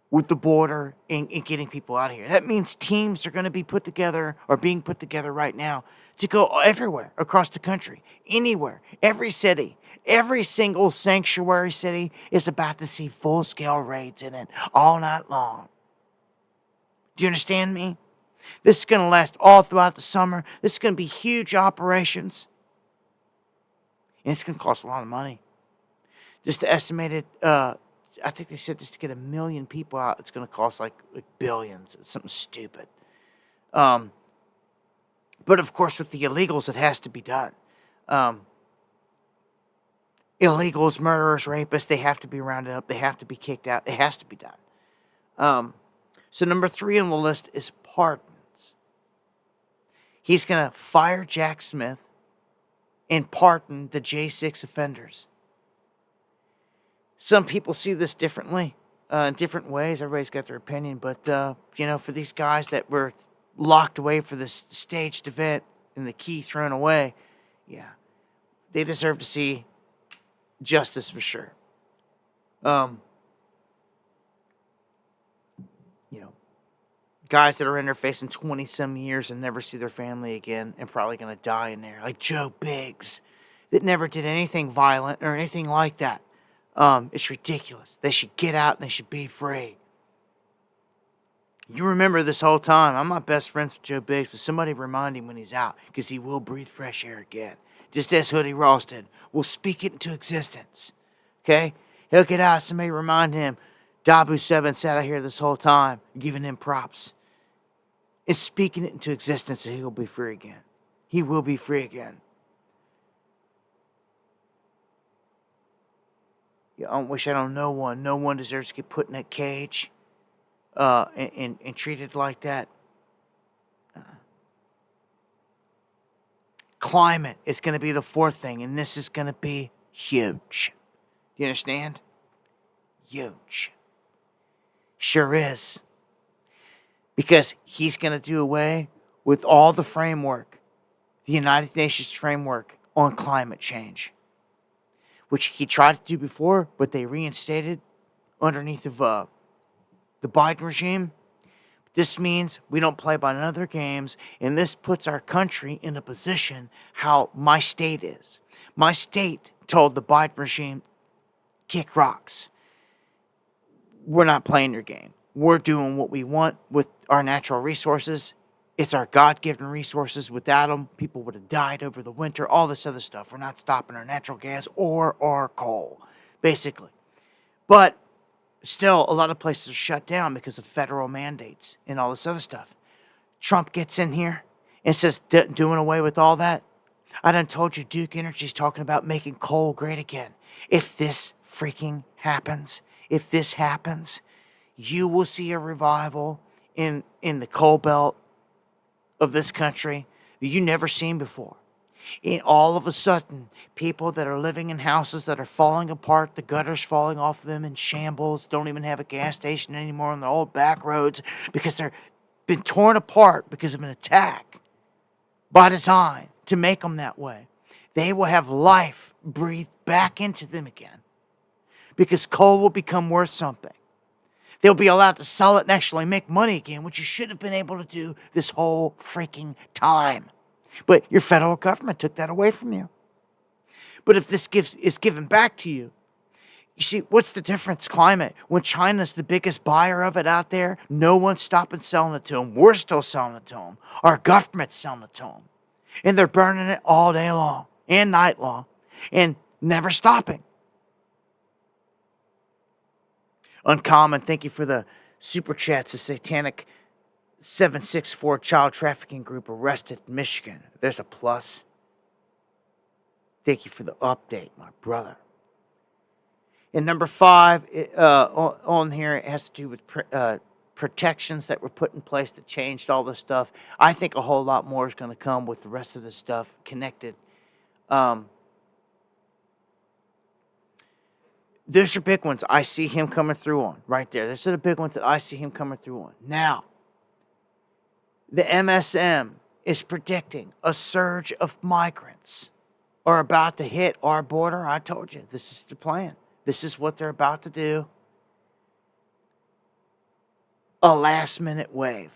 with the border and getting people out of here. That means teams are going to be put together or being put together right now to go everywhere across the country, anywhere, every city, every single sanctuary city is about to see full-scale raids in it all night long. Do you understand me? This is going to last all throughout the summer. This is going to be huge operations. And it's going to cost a lot of money. Just to estimate it, I think they said just to get 1 million people out, it's going to cost like billions. It's something stupid. But of course, with the illegals, it has to be done. Illegals, murderers, rapists, they have to be rounded up. They have to be kicked out. It has to be done. So number 3 on the list is pardons. He's going to fire Jack Smith and pardon the J6 offenders. Some people see this differently, in different ways. Everybody's got their opinion. But, for these guys that were locked away for this staged event and the key thrown away, yeah, they deserve to see justice for sure. Guys that are in there facing 20-some years and never see their family again and probably going to die in there. Like Joe Biggs, that never did anything violent or anything like that. It's ridiculous. They should get out and they should be free. You remember this whole time, I'm not best friends with Joe Biggs, but somebody remind him when he's out, because he will breathe fresh air again. Just as Hoodie Ross did. We'll speak it into existence. Okay? He'll get out, somebody remind him, Dabu 7 sat out here this whole time, giving him props. It's speaking it into existence that he'll be free again. He will be free again. I wish I don't know one. No one deserves to get put in that cage and treated like that. Climate is going to be the 4th thing, and this is going to be huge. Do you understand? Huge. Sure is. Because he's going to do away with all the framework, the United Nations framework on climate change, which he tried to do before, but they reinstated underneath of the Biden regime. This means we don't play by none of their games, and this puts our country in a position how my state is. My state told the Biden regime, kick rocks. We're not playing your game. We're doing what we want with our natural resources. It's our God-given resources. Without them, people would have died over the winter, all this other stuff. We're not stopping our natural gas or our coal, basically. But still, a lot of places are shut down because of federal mandates and all this other stuff. Trump gets in here and says, doing away with all that. I done told you Duke Energy's talking about making coal great again. If this freaking happens, you will see a revival in the coal belt of this country that you never seen before. And all of a sudden, people that are living in houses that are falling apart, the gutters falling off of them in shambles, don't even have a gas station anymore on the old back roads because they're been torn apart because of an attack by design to make them that way. They will have life breathed back into them again. because coal will become worth something. They'll be allowed to sell it and actually make money again, which you should have been able to do this whole freaking time. But your federal government took that away from you. But if this is given back to you, you see, what's the difference? Climate. When China's the biggest buyer of it out there, no one's stopping selling it to them. We're still selling it to them. Our government's selling it to them. And they're burning it all day long and night long and never stopping. Uncommon, thank you for the super chats. The Satanic 764 child trafficking group arrested in Michigan. There's a plus. Thank you for the update, my brother. And number 5 on here, it has to do with protections that were put in place that changed all this stuff. I think a whole lot more is going to come with the rest of this stuff connected. Those are big ones I see him coming through on right there. Those are the big ones that I see him coming through on. Now, the MSM is predicting a surge of migrants are about to hit our border. I told you, this is the plan. This is what they're about to do. A last-minute wave.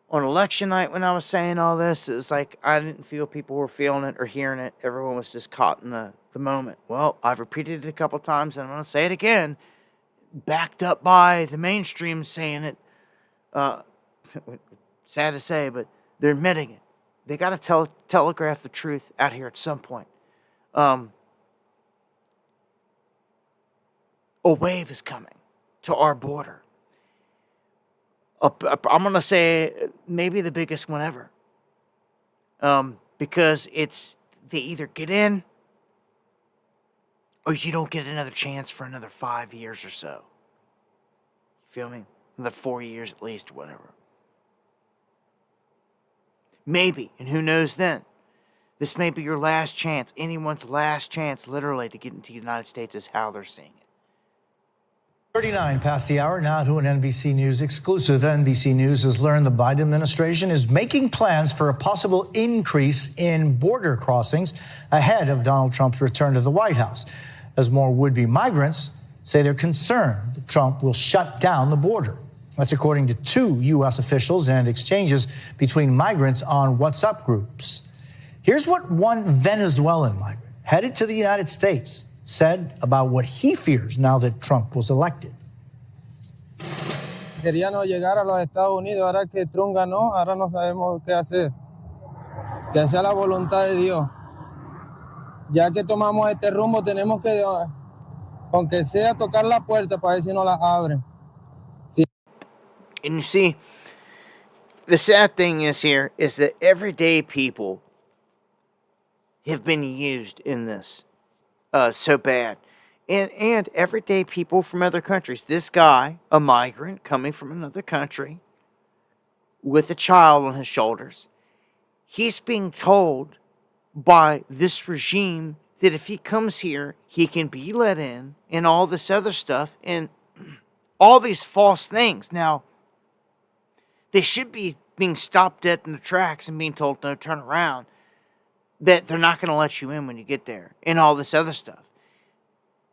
On election night when I was saying all this, it was like I didn't feel people were feeling it or hearing it. Everyone was just caught in the moment. Well, I've repeated it a couple times, and I'm going to say it again. Backed up by the mainstream saying it. Sad to say, but they're admitting it. They got to telegraph the truth out here at some point. A wave is coming to our border. I'm going to say maybe the biggest one ever. Because they either get in or you don't get another chance for another 5 years or so. You feel me? Another 4 years at least, or whatever. Maybe, and who knows then? This may be your last chance, anyone's last chance, literally, to get into the United States is how they're seeing it. 39 past the hour, now to an NBC News exclusive. NBC News has learned the Biden administration is making plans for a possible increase in border crossings ahead of Donald Trump's return to the White House, as more would-be migrants say they're concerned that Trump will shut down the border. That's according to 2 U.S. officials and exchanges between migrants on WhatsApp groups. Here's what one Venezuelan migrant headed to the United States said about what he fears now that Trump was elected. Queríamos llegar a los Estados Unidos, ahora que Trump ganó, ahora no sabemos qué hacer. Que sea la voluntad de Dios. Ya que tomamos este rumbo, tenemos que, aunque sea, tocar la puerta para ver si nos la abren. Sí. And you see, the sad thing is that everyday people have been used in this so bad. And everyday people from other countries. This guy, a migrant coming from another country with a child on his shoulders, he's being told by this regime that if he comes here, he can be let in and all this other stuff and all these false things. Now, they should be being stopped dead in the tracks and being told, no, turn around, that they're not going to let you in when you get there and all this other stuff.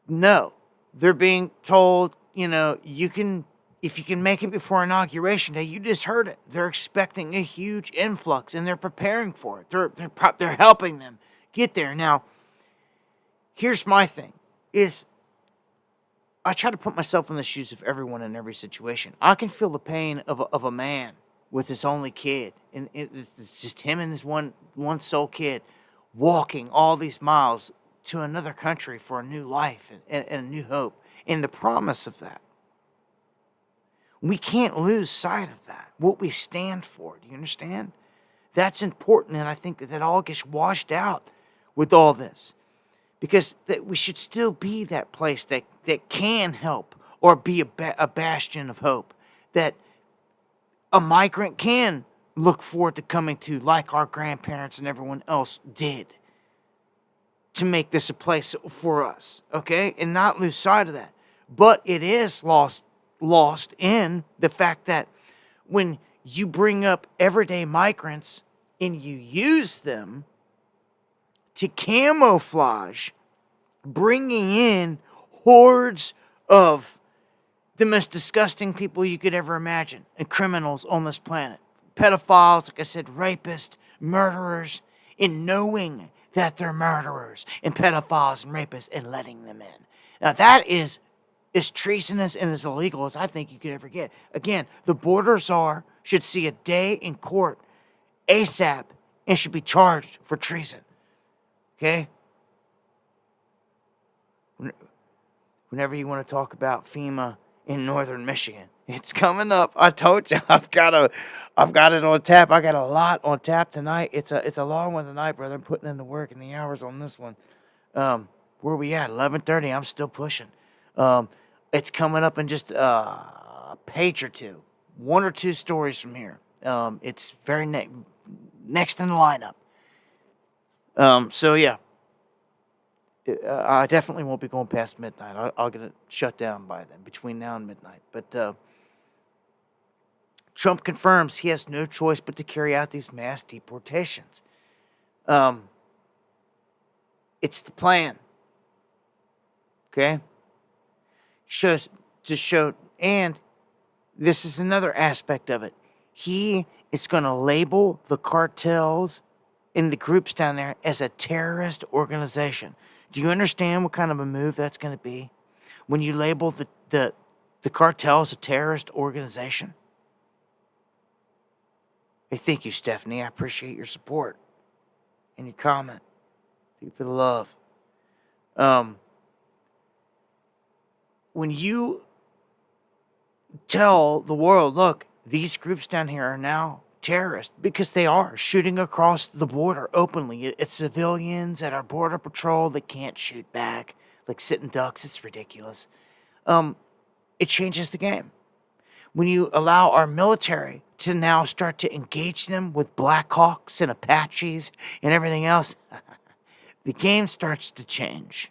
No, they're being told, you can, if you can make it before Inauguration Day, you just heard it. They're expecting a huge influx and they're preparing for it. They're helping them get there. Now, here's my thing, is I try to put myself in the shoes of everyone in every situation. I can feel the pain of a man with his only kid, and it's just him and his one sole kid walking all these miles to another country for a new life and a new hope, and the promise of that. We can't lose sight of that, what we stand for. Do you understand? That's important, and I think that all gets washed out with all this. Because that we should still be that place that can help or be a bastion of hope. That a migrant can look forward to coming to, like our grandparents and everyone else did, to make this a place for us, okay? And not lose sight of that. But it is lost in the fact that when you bring up everyday migrants and you use them to camouflage bringing in hordes of the most disgusting people you could ever imagine and criminals on this planet. Pedophiles, like I said, rapists, murderers, and knowing that they're murderers and pedophiles and rapists and letting them in. Now that is as treasonous and as illegal as I think you could ever get. Again, the border czar should see a day in court ASAP and should be charged for treason. Okay? Whenever you want to talk about FEMA in northern Michigan, it's coming up. I told you I've got it on tap. I got a lot on tap tonight. It's a long one tonight, brother. I'm putting in the work and the hours on this one. Where we at? 11:30. I'm still pushing. It's coming up in just a page or two, one or two stories from here. It's very next in the lineup. So yeah, I definitely won't be going past midnight. I'll get it shut down by then, between now and midnight. But Trump confirms he has no choice but to carry out these mass deportations. It's the plan. Okay? And this is another aspect of it. He is going to label the cartels and the groups down there as a terrorist organization. Do you understand what kind of a move that's going to be? When you label the cartel as a terrorist organization? Hey, thank you, Stephanie. I appreciate your support and your comment. Thank you for the love. When you tell the world, look, these groups down here are now terrorists, because they are shooting across the border openly. It's civilians at our border patrol that can't shoot back, like sitting ducks. It's ridiculous. It changes the game. When you allow our military to now start to engage them with Blackhawks and Apaches and everything else, the game starts to change.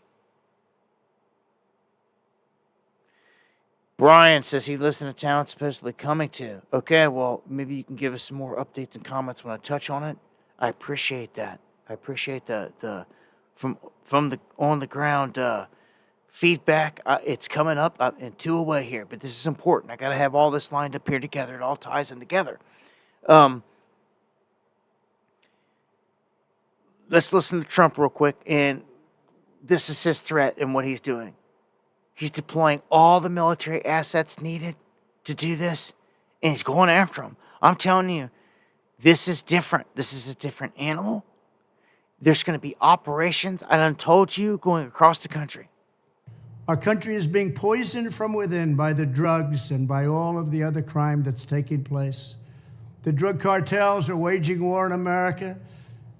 Brian says he lives in a town supposedly coming to. Okay, well, maybe you can give us some more updates and comments when I touch on it. I appreciate that. I appreciate the from the on the ground feedback. It's coming up in two away here, but this is important. I got to have all this lined up here together. It all ties in together. Let's listen to Trump real quick, and this is his threat and what he's doing. He's deploying all the military assets needed to do this, and he's going after them. I'm telling you, this is different. This is a different animal. There's going to be operations, I done told you, going across the country. Our country is being poisoned from within by the drugs and by all of the other crime that's taking place. The drug cartels are waging war in America,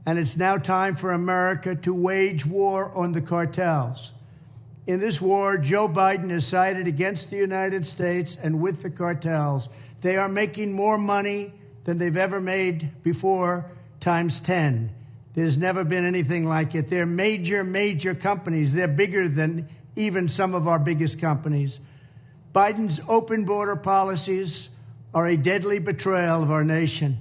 and it's now time for America to wage war on the cartels. In this war, Joe Biden has sided against the United States and with the cartels. They are making more money than they've ever made before, times 10. There's never been anything like it. They're major companies. They're bigger than even some of our biggest companies. Biden's open border policies are a deadly betrayal of our nation.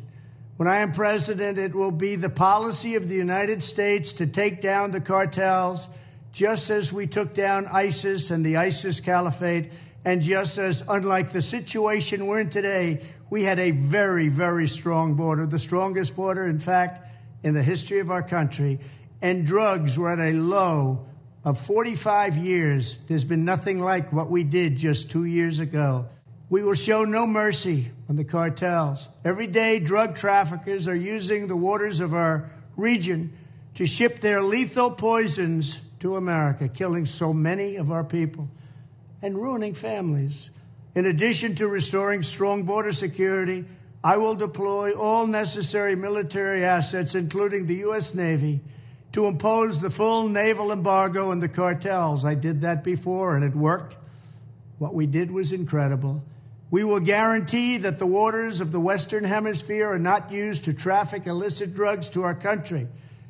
When I am president, it will be the policy of the United States to take down the cartels, just as we took down ISIS and the ISIS caliphate, and just as, unlike the situation we're in today, we had a very strong border, the strongest border, in fact, in the history of our country, and drugs were at a low of 45 years. There's been nothing like what we did just 2 years ago. We will show no mercy on the cartels. Every day, drug traffickers are using the waters of our region to ship their lethal poisons to America, killing so many of our people and ruining families. In addition to restoring strong border security, I will deploy all necessary military assets, including the U.S. Navy, to impose the full naval embargo on the cartels. I did that before, and it worked. What we did was incredible. We will guarantee that the waters of the Western Hemisphere are not used to traffic illicit drugs to our country.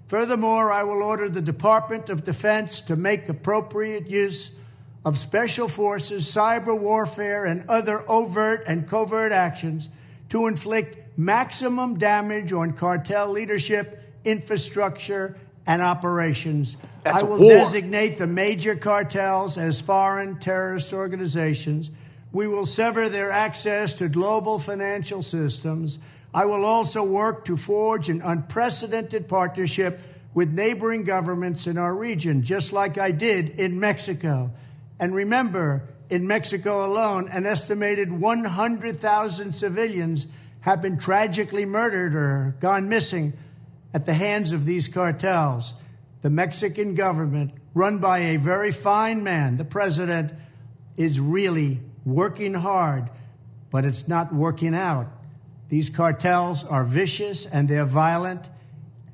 Furthermore, I will order the Department of Defense to make appropriate use of special forces, cyber warfare, and other overt and covert actions to inflict maximum damage on cartel leadership, infrastructure, and operations. That's I a will war. designate the major cartels as foreign terrorist organizations. We will sever their access to global financial systems. I will also work to forge an unprecedented partnership with neighboring governments in our region, just like I did in Mexico. And remember, in Mexico alone, an estimated 100,000 civilians have been tragically murdered or gone missing at the hands of these cartels. The Mexican government, run by a very fine man, the president, is really working hard, but it's not working out. These cartels are vicious and they're violent,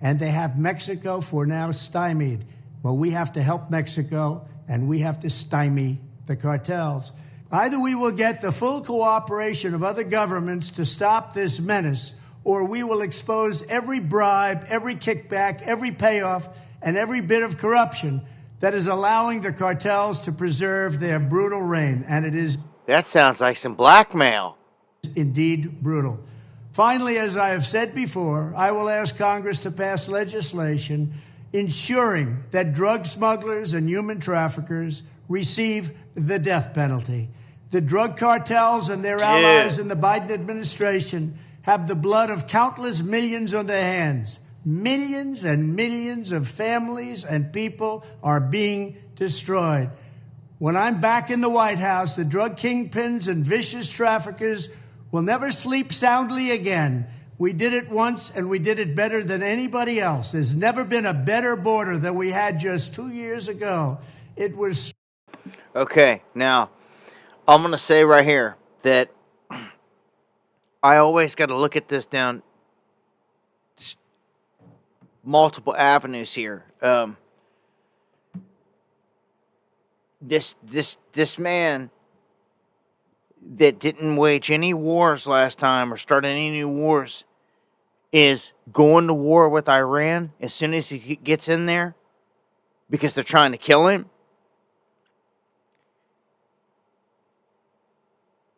and they have Mexico for now stymied. Well, we have to help Mexico, and we have to stymie the cartels. Either we will get the full cooperation of other governments to stop this menace, or we will expose every bribe, every kickback, every payoff, and every bit of corruption that is allowing the cartels to preserve their brutal reign. And it is... That sounds like some blackmail. Indeed brutal. Finally, as I have said before, I will ask Congress to pass legislation ensuring that drug smugglers and human traffickers receive the death penalty. The drug cartels and their allies in the Biden administration have the blood of countless millions on their hands. Millions and millions of families and people are being destroyed. When I'm back in the White House, the drug kingpins and vicious traffickers will never sleep soundly again. We did it once, and we did it better than anybody else. There's never been a better border than we had just 2 years ago. It was... Okay, now, I'm going to say right here that I always got to look at this down multiple avenues here. This man that didn't wage any wars last time or start any new wars is going to war with Iran as soon as he gets in there because they're trying to kill him.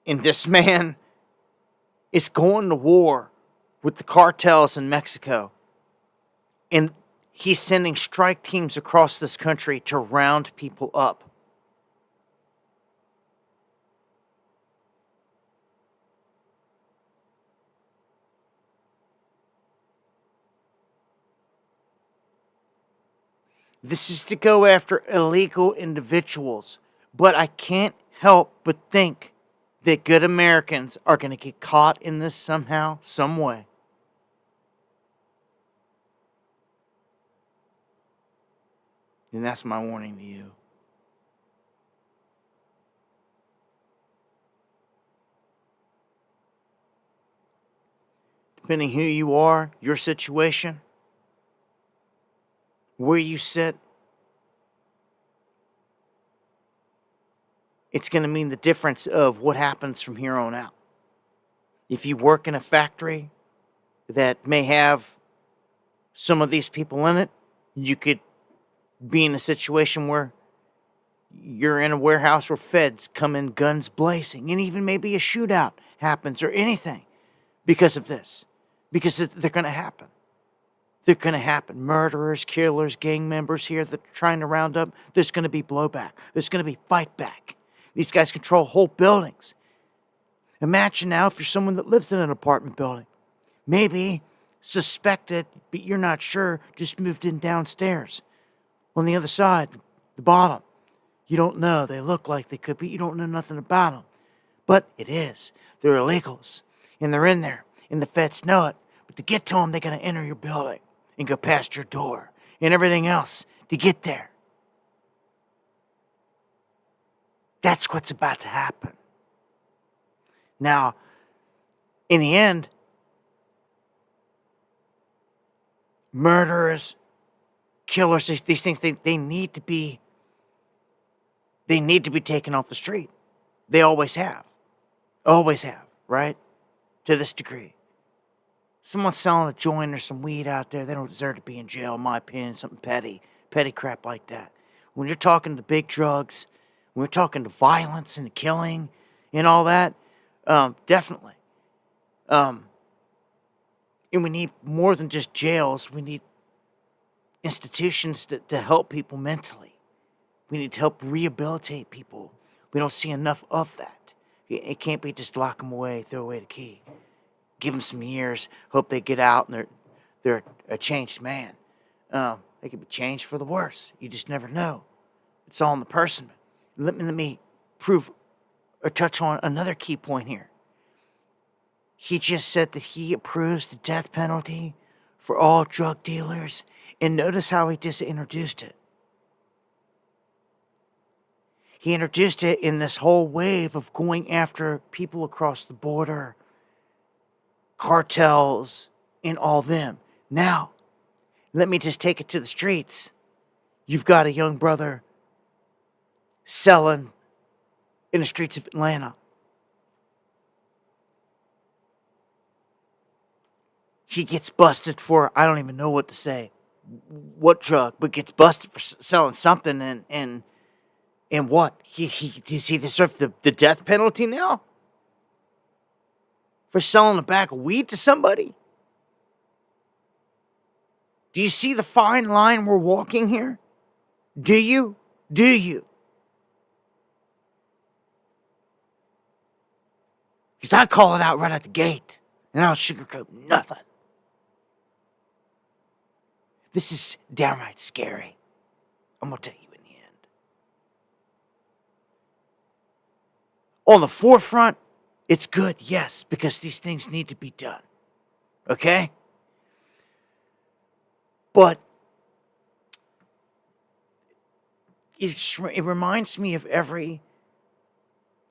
And this man is going to war with the cartels in Mexico. And he's sending strike teams across this country to round people up. This is to go after illegal individuals. But I can't help but think that good Americans are going to get caught in this somehow, some way. And that's my warning to you. Depending who you are, your situation, where you sit, it's going to mean the difference of what happens from here on out. If you work in a factory that may have some of these people in it, you could be in a situation where you're in a warehouse where feds come in guns blazing, and even maybe a shootout happens or anything because of this. Because they're going to happen. They're going to happen. Murderers, killers, gang members here that are trying to round up. There's going to be blowback. There's going to be fight back. These guys control whole buildings. Imagine now if you're someone that lives in an apartment building. Maybe suspected, but you're not sure, just moved in downstairs. On the other side, the bottom. You don't know. They look like they could be. You don't know nothing about them. But it is. They're illegals. And they're in there. And the feds know it. But to get to them, they're going to enter your building and go past your door and everything else to get there. That's what's about to happen. Now, in the end, murderers, killers, these things, they need to be taken off the street. They always have. Always have, right? To this degree. Someone's selling a joint or some weed out there, they don't deserve to be in jail, in my opinion, something petty crap like that. When you're talking to big drugs, when we're talking to violence and killing and all that, definitely. And we need more than just jails. We need institutions to help people mentally. We need to help rehabilitate people. We don't see enough of that. It can't be just lock them away, throw away the key. Give them some years, hope they get out and they're a changed man. They could be changed for the worse. You just never know. It's all in the person. Let me prove or touch on another key point here. He just said that he approves the death penalty for all drug dealers, and notice how he just introduced it. He introduced it in this whole wave of going after people across the border, cartels, and all them. Now, let me just take it to the streets. You've got a young brother selling in the streets of Atlanta. He gets busted for, I don't even know what to say, what drug, but gets busted for selling something, and what? Does he deserve the death penalty now? For selling a bag of weed to somebody? Do you see the fine line we're walking here? Do you? Do you? Because I call it out right at the gate, and I don't sugarcoat nothing. This is downright scary. I'm going to tell you in the end. On the forefront, it's good, yes, because these things need to be done. Okay? But it reminds me of every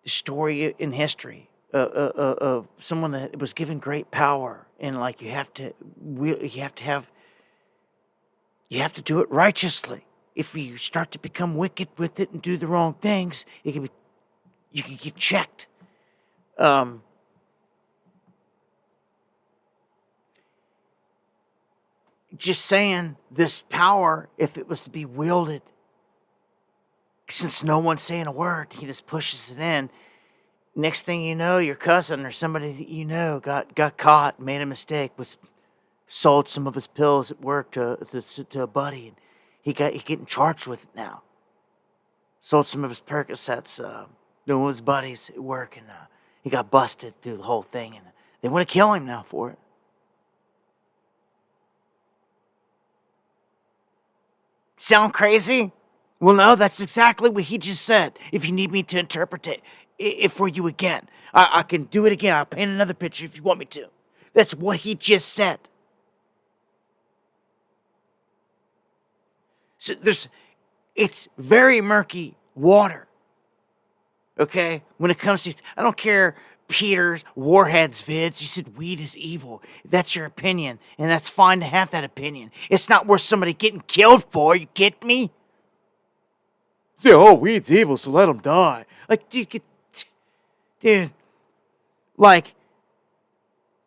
story in history of someone that was given great power, and like you have to do it righteously. If you start to become wicked with it and do the wrong things, you can get checked. Just saying, this power, if it was to be wielded, since no one's saying a word, he just pushes it in. Next thing you know, your cousin or somebody that you know got caught, made a mistake, sold some of his pills at work to a buddy, and he getting charged with it now. Sold some of his Percocets to one of his buddies at work, and he got busted through the whole thing, and they want to kill him now for it. Sound crazy? Well, no, that's exactly what he just said. If you need me to interpret it for you again, I can do it again. I'll paint another picture if you want me to. That's what he just said. So it's very murky water. Okay? When it comes to, I don't care, Peter's Warhead's vids, you said weed is evil. That's your opinion, and that's fine to have that opinion. It's not worth somebody getting killed for, you get me? Say, oh, weed's evil, so let them die. Like, dude,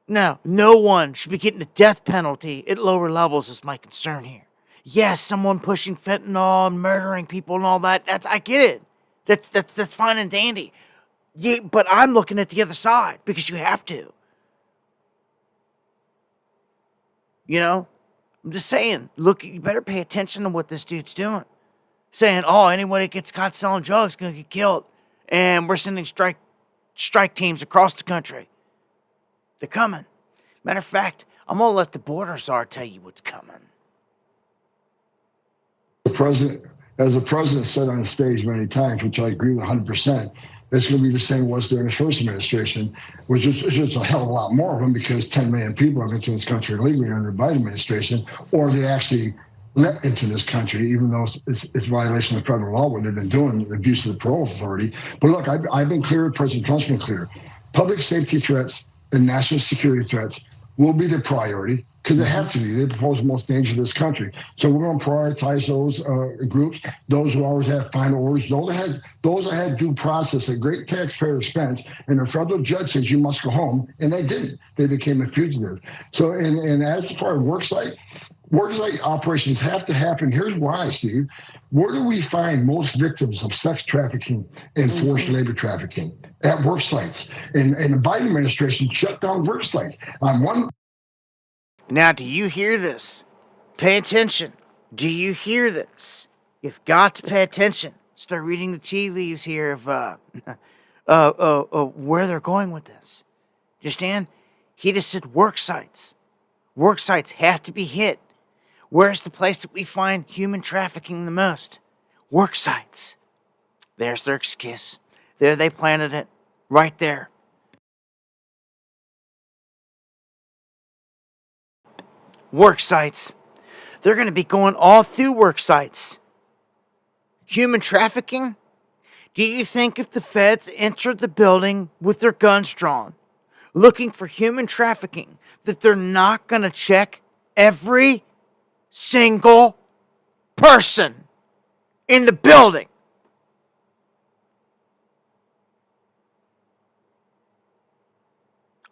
no one should be getting a death penalty at lower levels is my concern here. Yes, someone pushing fentanyl and murdering people and all that, I get it. That's fine and dandy. Yeah, but I'm looking at the other side because you have to. You know? I'm just saying, look, you better pay attention to what this dude's doing. Saying, oh, anyone that gets caught selling drugs is going to get killed. And we're sending strike teams across the country. They're coming. Matter of fact, I'm going to let the border czar tell you what's coming. As the president said on stage many times, which I agree with 100%, it's going to be the same it was during the first administration, which is just a hell of a lot more of them because 10 million people have entered this country illegally under the Biden administration, or they actually let into this country, even though it's violation of federal law, what they've been doing, the abuse of the parole authority. But look, I've been clear, President Trump's been clear. Public safety threats and national security threats will be the priority because they have to be. They pose the most danger to this country. So we're going to prioritize those groups, those who always have final orders, those that had due process at great taxpayer expense, and the federal judge says you must go home, and they didn't. They became a fugitive. So, and as part of worksite operations have to happen. Here's why, Steve. Where do we find most victims of sex trafficking and forced labor trafficking? At work sites. And the Biden administration shut down work sites. Now, do you hear this? Pay attention. Do you hear this? You've got to pay attention. Start reading the tea leaves here of where they're going with this. Do you understand? He just said work sites. Work sites have to be hit. Where's the place that we find human trafficking the most? Work sites. There's their excuse. There they planted it. Right there. Work sites. They're going to be going all through work sites. Human trafficking? Do you think if the feds entered the building with their guns drawn, looking for human trafficking, that they're not going to check every single person in the building?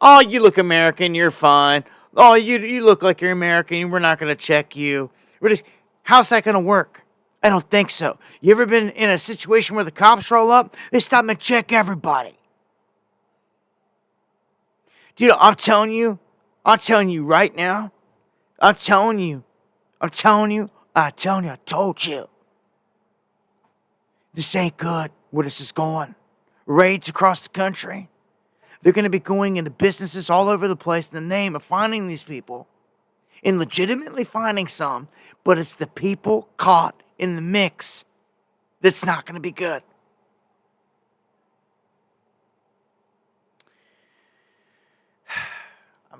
Oh, you look American, you're fine. Oh, you look like you're American, we're not going to check you. How's that going to work? I don't think so. You ever been in a situation where the cops roll up? They stop and check everybody. Dude, I'm telling you right now. I told you. This ain't good where this is going. Raids across the country. They're going to be going into businesses all over the place in the name of finding these people and legitimately finding some, but it's the people caught in the mix that's not going to be good.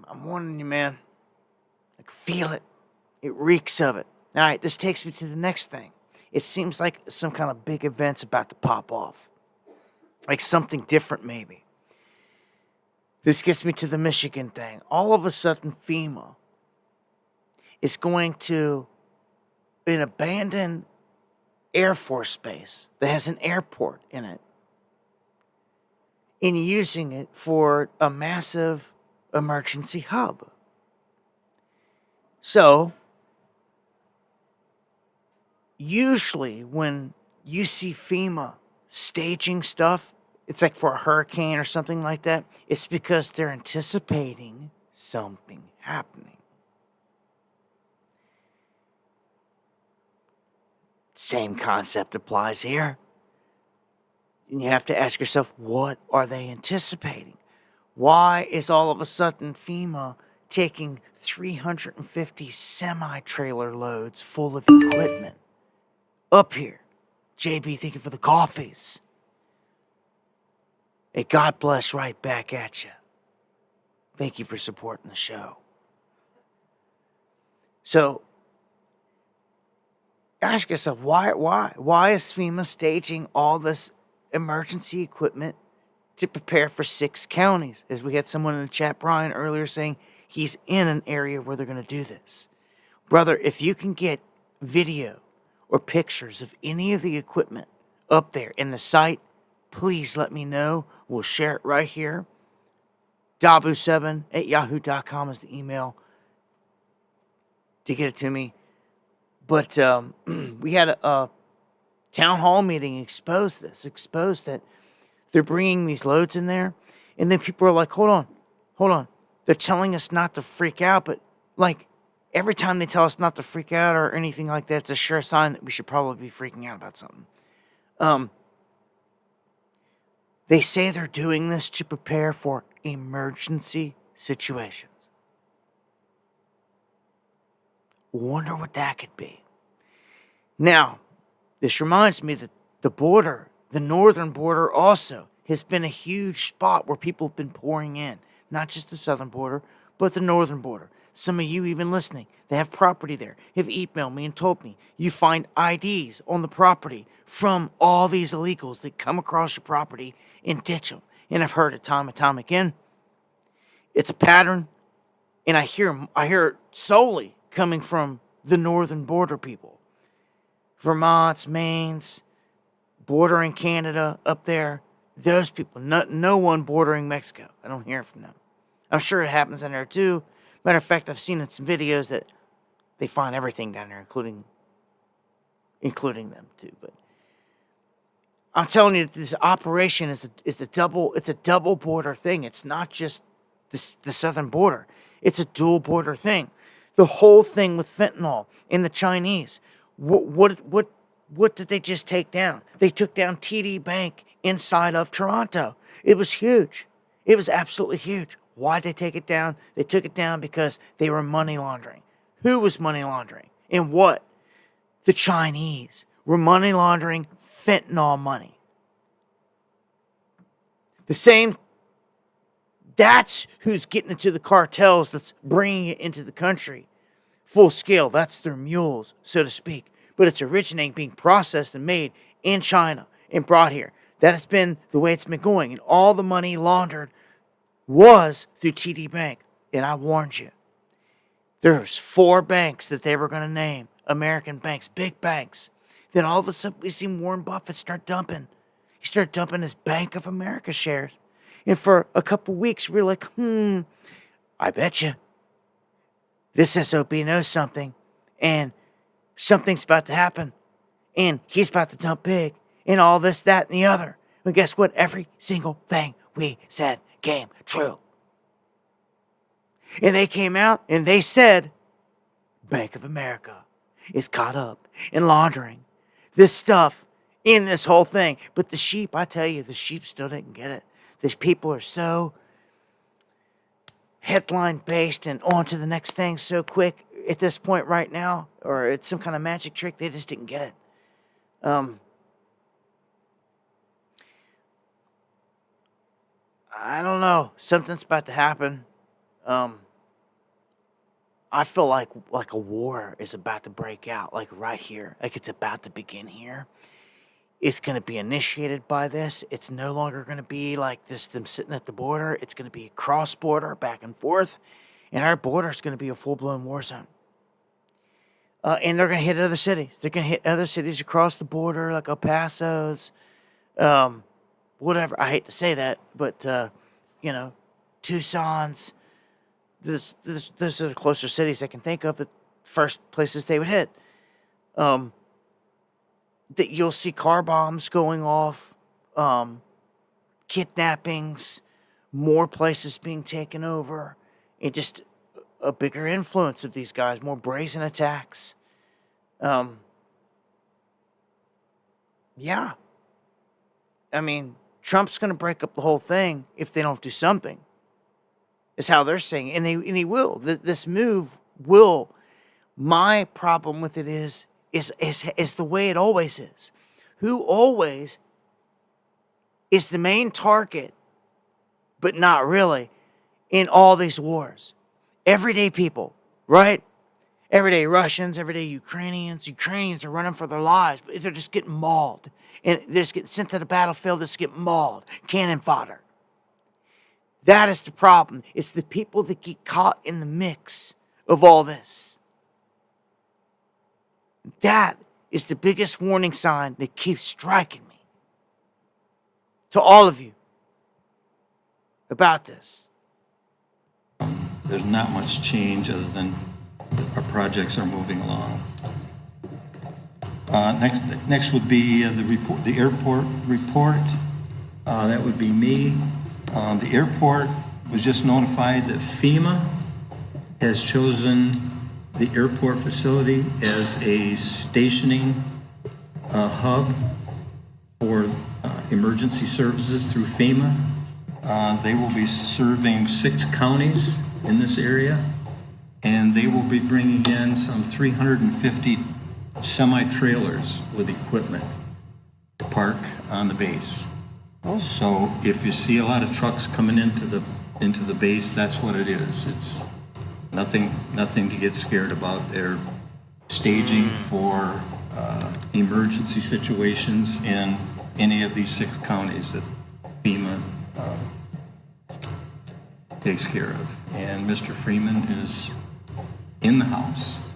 I'm warning you, man. I can feel it. It reeks of it. All right, this takes me to the next thing. It seems like some kind of big event's about to pop off. Like something different, maybe. This gets me to the Michigan thing. All of a sudden, FEMA is going to an abandoned Air Force base that has an airport in it and using it for a massive emergency hub. So, usually when you see FEMA staging stuff, it's like for a hurricane or something like that, it's because they're anticipating something happening. Same concept applies here. And you have to ask yourself, what are they anticipating? Why is all of a sudden FEMA taking 350 semi-trailer loads full of equipment up here? JB thinking for the coffees. Hey, God bless right back at you. Thank you for supporting the show. So, ask yourself, why is FEMA staging all this emergency equipment to prepare for 6 counties? As we had someone in the chat, Brian, earlier saying he's in an area where they're going to do this. Brother, if you can get video or pictures of any of the equipment up there in the site, please let me know. We'll share it right here. Dabu7@yahoo.com is the email to get it to me. But we had a town hall meeting exposed that they're bringing these loads in there. And then people are like, hold on. They're telling us not to freak out. But like every time they tell us not to freak out or anything like that, it's a sure sign that we should probably be freaking out about something. They say they're doing this to prepare for emergency situations. Wonder what that could be. Now, this reminds me that the border, the northern border also, has been a huge spot where people have been pouring in. Not just the southern border, but the northern border. Some of you even listening, they have property there, have emailed me and told me you find IDs on the property from all these illegals that come across your property and ditch them. And I've heard it time and time again. It's a pattern, and I hear it solely coming from the northern border people. Vermont's, Maine's, bordering Canada up there. Those people, no one bordering Mexico. I don't hear from them. I'm sure it happens in there too. Matter of fact, I've seen in some videos that they find everything down there, including them too. But I'm telling you, this operation is a double border thing. It's not just the southern border. It's a dual border thing. The whole thing with fentanyl and the Chinese. What did they just take down? They took down TD Bank inside of Toronto. It was huge. It was absolutely huge. Why'd they take it down? They took it down because they were money laundering. Who was money laundering? And what? The Chinese were money laundering fentanyl money. The same, that's who's getting into the cartels that's bringing it into the country. Full scale, that's their mules, so to speak. But it's originating, being processed and made in China and brought here. That has been the way it's been going. And all the money laundered was through TD Bank. And I warned you. There's 4 banks that they were going to name. American banks, big banks. Then all of a sudden we seen Warren Buffett start dumping. He started dumping his Bank of America shares. And for a couple weeks we were like, I bet you this SOB knows something. And something's about to happen. And he's about to dump big. And all this, that, and the other. And guess what? Every single thing we said came true. And they came out and they said, Bank of America is caught up in laundering this stuff in this whole thing. But the sheep, I tell you, the sheep still didn't get it. These people are so headline based and on to the next thing so quick at this point right now, or it's some kind of magic trick, they just didn't get it. I don't know. Something's about to happen. I feel like a war is about to break out, like right here. Like it's about to begin here. It's going to be initiated by this. It's no longer going to be like this, them sitting at the border. It's going to be cross-border, back and forth. And our border is going to be a full-blown war zone. And they're going to hit other cities. They're going to hit other cities across the border, like El Paso's, whatever. I hate to say that, but, Tucson's. Those are the closer cities I can think of, the first places they would hit. That you'll see car bombs going off, kidnappings, more places being taken over, and just a bigger influence of these guys, more brazen attacks. Yeah. I mean, Trump's going to break up the whole thing if they don't do something. Is how they're saying it. And he will. This move will. My problem with it is the way it always is. Who always is the main target, but not really, in all these wars? Everyday people, right? Everyday Russians, everyday Ukrainians. Ukrainians are running for their lives, but they're just getting mauled. And they're just getting sent to the battlefield, just get mauled. Cannon fodder. That is the problem. It's the people that get caught in the mix of all this. That is the biggest warning sign that keeps striking me. To all of you about this. There's not much change other than our projects are moving along. Next would be the report, the airport report. That would be me. The airport was just notified that FEMA has chosen the airport facility as a stationing hub for emergency services through FEMA. They will be serving 6 counties in this area, and they will be bringing in some 350 semi-trailers with equipment to park on the base. So if you see a lot of trucks coming into the base, that's what it is. It's nothing to get scared about. They're staging for emergency situations in any of these 6 counties that FEMA takes care of. And Mr. Freeman is in the House.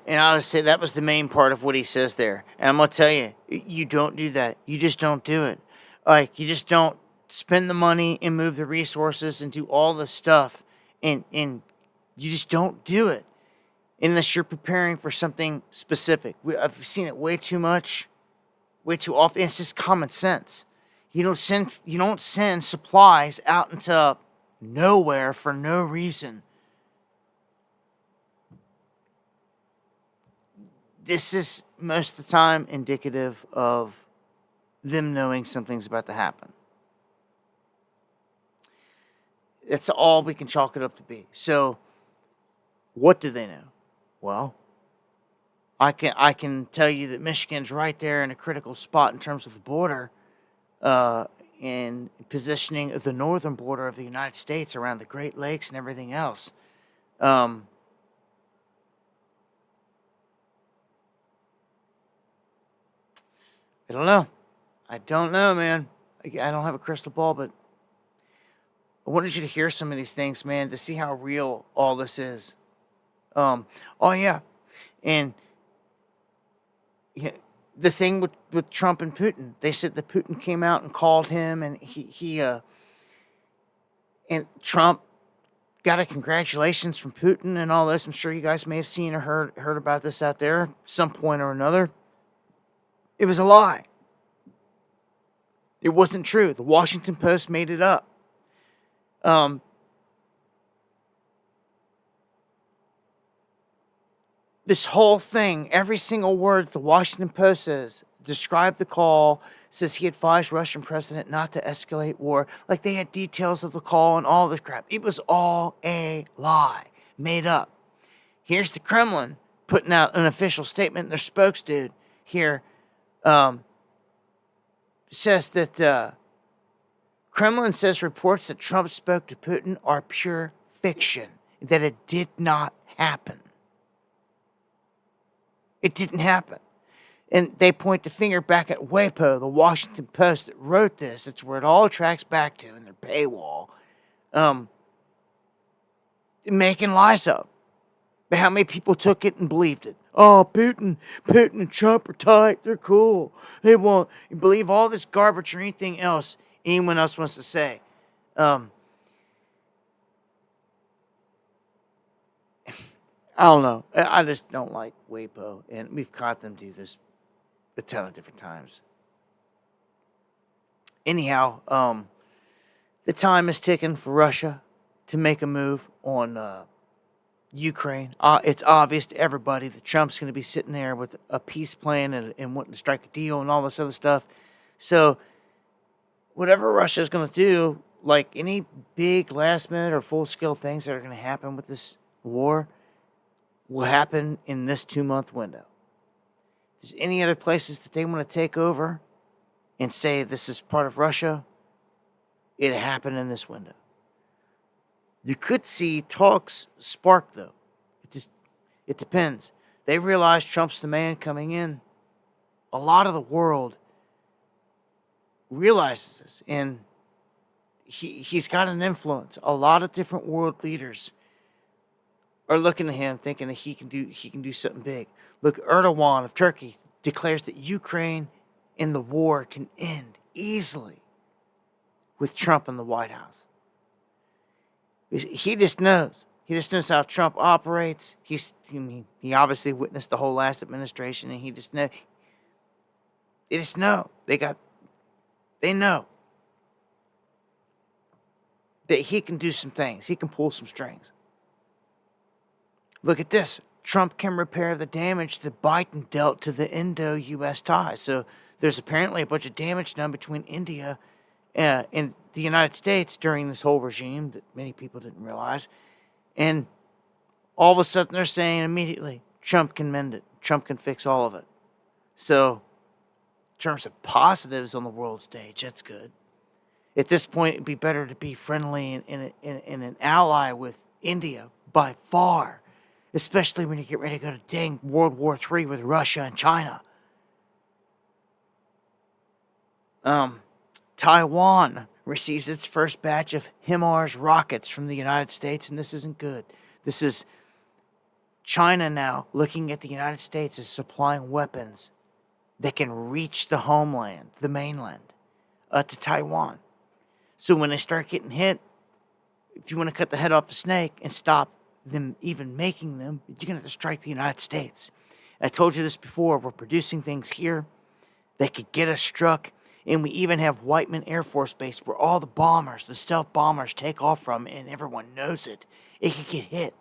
And I would say that was the main part of what he says there. And I'm going to tell you, you don't do that. You just don't do it. Like, you just don't spend the money and move the resources and do all the stuff. And you just don't do it unless you're preparing for something specific. I've seen it way too much, way too often. It's just common sense. You don't send supplies out into nowhere for no reason. this is most of the time indicative of them knowing something's about to happen. That's all we can chalk it up to be. So, what do they know? Well, I can tell you that Michigan's right there in a critical spot in terms of the border, in positioning the northern border of the United States around the Great Lakes and everything else. I don't know. I don't know, man. I don't have a crystal ball, but I wanted you to hear some of these things, man, to see how real all this is. Oh yeah, and yeah, the thing with Trump and Putin, they said that Putin came out and called him, and and Trump got a congratulations from Putin and all this. I'm sure you guys may have seen or heard about this out there some point or another. It was a lie. It wasn't true. The Washington Post made it up. This whole thing, every single word the Washington Post says, described the call, says he advised Russian president not to escalate war. Like they had details of the call and all this crap. It was all a lie, made up. Here's the Kremlin putting out an official statement. Their spokesdude here says that Kremlin says reports that Trump spoke to Putin are pure fiction, that it did not happen. It didn't happen. And they point the finger back at WAPO, the Washington Post that wrote this. It's where it all tracks back to in their paywall. Making lies up. But how many people took it and believed it? Oh, Putin and Trump are tight. They're cool. They won't believe all this garbage or anything else anyone else wants to say. I don't know. I just don't like WAPO, and we've caught them do this a ton of different times. Anyhow, the time is ticking for Russia to make a move on Ukraine. It's obvious to everybody that Trump's going to be sitting there with a peace plan and wanting to strike a deal and all this other stuff. So, whatever Russia's going to do, like any big last-minute or full-scale things that are going to happen with this war, will happen in this 2-month window. If there's any other places that they want to take over and say this is part of Russia, it happened in this window. You could see talks spark, though. It depends. They realize Trump's the man coming in. A lot of the world realizes this, and he's got an influence. A lot of different world leaders are looking at him thinking that he can do something big. Look, Erdogan of Turkey declares that Ukraine and the war can end easily with Trump in the White House. He just knows. He just knows how Trump operates. He obviously witnessed the whole last administration, and he just know. They just know. They know that he can do some things. He can pull some strings. Look at this. Trump can repair the damage that Biden dealt to the Indo-U.S. ties. So there's apparently a bunch of damage done between India and the United States during this whole regime that many people didn't realize. And all of a sudden they're saying immediately, Trump can mend it. Trump can fix all of it. So in terms of positives on the world stage, that's good. At this point, it'd be better to be friendly and an ally with India by far. Especially when you get ready to go to dang World War III with Russia and China. Taiwan receives its first batch of HIMARS rockets from the United States, and this isn't good. This is China now looking at the United States as supplying weapons that can reach the homeland, the mainland, to Taiwan. So when they start getting hit, if you want to cut the head off a snake and stop them even making them, you're going to have to strike the United States. I told you this before. We're producing things here that could get us struck, and we even have Whiteman Air Force Base where all the bombers, the stealth bombers, take off from, and everyone knows it. It could get hit.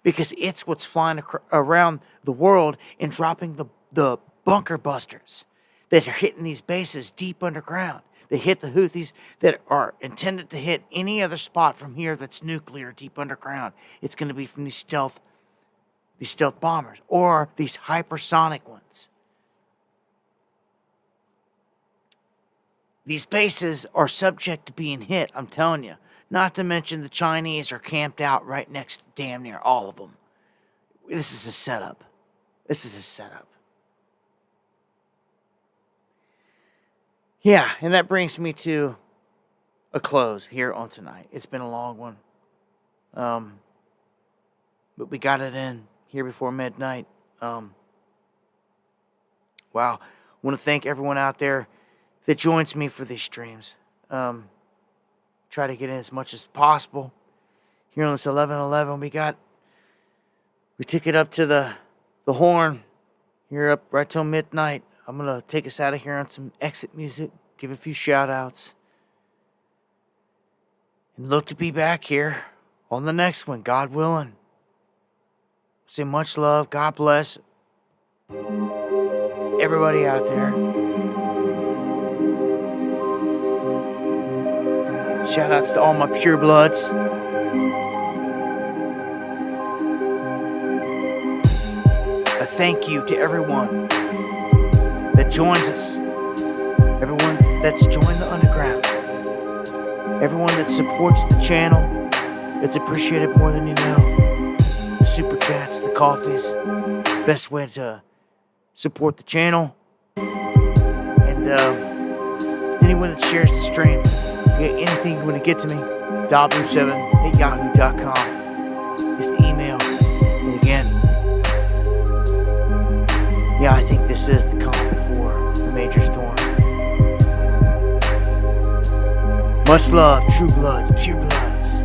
because it's what's flying around the world and dropping the bunker busters that are hitting these bases deep underground. They hit the Houthis that are intended to hit any other spot from here that's nuclear deep underground. It's going to be from these stealth bombers or these hypersonic ones. These bases are subject to being hit, I'm telling you. Not to mention the Chinese are camped out right next to damn near all of them. This is a setup. This is a setup. Yeah, and that brings me to a close here on tonight. It's been a long one. But we got it in here before midnight. Wow. I want to thank everyone out there that joins me for these streams. Try to get in as much as possible. Here on this 11:11, we took it up to the horn. Here up right till midnight. I'm going to take us out of here on some exit music, give a few shout outs, and look to be back here on the next one, God willing. Say much love, God bless everybody out there. Shout outs to all my pure bloods. A thank you to everyone that joins us, everyone that's joined the underground, everyone that supports the channel. It's appreciated more than you know. The super chats, the coffees, best way to support the channel. And anyone that shares the stream, anything you want to get to me, dobblue7@yahoo.com is the email. And again, yeah, I think this is the calm before the major storm. Much love, true bloods, pure bloods.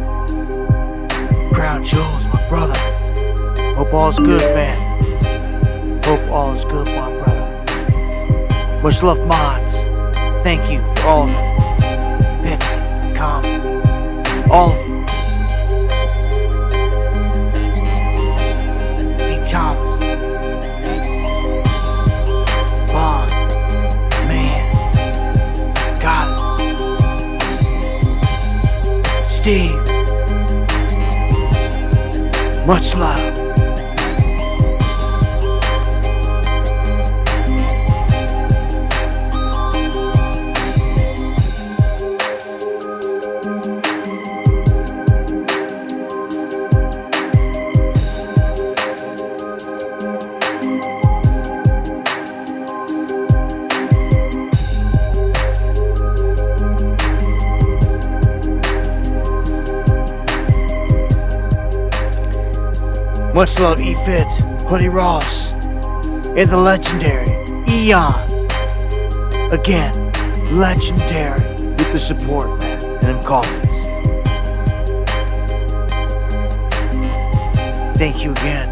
Crown Jewels, my brother. Hope all is good, man. Hope all is good, my brother. Much love, mods. Thank you for all of it. Picks, calm, all of you. D. Thomas. Bond. Man. Got it. Steve. Much love. Much love, E. Fitz, Hoodie Ross, and the legendary Eon. Again, legendary with the support, man, and them coffees. Thank you again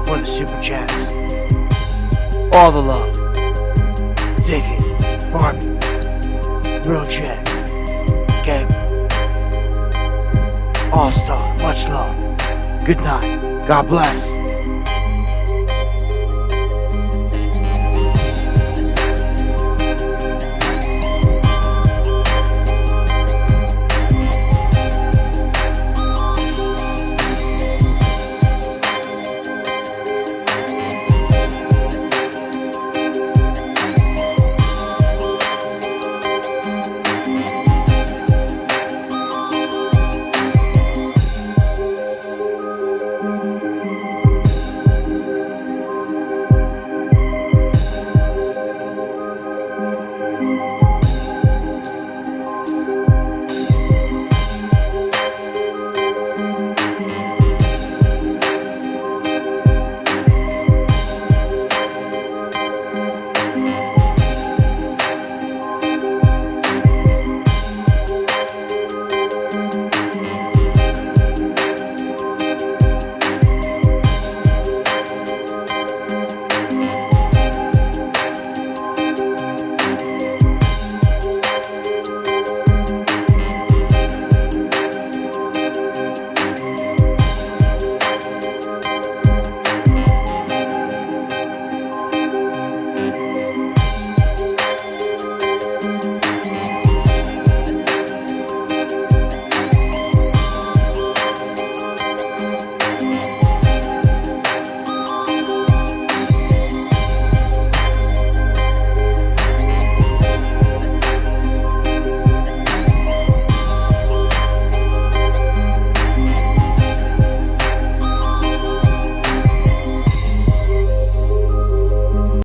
for the super chats. All the love. Dig it. Barbie. Real Check. Gabe. All-Star. Much love. Good night. God bless.